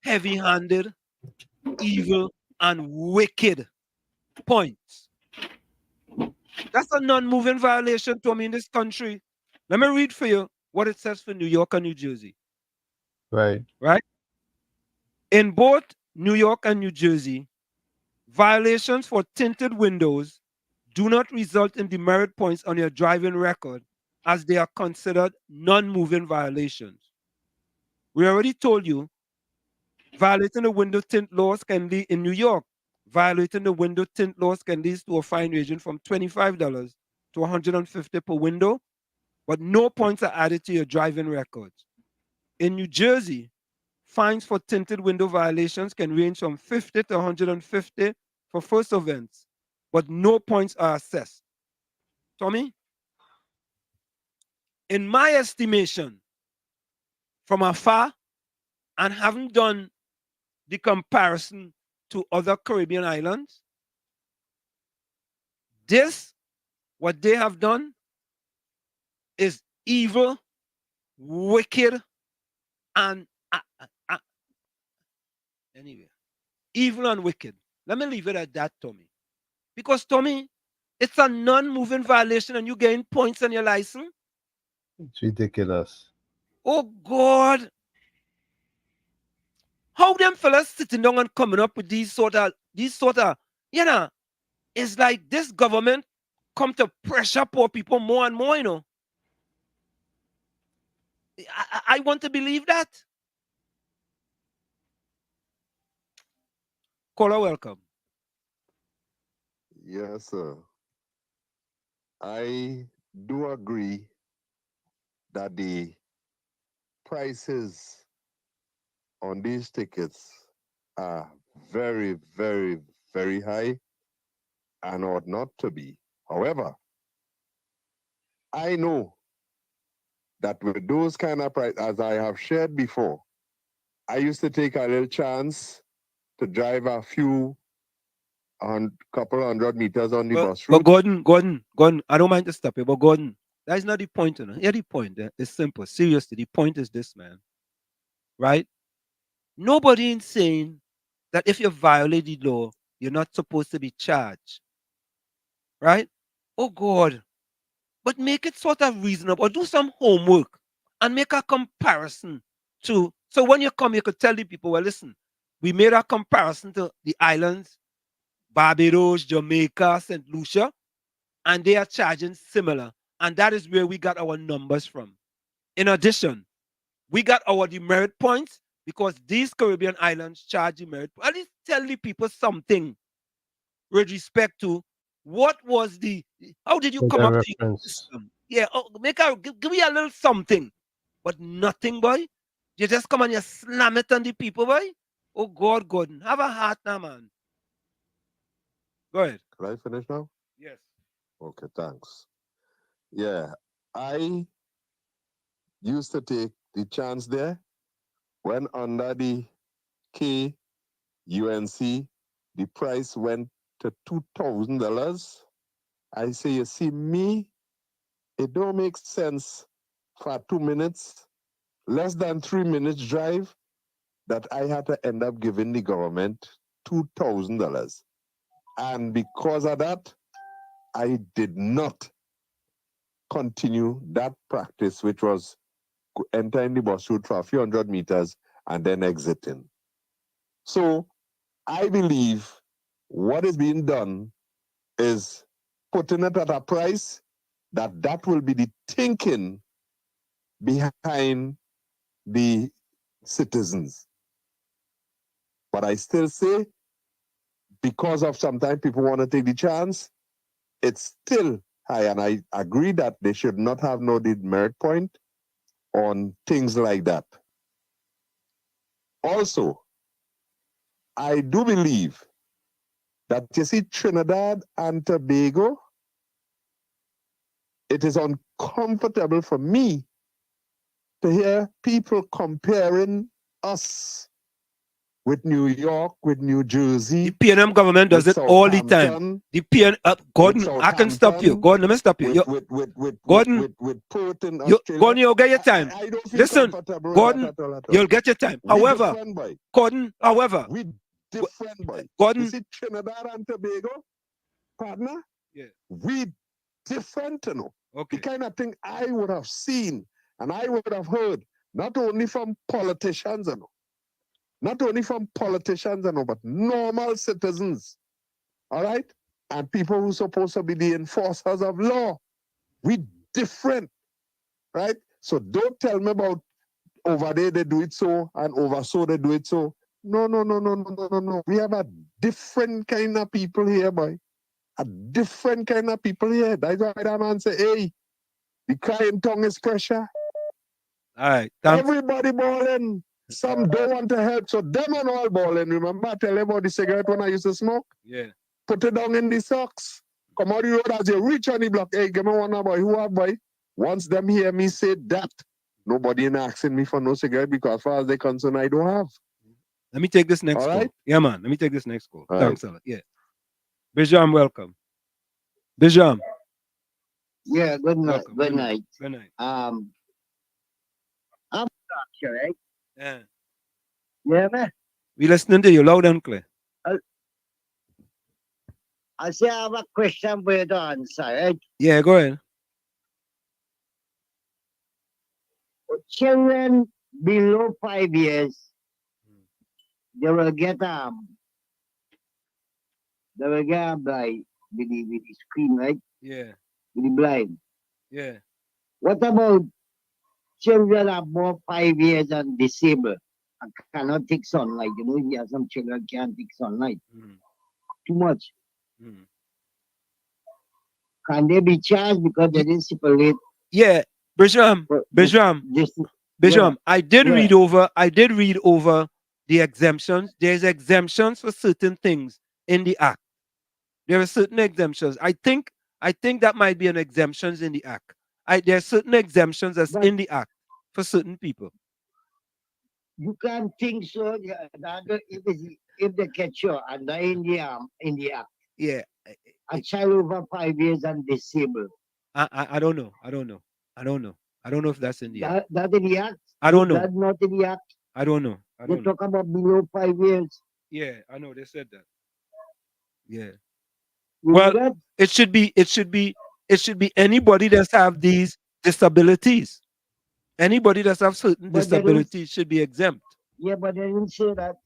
heavy-handed, evil, and wicked points. That's a non-moving violation, Tommy, in this country. Let me read for you what it says for New York and New Jersey. Right. Right? In both New York and New Jersey, violations for tinted windows do not result in demerit points on your driving record, as they are considered non-moving violations. We already told you, violating the window tint laws can lead, in New York, violating the window tint laws can lead to a fine ranging from $25 to $150 per window, but no points are added to your driving records. In New Jersey, fines for tinted window violations can range from $50 to $150 for first offense, but no points are assessed. Tommy, in my estimation, from afar, and having done the comparison to other Caribbean islands, what they have done is evil, wicked, and anyway, evil and wicked. Let me leave it at that, Tommy. Because, Tommy, it's a non-moving violation and you gain points on your license. It's ridiculous. Oh, God. How them fellas sitting down and coming up with these sort of, you know, it's like this government come to pressure poor people more and more, you know. I want to believe that. Caller, welcome. Yes, sir. I do agree that the prices on these tickets are very, very, very high and ought not to be. However, I know that with those kind of prices, as I have shared before, I used to take a little chance to drive a couple 100 meters on the bus route. But Gordon, I don't mind to stop you, but Gordon, that is not the point. You know? Yeah, the point is simple. Seriously, the point is this, man. Right? Nobody is saying that if you violate the law, you're not supposed to be charged. Right? Oh God. But make it sort of reasonable. Do some homework and make a comparison to. So when you come, you could tell the people, well, listen, we made a comparison to the islands, Barbados, Jamaica, St. Lucia, and they are charging similar. And that is where we got our numbers from. In addition, we got our demerit points because these Caribbean islands charge demerit. At least tell the people something with respect to what was how did you With come a up to the reference. system? Yeah, give me a little something, but nothing, boy. You just come and you slam it on the people, boy. Oh God, Gordon, have a heart now, man. Go ahead. Can I finish now? Yes. Okay, thanks. Yeah, I used to take the chance there when under the KUNC, the price went to $2,000. I say, you see, me, it don't make sense for 2 minutes, less than 3 minutes drive, that I had to end up giving the government $2,000. And because of that, I did not continue that practice, which was entering the bus route for a few hundred meters and then exiting. So I believe what is being done is putting it at a price that will be the thinking behind the citizens. But I still say, because of sometimes people want to take the chance, it's still high. And I agree that they should not have no demerit point on things like that. Also, I do believe that, you see, Trinidad and Tobago, it is uncomfortable for me to hear people comparing us with New York, with New Jersey. The PNM government does it all the time. The Gordon, I can stop you. Gordon, let me stop you. Gordon, Gordon, you'll get your time. Listen, Gordon, you'll get your time. However, Gordon, however, Gordon, you see, Trinidad and Tobago, partner, yeah, we different, you know. Okay. The kind of thing I would have seen and I would have heard, not only from politicians, you know, not only from politicians, you know, but normal citizens, all right? And people who are supposed to be the enforcers of law. We different, right? So don't tell me about over there they do it so and over so they do it so. No. We have a different kind of people here, boy. A different kind of people here. That's why that man say, hey, the crying tongue is pressure. All right. Thanks. Everybody balling. Some don't want to help, so them and all balling. Remember I tell you about the cigarette when I used to smoke? Yeah. Put it down in the socks. Come out the road as you reach on the block. Hey, give me one now, boy. Who have, boy? Once them hear me say that, nobody ain't asking me for no cigarette because as far as they're concerned, I don't have. Let me take this next call. Right? Yeah, man. Let me take this next call. All Thanks a lot. Yeah. Bijam, welcome. Bijam. Yeah, good night. Welcome. Good night. Good night. I'm sure, right? Yeah. Yeah, man. We listening to you loud and clear. I say I have a question for you to answer, right? Yeah, go ahead. Children below 5 years, they will get like with the screen, right? Yeah. With the blind. Yeah. What about children above 5 years and disabled and cannot take sunlight? You know, you have some children can't take sunlight. Too much. Can they be charged because they didn't stipulate? Yeah, Bijam, I did read over the exemptions. There's exemptions for certain things in the act. There are certain exemptions. I think that might be an exemptions in the act. There are certain exemptions that's in the act for certain people. You can't think so. If they catch you and they're in the act. Yeah. A child over 5 years and disabled. I don't know. I don't know if that's in the act. That in the act? I don't know. That's not in the act. I don't know. They talk about below 5 years. Yeah, I know they said that. Yeah. You Well, know that? it should be anybody that's have these disabilities. Anybody that's have certain But they didn't. disabilities should be exempt. Yeah, but they didn't say that.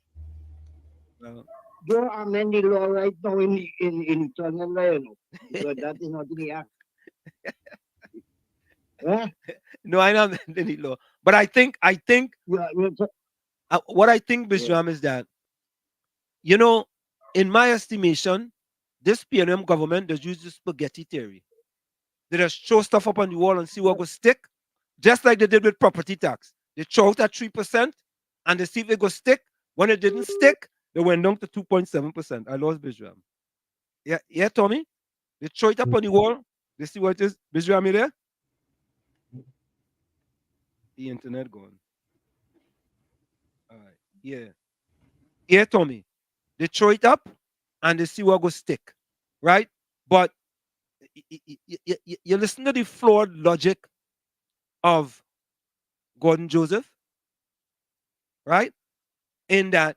Well, Don't amend the law right now in Trinidad, you know, because that is not in the act. no, I don't amend any law. But I think what I think, Bisram, is that, you know, in my estimation, this PNM government does use the spaghetti theory. They just throw stuff up on the wall and see what will stick, just like they did with property tax. They throw it at 3% and they see if it will stick. When it didn't stick, they went down to 2.7%. I lost Bisram. Yeah, Tommy? They throw it up on the wall. They see what it is. Bisram, you there? The internet gone. All right. Yeah, Tommy. They throw it up and they see what will stick. Right? But you listen to the flawed logic of Gordon Joseph, right? In that,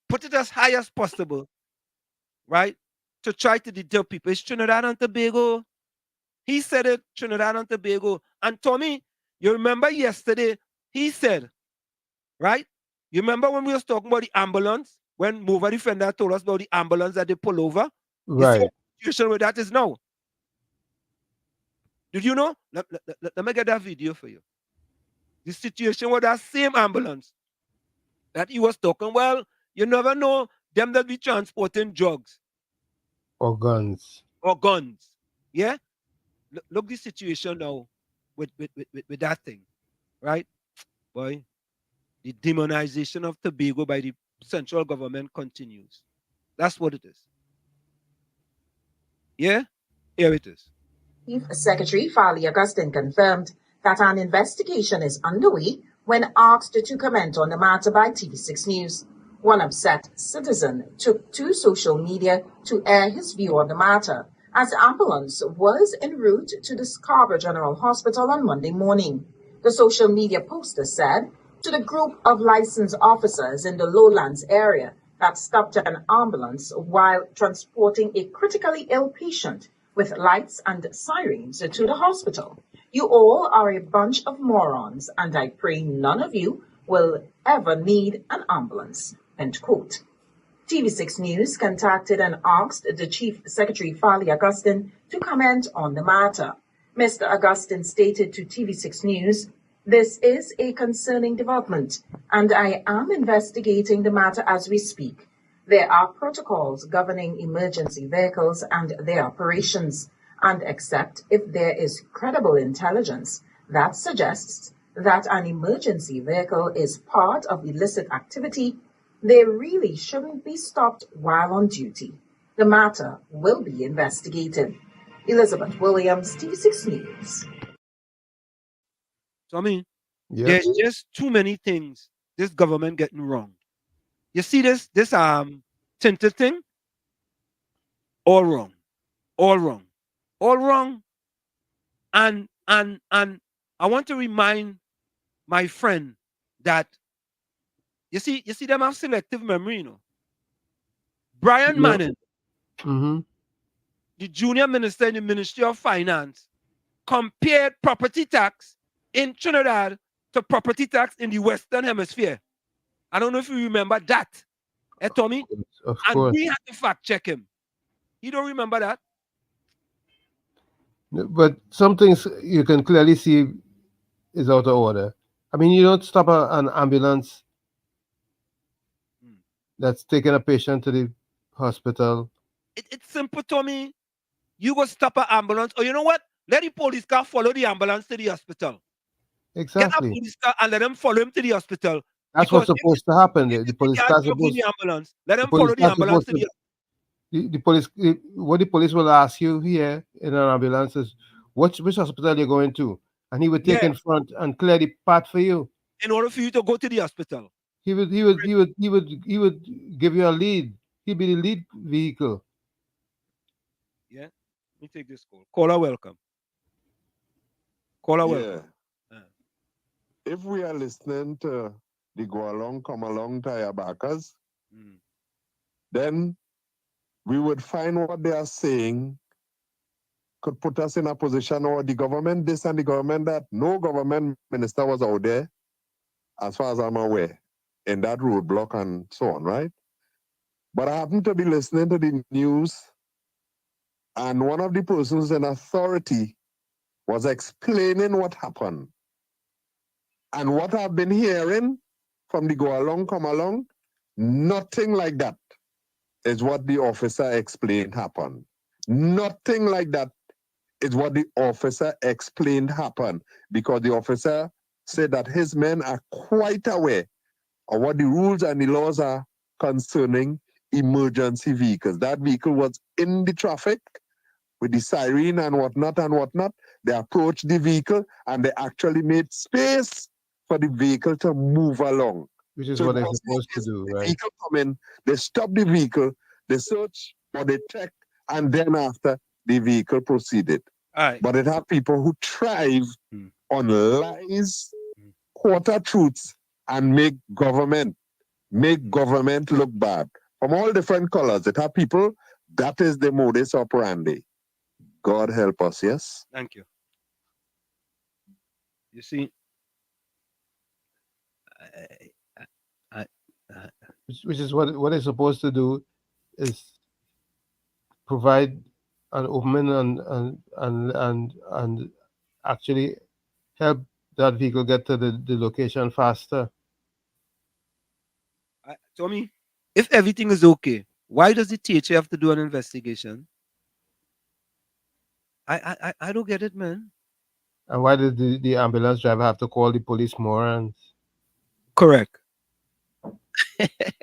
put it as high as possible, right? To try to deter people. It's Trinidad and Tobago. He said it, Trinidad and Tobago. And Tommy, you remember yesterday, he said, right? You remember when we was talking about the ambulance? When Mover Defender told us about the ambulance that they pull over? You see Right. what the situation where that is now? Did you know? Let me get that video for you. The situation with that same ambulance that he was talking, well, you never know them that be transporting drugs Or guns. or guns. Yeah? Look the situation now with that thing, right? Boy, the demonization of Tobago by the central government continues. That's what it is. Yeah? Here it is. Chief Secretary Fali Augustine confirmed that an investigation is underway when asked to comment on the matter by TV6 News. One upset citizen took to social media to air his view on the matter as the ambulance was en route to the Scarborough General Hospital on Monday morning. The social media poster said to the group of licensed officers in the Lowlands area that stopped an ambulance while transporting a critically ill patient with lights and sirens to the hospital. You all are a bunch of morons, and I pray none of you will ever need an ambulance. End quote. TV6 News contacted and asked the Chief Secretary Fali Augustine to comment on the matter. Mr. Augustine stated to TV6 News, "This is a concerning development, and I am investigating the matter as we speak. There are protocols governing emergency vehicles and their operations, and except if there is credible intelligence that suggests that an emergency vehicle is part of illicit activity, they really shouldn't be stopped while on duty. The matter will be investigated." Elizabeth Williams, TV6 News. So, I mean, there's just too many things this government getting wrong. You see this tinted thing? All wrong. All wrong. All wrong. And I want to remind my friend that you see them have selective memory, you know. Brian Manning, the junior minister in the Ministry of Finance, compared property tax in Trinidad to property tax in the Western Hemisphere. I don't know if you remember that, Tommy. Of and course. we had to fact check him. You don't remember that? But some things you can clearly see is out of order. I mean, you don't stop an ambulance that's taking a patient to the hospital. It's simple, Tommy. You go stop an ambulance, or you know what? Let the police car follow the ambulance to the hospital. Exactly. Get a police car and let them follow him to the hospital. That's what's supposed to happen. The police car Can't jump in the ambulance. Let them police follow the car ambulance supposed to the the police. What the police will ask you here in an ambulance is, which hospital you're going to, and he would take in front and clear the path for you. In order for you to go to the hospital. He would give you a lead. He'd be the lead vehicle. Yeah. Let me take this call. Caller, welcome. Caller, welcome. If we are listening to the go along, come along tire backers, then we would find what they are saying could put us in a position, or the government this and the government that. No government minister was out there, as far as I'm aware, in that roadblock and so on, right? But I happened to be listening to the news, and one of the persons in authority was explaining what happened. And what I've been hearing from the go along, come along, nothing like that is what the officer explained happened. Nothing like that is what the officer explained happened, because the officer said that his men are quite aware of what the rules and the laws are concerning emergency vehicles. That vehicle was in the traffic with the siren and whatnot and whatnot. They approached the vehicle and they actually made space for the vehicle to move along. Which is So what it they're was supposed to do, the right? vehicle come in, they stop the vehicle, they search or they check, and then after the vehicle proceeded. But it have people who thrive on lies, quarter truths, and make government look bad. From all different colors, it have people, that is the modus operandi. God help us, yes? Thank you. You see, Which is what they're supposed to do, is provide an opening and actually help that vehicle get to the location faster. Tommy, if everything is okay, why does the teacher have to do an investigation? I don't get it, man. And why did the ambulance driver have to call the police morons? Correct.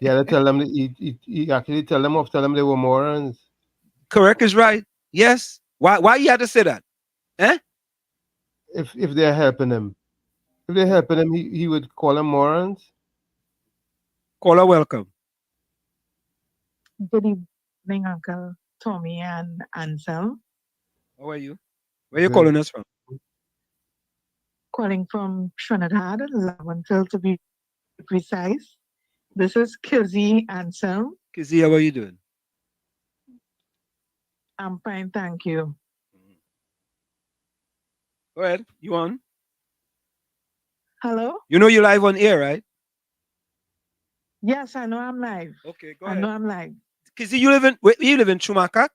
Yeah, they tell them he actually tell them they were morons. Correct is right. Yes. Why you had to say that? Eh? If they're helping him. If they're helping him, he would call them morons. Caller, welcome. Good evening, Uncle Tommy and Ansel. How are you? Where you calling us from? Calling from Trinidad, Laventille to be precise. This is Kizzy Ansel. Kizzy, how are you doing? I'm fine, thank you. Go ahead. You on? Hello? You know you're live on air, right? Yes, I know I'm live. Okay, go I ahead. know I'm live. Kizzy, you live in Chumakak?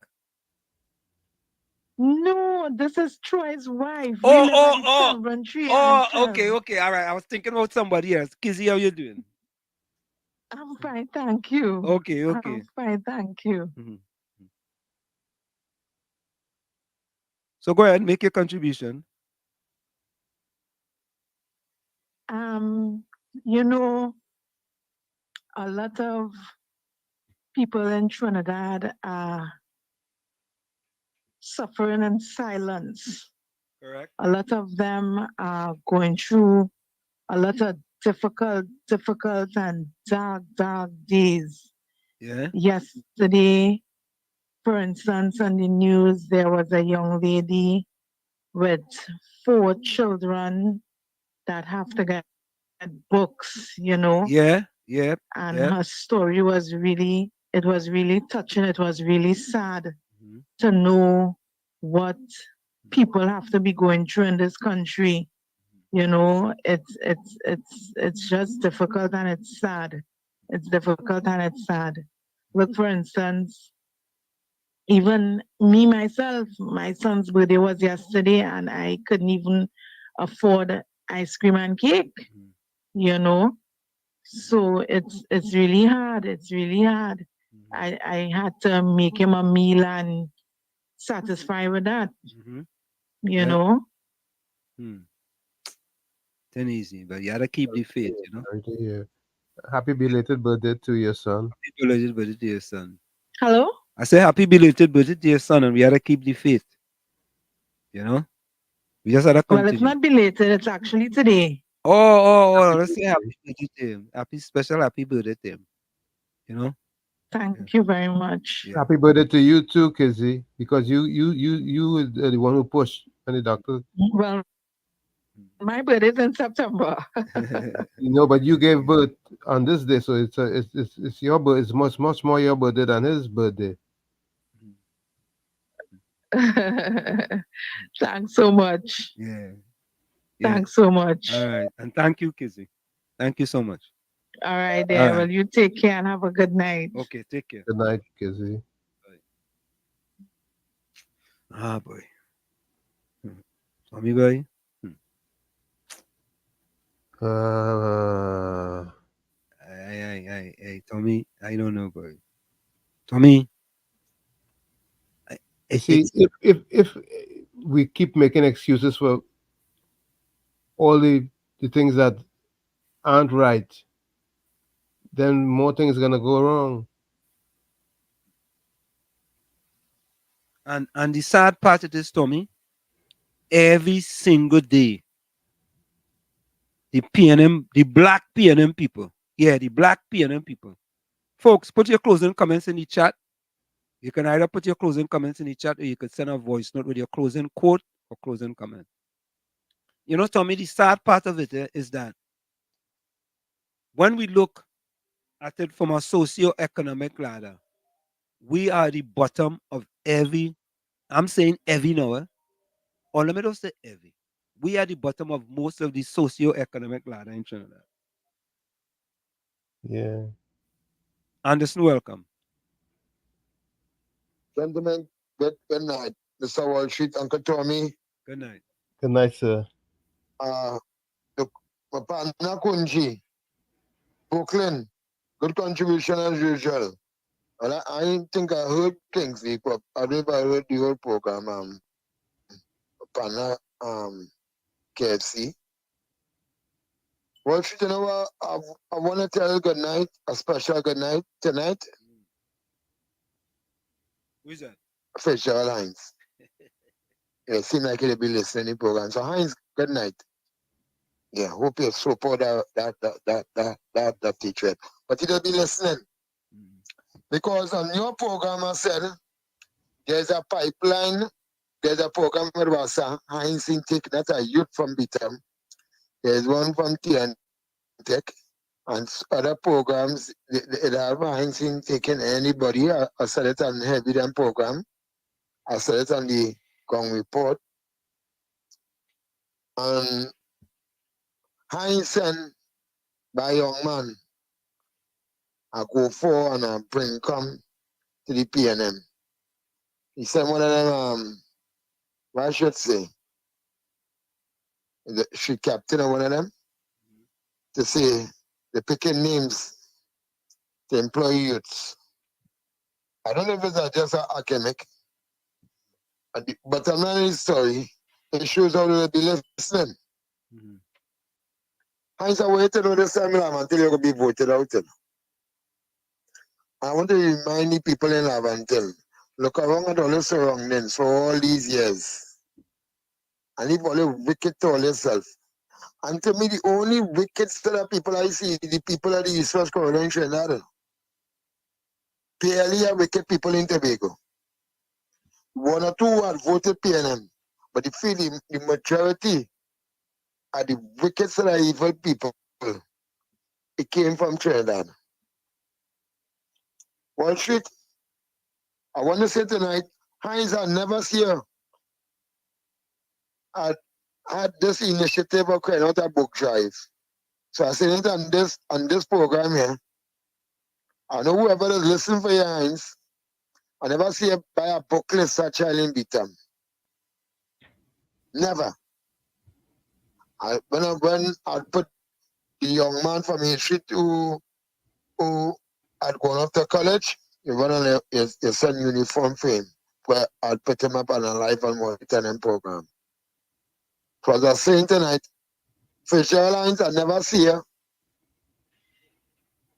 No, this is Troy's wife. We live at the Coventry Oh, Ansel. okay. All right. I was thinking about somebody else. Kizzy, how you doing? I'm fine, thank you. Okay. I'm fine, thank you. So go ahead, make your contribution. You know, a lot of people in Trinidad are suffering in silence. Correct. A lot of them are going through a lot of difficult and dark days. Yeah. Yesterday, for instance, on the news, there was a young lady with 4 children that have to get books, you know. Yeah. And her story was really touching. It was really sad to know what people have to be going through in this country. You know, it's just difficult and it's sad. It's difficult and it's sad. Look, for instance, even me myself, my son's birthday was yesterday and I couldn't even afford ice cream and cake, you know. So it's really hard. It's really hard. I had to make him a meal and satisfy with that. You know. It's easy, but you gotta keep the faith, you know. Yeah. Happy belated birthday to your son. Happy belated birthday to your son. Hello? I say happy belated birthday to your son, and we gotta keep the faith. You know? We just gotta continue. Well, it's not belated, it's actually today. Oh, let's say happy birthday to him. Happy birthday to him. You know? Thank you very much. Happy birthday to you too, Kizzy, because you were the one who pushed when the doctor. Well, My birthday is in September. But you gave birth on this day, so it's your birth. It's much more your birthday than his birthday. Thanks so much. Yeah. Thanks so much. All right. And thank you, Kizzy. Thank you so much. All right, there. Well, you take care and have a good night. Okay, take care. Good night, Kizzy. Ah, boy. Tommy boy. Hey, Tommy. I don't know, boy. Tommy. See, if we keep making excuses for all the things that aren't right, then more things are gonna go wrong. And the sad part of this, Tommy, every single day, the PNM, the black PNM people, the black PNM people. Folks, put your closing comments in the chat. You can either put your closing comments in the chat, or you could send a voice note with your closing quote or closing comment. You know, Tommy, the sad part of it is that when we look at it from a socio-economic ladder, we are the bottom of every, I'm saying every now, or let me just say every. We are the bottom of most of the socio-economic ladder in Trinidad. Yeah. Anderson, welcome. Gentlemen, good night. Mr. Wall Street, Uncle Tommy. Good night. Good night, sir. Look, my partner Kunji, Brooklyn, good contribution as usual. Well, I think I heard Kingsley, but I don't know if I heard the whole program. Partner KFC. Wall Street, you know what? I want to tell you good night, a special good night tonight. Who is that? Fisher Hines. Yeah, seem like he'll be listening to the program. So Hines, good night. Yeah, hope you support that teacher. But he'll be listening. Because on your program I said there's a pipeline, there's a program with Wasa, Hines Intake, that's a youth from Bitam. There's one from Tint, and other programs they have Hines taking anybody. I said it on Heavy Them program. I said it on the Gong report. And Hines sent by a young man, I go for and I bring come to the PNM. He sent one of them, what I should say, the street captain or one of them, to say they're picking names to employ youths. I don't know if it's just an academic, but I'm not in the story. It shows how they'll be listening. Hines, I wait to know this time until you're going to be voted out. I want to remind the people in Lavantil, look around at all the surroundings for all these years. And leave all the wicked to all yourself. And to me, the only wicked set of people I see, the people of the East West Corridor in Trinidad. Barely are wicked people in Tobago. One or two had voted PNM, but the majority are the wicked set of evil people. It came from Trinidad. Wall Street, I want to say tonight, Hines, I never see her had this initiative of creating out a book drive. So I said it on this program here. I know whoever is listening for your Hines, I never see her buy a book list for a child in Bitam. Never. When I put the young man from history who had gone off to college, he went on his son uniform for him, where I'd put him up on a live and monitoring program. So as I was saying tonight, Fisher Lines, I never see her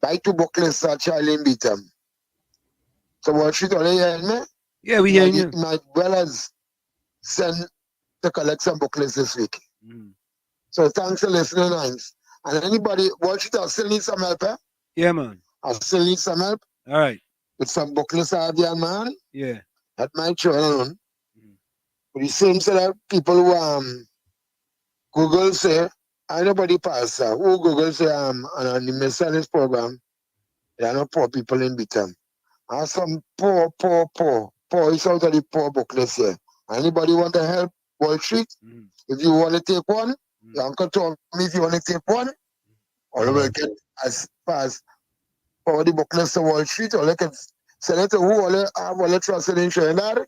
buy two book lists for a child in Bitam. So what she told you hearing me? Yeah, we hearing you. Might well as send to collect some book lists this week. So thanks for listening, Hines. And anybody watch it, I still need some help, eh? Yeah, man. I still need some help. All right. With some book lists I have there, man. Yeah. At my children. But the same set of people who Google say, anybody pass who Google say on the Messiah's program, there are no poor people in Bitam. And some poor is out of the poor booklets here. Anybody want to help Wall Street? If you want to take one, your uncle told me if you want to take one, or you will get as far as for the booklets to Wall Street, or they can send it to who all have all the trust in Trinidad,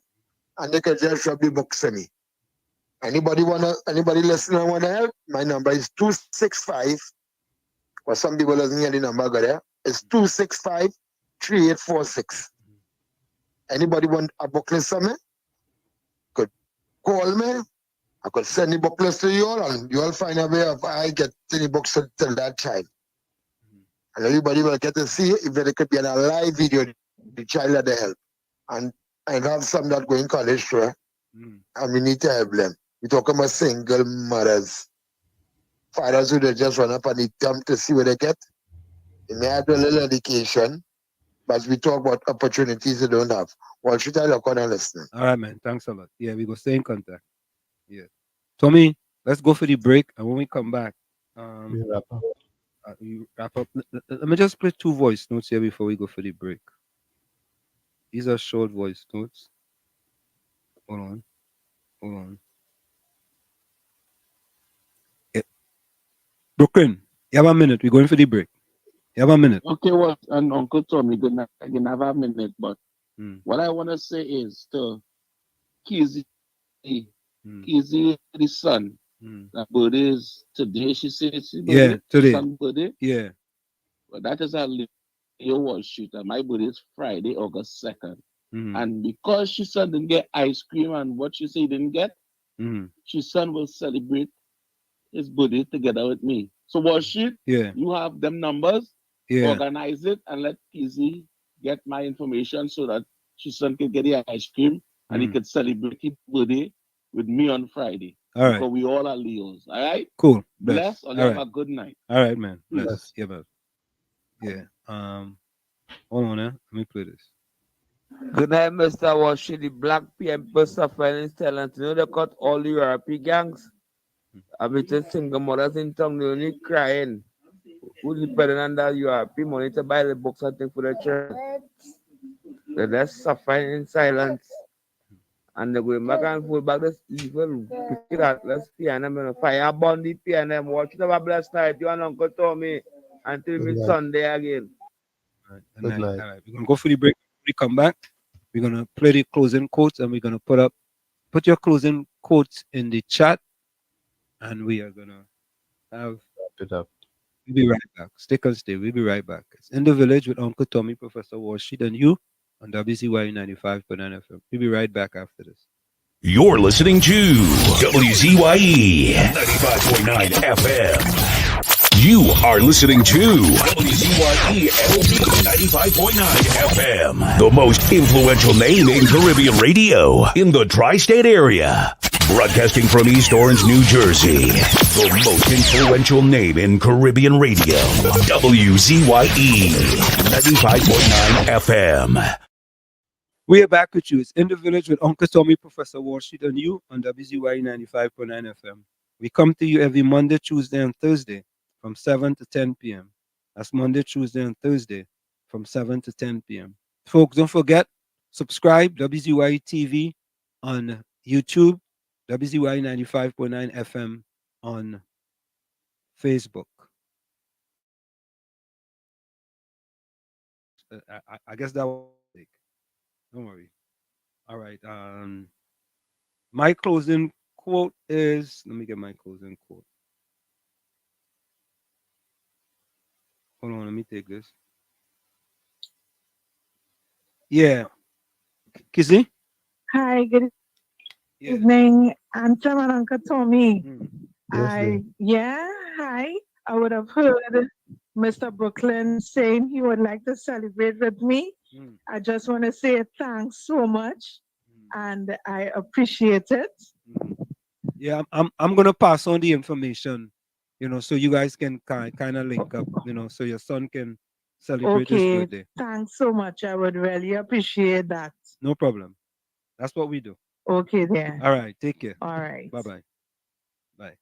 and they can just drop the books to me. Anybody listening want to help? My number is 265. Or some people doesn't hear the number go there. It's 265-3846. Anybody want a booklet from me? Could call me. I could send the booklets to you all, and you all find a way of I get the books till that time. And everybody will get to see if there could be a live video, the child that they help. And I have some that going college through, and we need to help them. We talk about single mothers. Fathers who just run up and need them to see what they get. They may have a little education, but we talk about opportunities they don't have. Well, should I look on and listen? All right, man. Thanks a lot. Yeah, we go stay in contact. Yeah. Tommy, let's go for the break. And when we come back, we wrap up. Let me just play 2 voice notes here before we go for the break. These are short voice notes. Hold on. Yeah. Brooklyn, you have a minute. We're going for the break. You have a minute. Okay, well, and Uncle Tommy, I can have a minute, but what I want to say is to Kizzy, Kizzy, the son, that birthday is today, she said it's today. Son birthday. Yeah. But that is a little Wall Street, and my birthday is Friday, August 2nd. And because she son didn't get ice cream and what she say he didn't get, she son will celebrate his birthday together with me. So Wall Street, you have them numbers, organize it, and let Kizzy get my information so that she son can get the ice cream and he can celebrate his birthday with me on Friday. All right. Because we all are Leos. All right? Cool. Bless or have a good night. All right, man. Bless. Bless. Yeah, man. Yeah. Hold on, let me play this. Good night, Mr. Washi. The black people suffering in talent. You know they cut all the European gangs. I mean, just single mothers in town, they only crying. Who depending on that European money to buy the books and things for the church? They're just suffering in silence. And they're going back and forth back this evil, wicked, let's piano, man. Fire burn the piano. Watch it have a blessed night. You and Uncle Tommy until we Sunday again. All right. All right. We're gonna go for the break. When we come back, we're gonna play the closing quotes and we're gonna put your closing quotes in the chat, and we are gonna wrap it up. We'll be right back. Stick and stay. We'll be right back. It's In the Village with Uncle Tommy, Professor Warshid, and you on WZYE 95.9 FM. We'll be right back after this. You're listening to WZYE 95.9 FM. You are listening to WZYE LP 95.9 FM, the most influential name in Caribbean radio in the tri-state area. Broadcasting from East Orange, New Jersey, the most influential name in Caribbean radio. WZYE 95.9 FM. We are back with you. It's In the Village with Uncle Tommy, Professor Warshid, and you on WZYE 95.9 FM. We come to you every Monday, Tuesday, and Thursday from 7 to 10 p.m. That's Monday, Tuesday, and Thursday from 7 to 10 p.m. Folks, don't forget, subscribe WZYE TV on YouTube, WZYE 95.9 FM on Facebook. I guess that was it. Don't worry. All right. My closing quote is, let me get my closing quote. Hold on, let me take this. Yeah. Kizzy? Hi, good evening. I'm and Uncle Tommy. Hi. I would have heard Mr. Brooklyn saying he would like to celebrate with me. I just want to say thanks so much, and I appreciate it. Yeah, I'm gonna pass on the information, so you guys can kind of link up, so your son can celebrate his birthday. Thanks so much. I would really appreciate that. No problem. That's what we do. Okay, then. All right. Take care. All right. Bye-bye. Bye.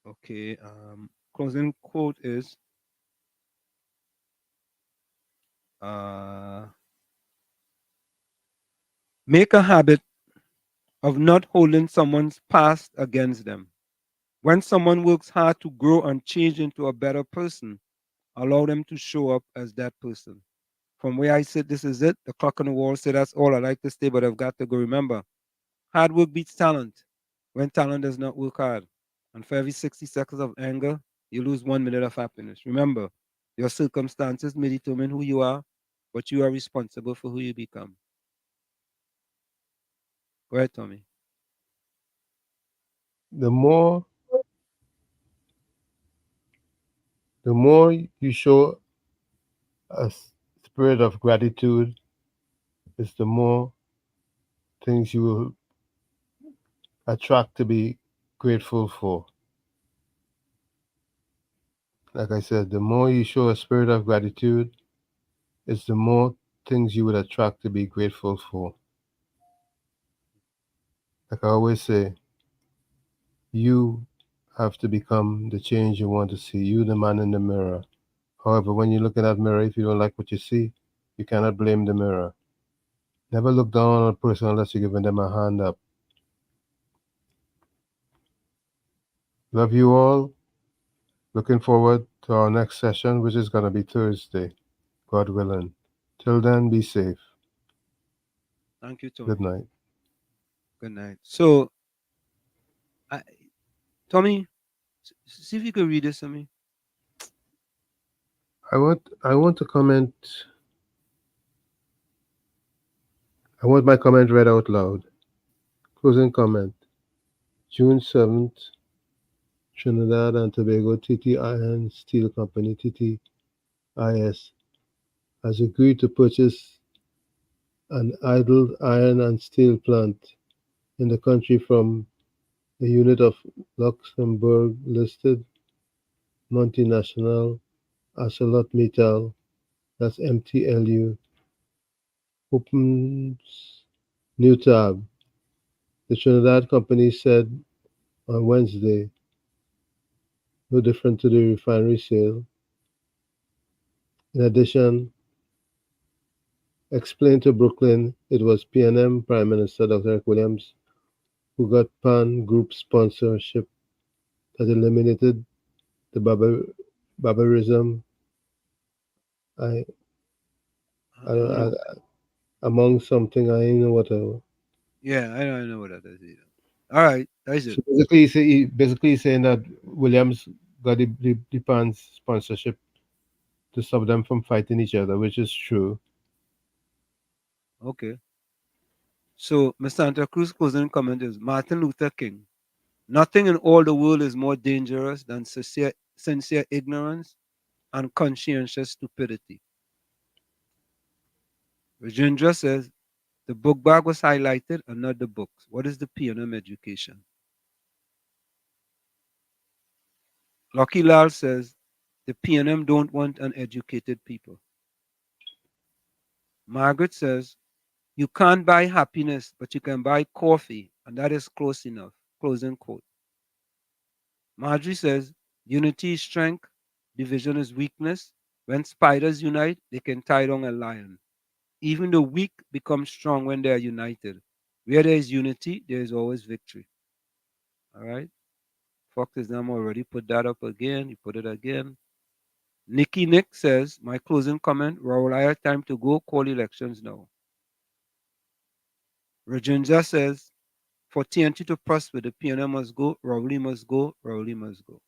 Okay. Closing quote is make a habit of not holding someone's past against them. When someone works hard to grow and change into a better person, allow them to show up as that person. From where I sit, this is it. The clock on the wall said that's all I like to stay, but I've got to go. Remember, hard work beats talent when talent does not work hard. And for every 60 seconds of anger, you lose 1 minute of happiness. Remember, your circumstances may determine who you are, but you are responsible for who you become. Go ahead, Tommy. The more you show a spirit of gratitude, is the more things you will attract to be grateful for. Like I said, the more you show a spirit of gratitude, is the more things you would attract to be grateful for. Like I always say, you have to become the change you want to see. You, the man in the mirror. However, when you look in that mirror, if you don't like what you see, you cannot blame the mirror. Never look down on a person unless you're giving them a hand up. Love you all. Looking forward to our next session, which is going to be Thursday, God willing. Till then, be safe. Thank you, Tommy. Good night. Good night. So, Tommy, see if you could read this to me. I want to comment. I want my comment read out loud. Closing comment. June 7th, Trinidad and Tobago TT Iron Steel Company, TTIS, has agreed to purchase an idled iron and steel plant in the country from a unit of Luxembourg-listed multinational ArcelorMittal, that's MTLU, opens new tab. The Trinidad company said on Wednesday, no different to the refinery sale. In addition, explained to Brooklyn it was PNM Prime Minister Dr. Eric Williams who got PAN Group sponsorship that eliminated the barbarism among something I ain't know whatever. Yeah, I don't know what that is either. All right, that's it. So basically he's saying that Williams got the PAN sponsorship to stop them from fighting each other, which is true. Okay. So, Mr. Santa Cruz closing comment is Martin Luther King. Nothing in all the world is more dangerous than sincere ignorance and conscientious stupidity. Rajendra says the book bag was highlighted and not the books. What is the PNM education? Lucky Lal says the PNM don't want uneducated people. Margaret says you can't buy happiness, but you can buy coffee, and that is close enough. Closing quote. Marjorie says unity is strength, division is weakness. When spiders unite, they can tie down a lion. Even the weak become strong when they are united. Where there is unity, there is always victory. All right. Fox is now already put that up again. You put it again. Nikki Nick says, my closing comment, Raul, I have time to go call elections now. Rajendra says, for TNT to prosper, the PNM must go, Rauli must go, Rauli must go.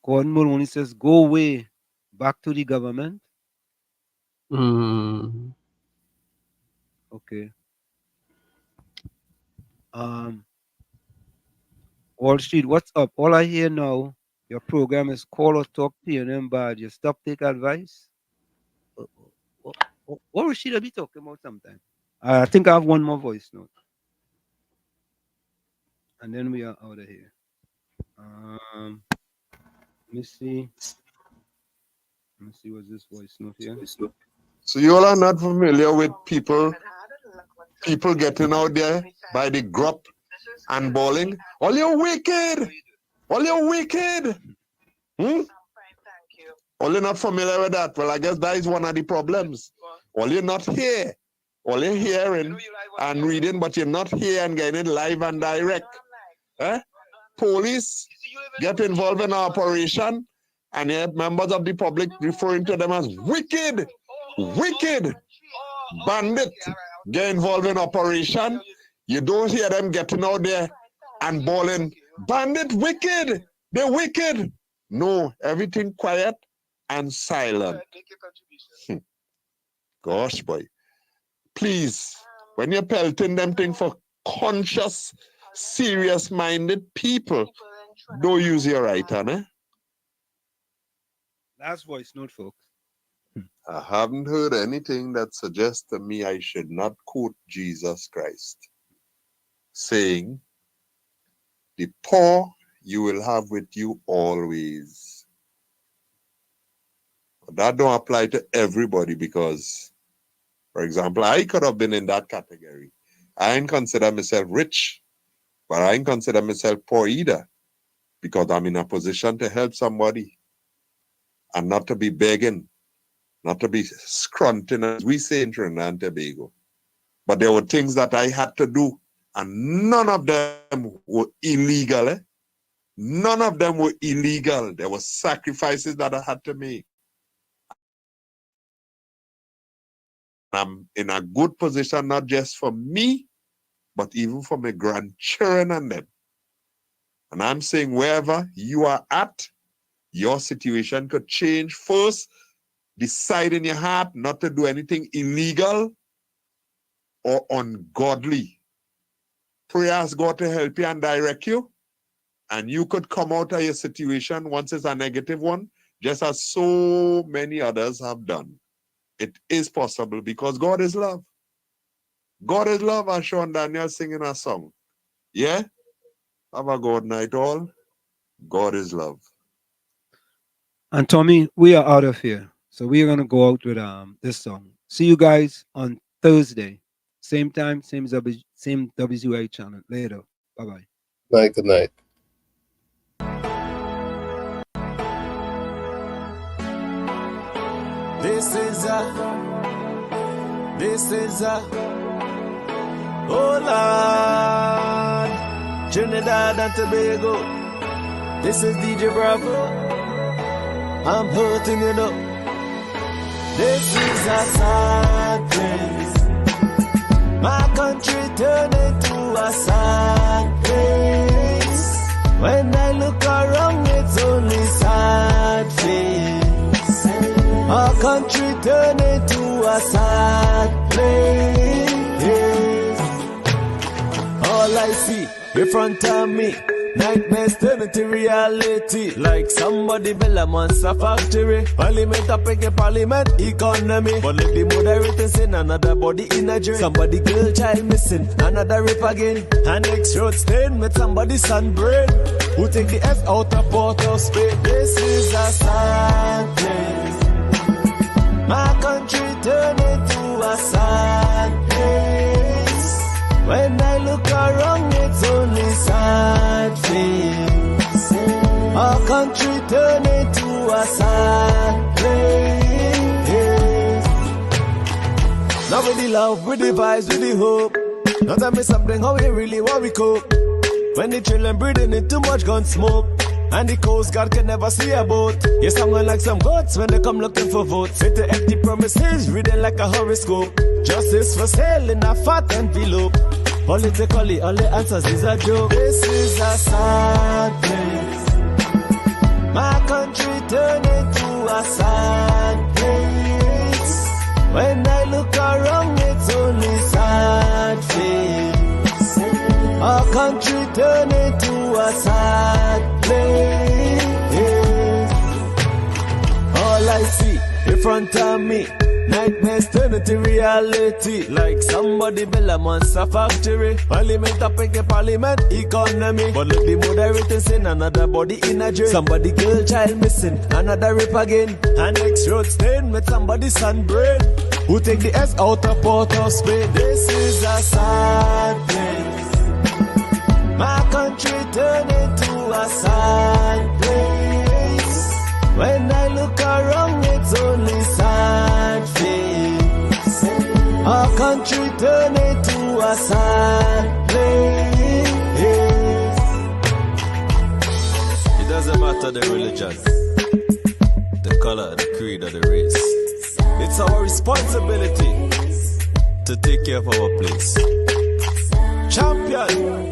Gordon Mulroney says, go away, back to the government. Okay. Wall Street, what's up? All I hear now, your program is call or talk PNM bad. You stop, take advice. What was she be talking about sometime? I think I have one more voice note. And then we are out of here. Let me see. Let me see what's this voice note here. So you all are not familiar with people getting out there by the grup and bawling. All you wicked! All you wicked! All you're not familiar with that. Well, I guess that is one of the problems. All you're not here. All you're hearing and reading, but you're not here and getting it live and direct. Police get involved in an operation, and yet members of the public referring to them as wicked, wicked, bandit get involved in operation. You don't hear them getting out there and bawling, bandit, wicked, they're wicked. No, everything quiet and silent. Gosh, boy. Please, when you're pelting them things for conscious, serious-minded people, don't use your right hand, eh? Last voice note, folks. I haven't heard anything that suggests to me I should not quote Jesus Christ, saying, the poor you will have with you always. But that don't apply to everybody because, for example, I could have been in that category. I ain't consider myself rich, but I ain't consider myself poor either because I'm in a position to help somebody and not to be begging, not to be scrunting, as we say in Trinidad and Tobago. But there were things that I had to do, and none of them were illegal. None of them were illegal. There were sacrifices that I had to make. I'm in a good position, not just for me, but even for my grandchildren and them. And I'm saying wherever you are at, your situation could change. First, decide in your heart not to do anything illegal or ungodly. Pray, ask God to help you and direct you. And you could come out of your situation once it's a negative one, just as so many others have done. It is possible because God is love. God is love, as Sean Daniel singing a song. Yeah? Have a good night all. God is love. And Tommy, we are out of here. So we are going to go out with this song. See you guys on Thursday. Same time, same WZYE channel. Later. Bye-bye. Night, good night. This is oh Lord, Trinidad and Tobago. This is DJ Bravo. I'm hurting, you know. This is a sad place. My country turned into a sad place. When I look around, it's only sad face. Our country turned into a sad place. All I see in front of me, nightmares turn into reality. Like somebody build a monster factory. Parliament up in parliament economy. But let the moderators in another body in a dream. Somebody girl child missing, another rape again. And next road stain with somebody's sunburn. Who take the F out of Port of Spain? This is a sad place. My country turned into a sad place. When I look around, it's only sad face. Our country turned into a sad place. Now with the love, with the vibes, with the hope. Now tell me something, how we really want we cope. When the children breathing in too much gun smoke. And the Coast Guard can never see a boat. You're sounding like some goats when they come looking for votes. Fit to empty promises, reading like a horoscope. Justice for sale in a fat envelope. Politically, all the answers is a joke. This is a sad place. My country turned into a sad place. When I look around, it's only sad face. Our country turned into a sad place. All I see in front of me, nightmares turn into reality. Like somebody build a monster factory. Parliament up in parliament economy. But look, the moderators in another body in a dream. Somebody girl child missing, another rape again. And next road stain with somebody's sunburn. Who take the S out of Port of Spain? This is a sad place. Our country turned into a sad place. It doesn't matter the religion, the color, the creed, or the race. It's our responsibility to take care of our place. Champion,